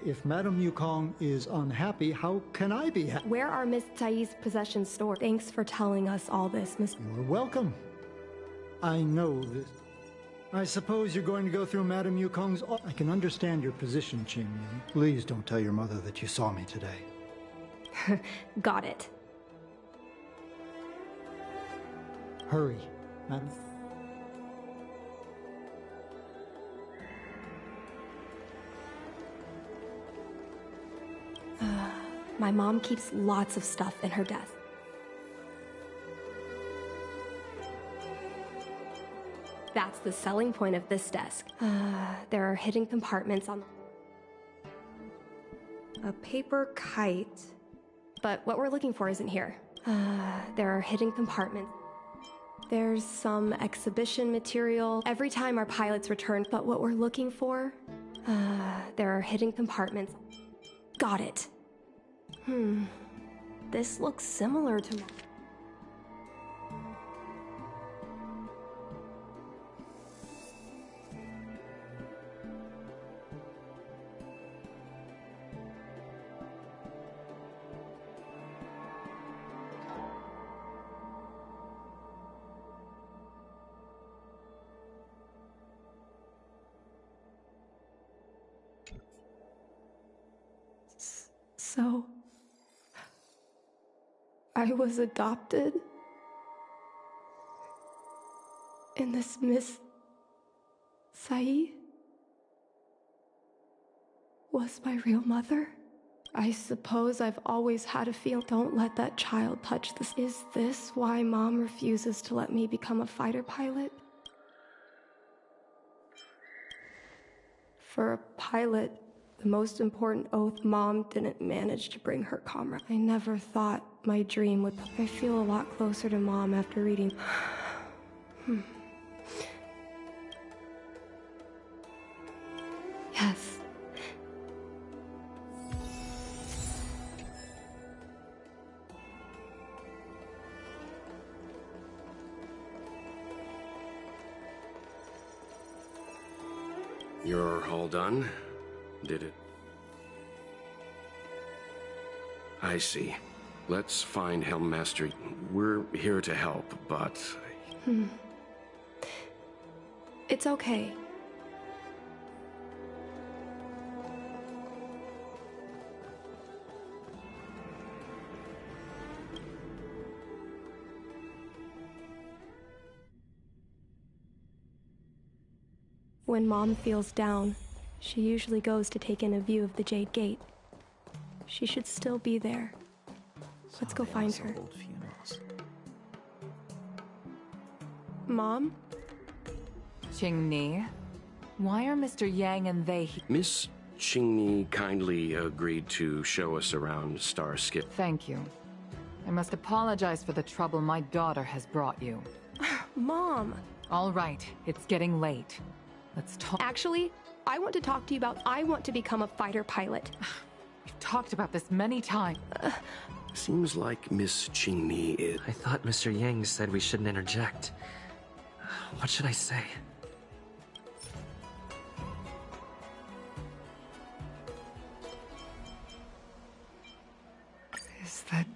If Madame Yukong is unhappy, how can I be happy? Where are Miss Tsai's possessions stored? Thanks for telling us all this, Miss. You're welcome. I know this. I suppose you're going to go through Madame Yukong's... I can understand your position, Qing Yun. Please don't tell your mother that you saw me today. Got it. Hurry, Madam. My mom keeps lots of stuff in her desk. That's the selling point of this desk. There are hidden compartments on a paper kite. But what we're looking for isn't here. There are hidden compartments. There's some exhibition material every time our pilots return, but what we're looking for, there are hidden compartments. Got it. This looks similar to... So... I was adopted? And this Miss Tsai was my real mother? I suppose I've always had a feel. Don't let that child touch this. Is this why Mom refuses to let me become a fighter pilot? For a pilot, the most important oath, Mom didn't manage to bring her comrade. I never thought my dream would... I feel a lot closer to Mom after reading. Yes. You're all done? Did it? I see. Let's find Helmmaster. We're here to help, but... It's okay. When Mom feels down, she usually goes to take in a view of the Jade Gate. She should still be there. Let's go find her. Mom? Qingni, why are Mr. Yang and they... Miss Qingni kindly agreed to show us around Starskip. Thank you. I must apologize for the trouble my daughter has brought you. Mom! All right, it's getting late. Let's talk... Actually, I want to talk to you about... I want to become a fighter pilot. We've talked about this many times. Seems like Miss Qingni is... I thought Mr. Yang said we shouldn't interject. What should I say? Is that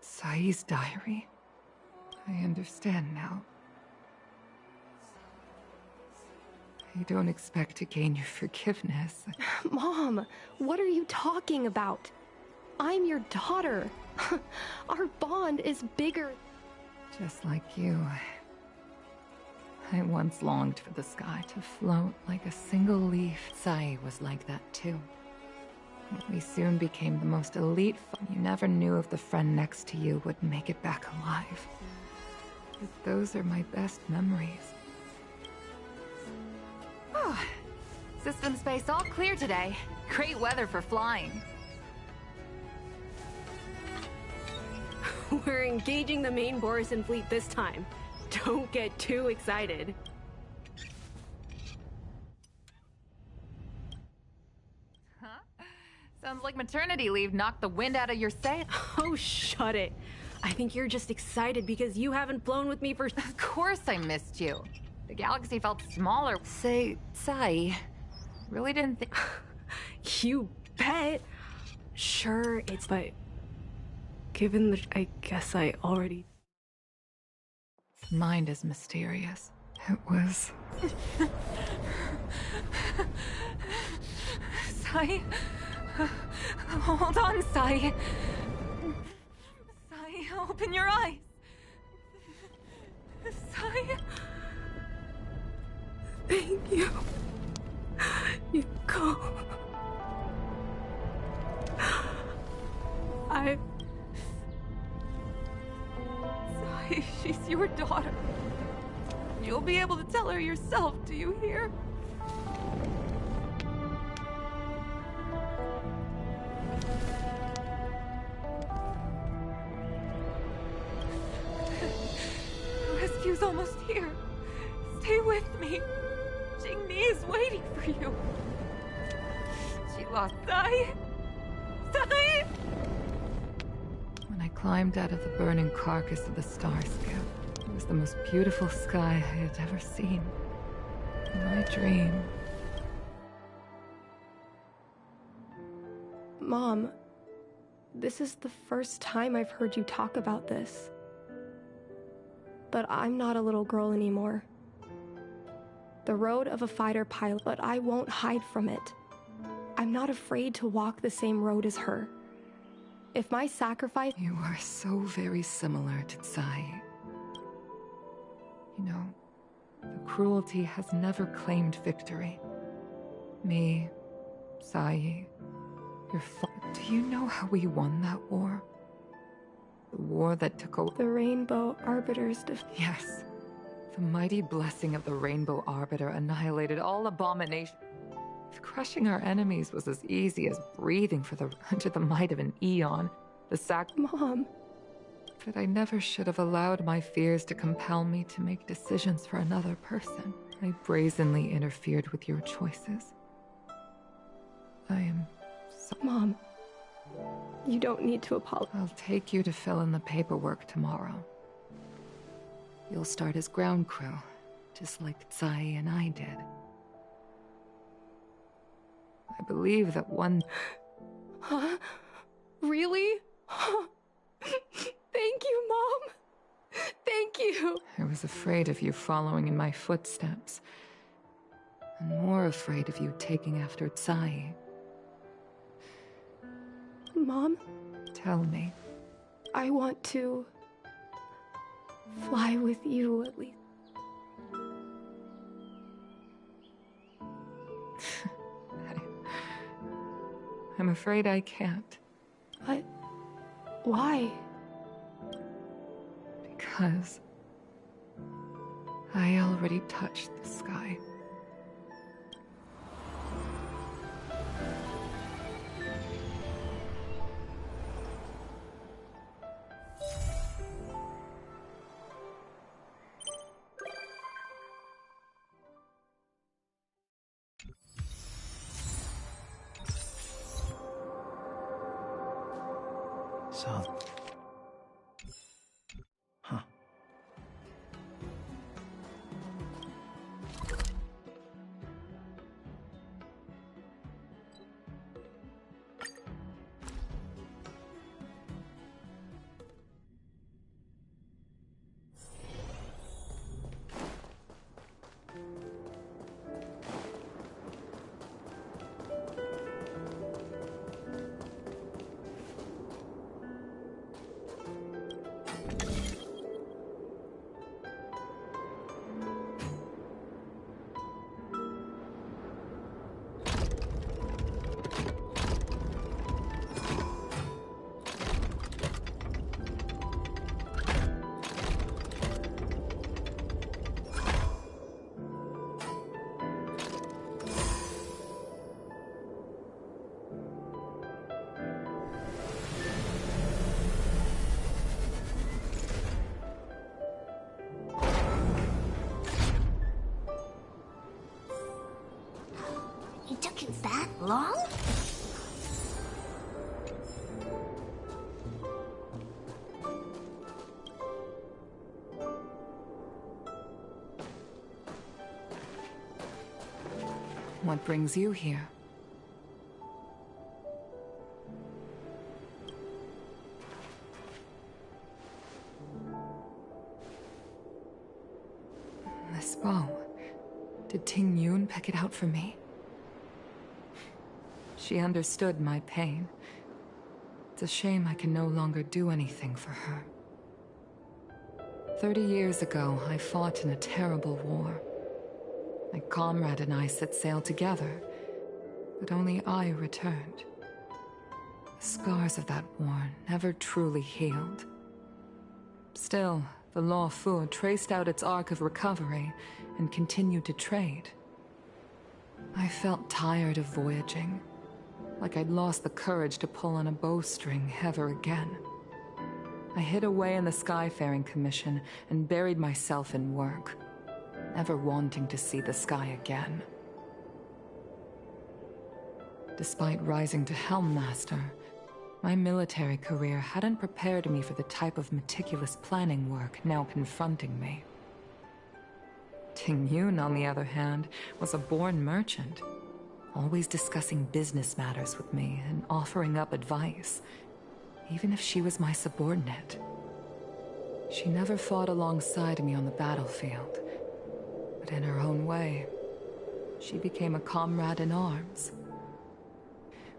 Tsai's diary? I understand now. I don't expect to gain your forgiveness. Mom, what are you talking about? I'm your daughter. Our bond is bigger. Just like you, I once longed for the sky to float like a single leaf. Sai was like that too. We soon became the most elite. You never knew if the friend next to you would make it back alive. But those are my best memories. Oh, system space all clear today. Great weather for flying. We're engaging the main Borisin fleet this time. Don't get too excited. Sounds like maternity leave knocked the wind out of your sail. Oh, shut it. I think you're just excited because you haven't flown with me for— Of course I missed you. The galaxy felt smaller. Say, Sai, Really didn't think— You bet. Sure, but given the— I guess I already— Mind is mysterious. It was... Sai? Hold on, Sai. Sai, open your eyes. Sai. Thank you. You go. Sai, she's your daughter. You'll be able to tell her yourself, do you hear? Rescue's almost here. Stay with me. Jingmi is waiting for you. She lost Sai. Sai! When I climbed out of the burning carcass of the star skiff, it was the most beautiful sky I had ever seen. In my dream. Mom, this is the first time I've heard you talk about this. But I'm not a little girl anymore. The road of a fighter pilot, but I won't hide from it. I'm not afraid to walk the same road as her. If my sacrifice— You are so very similar to Sai. You know, the cruelty has never claimed victory. Me, Sai, your father. Do you know how we won that war? The war that took over— The Rainbow Arbiters Yes. The mighty blessing of the Rainbow Arbiter annihilated all abomination. If crushing our enemies was as easy as breathing under the might of an eon, Mom. But I never should have allowed my fears to compel me to make decisions for another person. I brazenly interfered with your choices. I am so— Mom, you don't need to apologize. I'll take you to fill in the paperwork tomorrow. You'll start as ground crew, just like Sai and I did. I believe that one— Huh? Really? Thank you, Mom. Thank you. I was afraid of you following in my footsteps. And more afraid of you taking after Sai. Mom? Tell me. I want to fly with you at least. I'm afraid I can't. But why? Because I already touched the sky. So... Huh. It took you that long? What brings you here? This bow. Did Ting Yun pick it out for me? She understood my pain. It's a shame I can no longer do anything for her. 30 years ago, I fought in a terrible war. My comrade and I set sail together, but only I returned. The scars of that war never truly healed. Still, the Law Fu traced out its arc of recovery and continued to trade. I felt tired of voyaging, like I'd lost the courage to pull on a bowstring ever again. I hid away in the Skyfaring Commission and buried myself in work, never wanting to see the sky again. Despite rising to Helm Master, my military career hadn't prepared me for the type of meticulous planning work now confronting me. Ting Yun, on the other hand, was a born merchant, always discussing business matters with me and offering up advice, even if she was my subordinate. She never fought alongside me on the battlefield, but in her own way, she became a comrade in arms.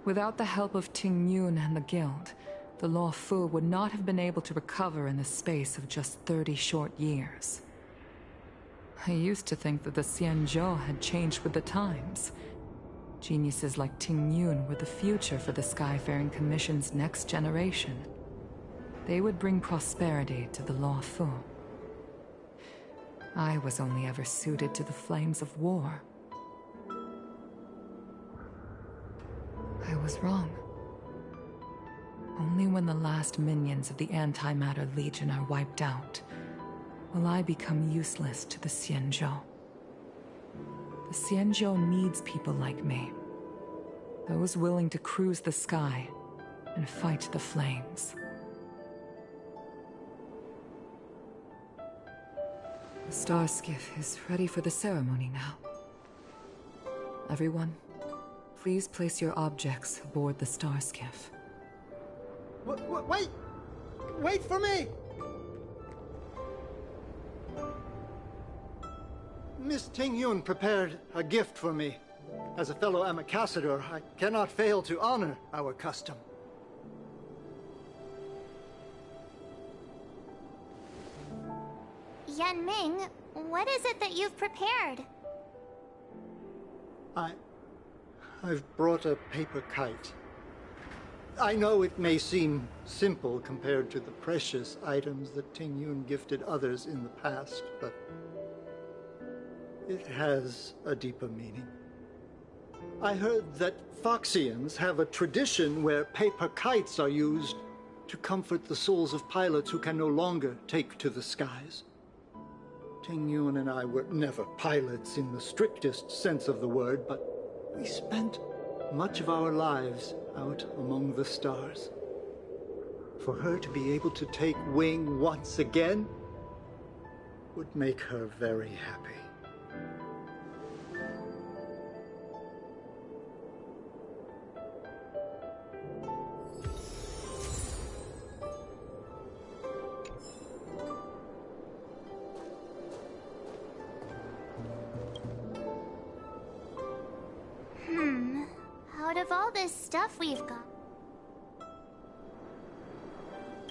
Without the help of Ting Yun and the Guild, the Law Fu would not have been able to recover in the space of just 30 short years. I used to think that the Xianzhou had changed with the times. Geniuses like Ting Yun were the future for the Skyfaring Commission's next generation. They would bring prosperity to the Law Fu. I was only ever suited to the flames of war. I was wrong. Only when the last minions of the Antimatter Legion are wiped out will I become useless to the Xianzhou. The Xianzhou needs people like me. Those willing to cruise the sky and fight the flames. The star skiff is ready for the ceremony now. Everyone, please place your objects aboard the star skiff. Wait! Wait for me! Miss Ting Yun prepared a gift for me. As a fellow ambassador, I cannot fail to honor our custom. Yanming, what is it that you've prepared? I've brought a paper kite. I know it may seem simple compared to the precious items that Ting Yun gifted others in the past, but it has a deeper meaning. I heard that Foxians have a tradition where paper kites are used to comfort the souls of pilots who can no longer take to the skies. Ting Yun and I were never pilots in the strictest sense of the word, but we spent much of our lives out among the stars. For her to be able to take wing once again would make her very happy. Out of all this stuff we've got...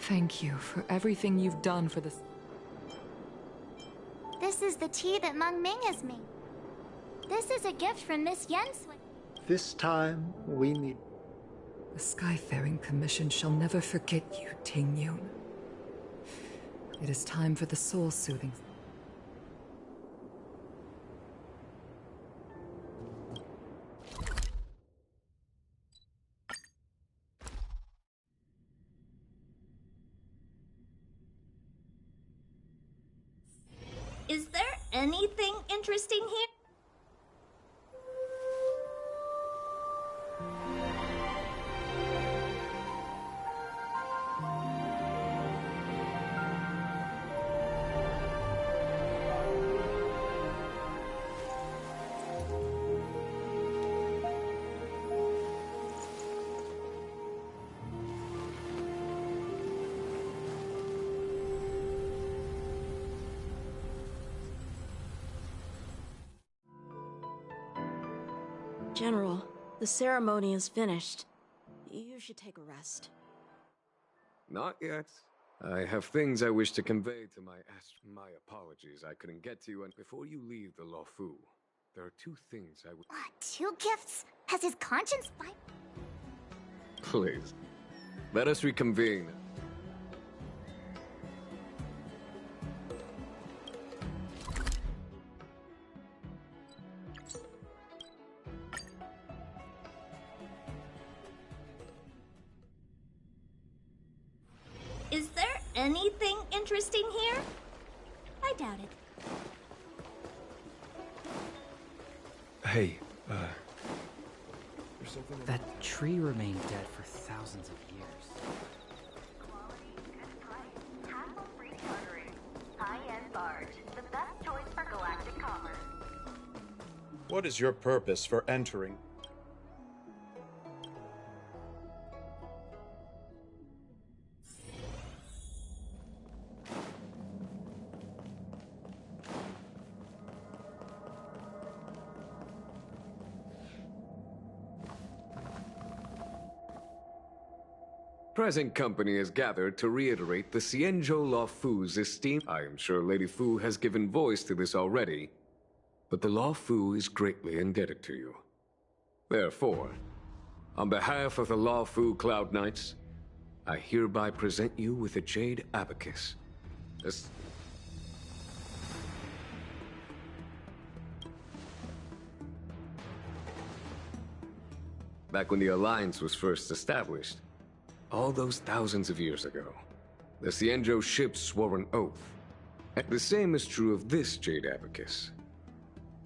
Thank you for everything you've done for this. This is the tea that Meng Ming has made. This is a gift from Miss Yen Sui. This time, we need... The Skyfaring Commission shall never forget you, Ting Yun. It is time for the soul-soothing... Is there anything interesting here? General, the ceremony is finished. You should take a rest. Not yet. I have things I wish to convey to my apologies. I couldn't get to you, and before you leave the Luofu, there are two things I would... Two gifts? Has his conscience Please, let us reconvene. Is there anything interesting here? I doubt it. Hey, There's something that tree remained dead for thousands of years. Hassle-free chartering. High-end barge. The best choice for galactic commerce. What is your purpose for entering? Present company is gathered to reiterate the Xianzhou Luofu's esteem. I am sure Lady Fu has given voice to this already, but the Luofu is greatly indebted to you. Therefore, on behalf of the Luofu Cloud Knights, I hereby present you with a Jade Abacus. Back when the Alliance was first established, all those thousands of years ago, the Xianzhou ships swore an oath. And the same is true of this Jade Abacus.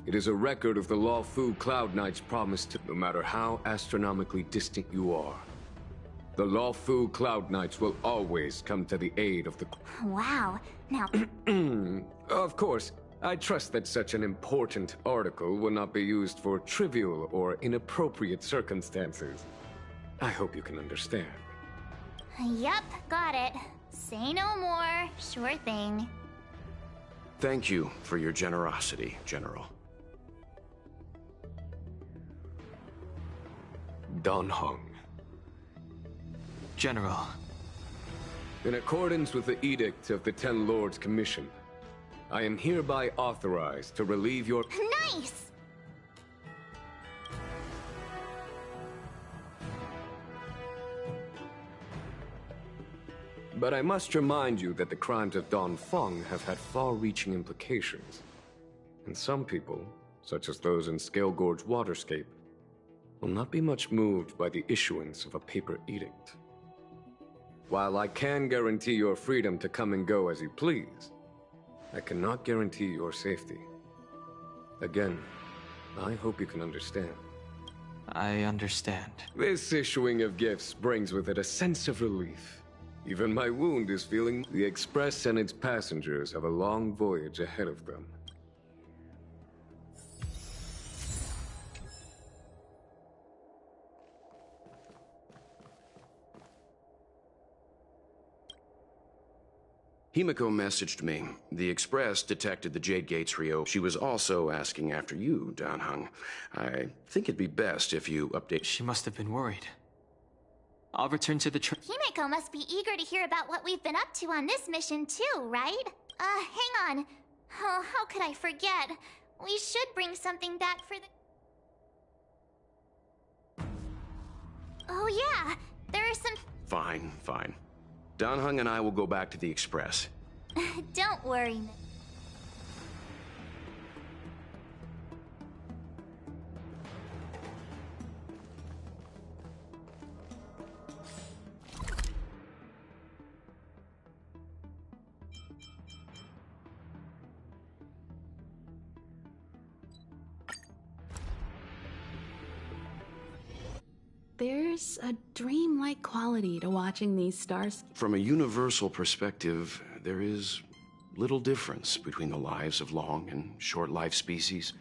It is a record of the Luofu Cloud Knight's promise to, no matter how astronomically distant you are, the Luofu Cloud Knights will always come to the aid of the... Wow. Now... Of course, I trust that such an important article will not be used for trivial or inappropriate circumstances. I hope you can understand. Yup, got it. Say no more. Sure thing. Thank you for your generosity, General. Dan Heng. General. In accordance with the edict of the Ten Lords Commission, I am hereby authorized to relieve your... Nice! But I must remind you that the crimes of Dongfeng have had far-reaching implications. And some people, such as those in Scale Gorge Waterscape, will not be much moved by the issuance of a paper edict. While I can guarantee your freedom to come and go as you please, I cannot guarantee your safety. Again, I hope you can understand. I understand. This issuing of gifts brings with it a sense of relief. Even my wound is feeling. The Express and its passengers have a long voyage ahead of them. Himiko messaged me. The Express detected the Jade Gates reopened. She was also asking after you, Dan Heng. I think it'd be best if you update... She must have been worried. I'll return to the Himiko must be eager to hear about what we've been up to on this mission too, right? Hang on. Oh, how could I forget? We should bring something back for the... Oh yeah, there are some... Fine. Dan Heng and I will go back to the Express. Don't worry, Miss. There's a dreamlike quality to watching these stars. From a universal perspective, there is little difference between the lives of long and short-lived species.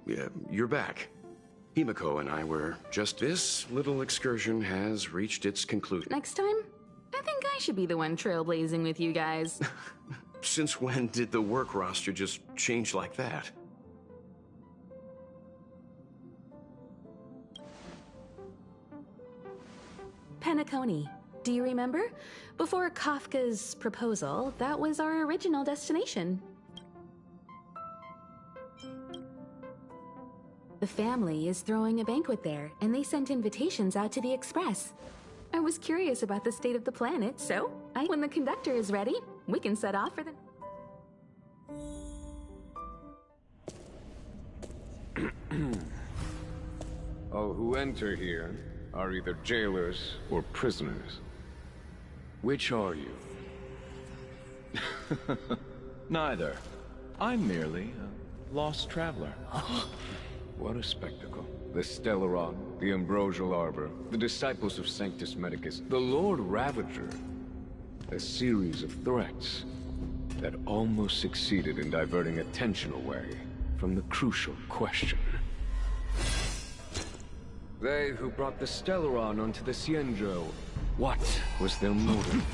Yeah, you're back. Himiko and I were just... This little excursion has reached its conclusion. Next time, I think I should be the one trailblazing with you guys. Since when did the work roster just change like that? Penacony. Do you remember? Before Kafka's proposal, that was our original destination. The family is throwing a banquet there, and they sent invitations out to the Express. I was curious about the state of the planet, so when the conductor is ready, we can set off for the... All who enter here are either jailers or prisoners. Which are you? Neither. I'm merely a lost traveler. What a spectacle. The Stellaron, the Ambrosial Arbor, the Disciples of Sanctus Medicus, the Lord Ravager. A series of threats that almost succeeded in diverting attention away from the crucial question. They who brought the Stellaron onto the Xianzhou, what was their motive?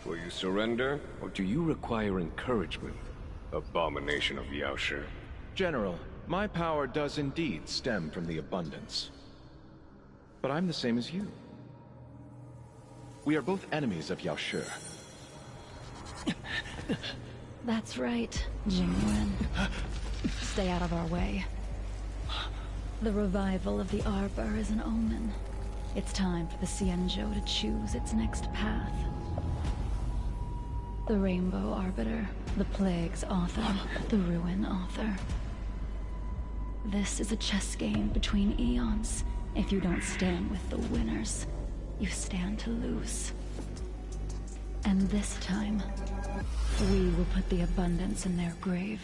Will you surrender, or do you require encouragement, abomination of Yaoshi? General, my power does indeed stem from the abundance. But I'm the same as you. We are both enemies of Yaoshi. That's right, Jingyuan. Stay out of our way. The revival of the Arbor is an omen. It's time for the Xianzhou to choose its next path. The Rainbow Arbiter, the Plague's author, the Ruin author. This is a chess game between eons. If you don't stand with the winners, you stand to lose. And this time, we will put the abundance in their grave.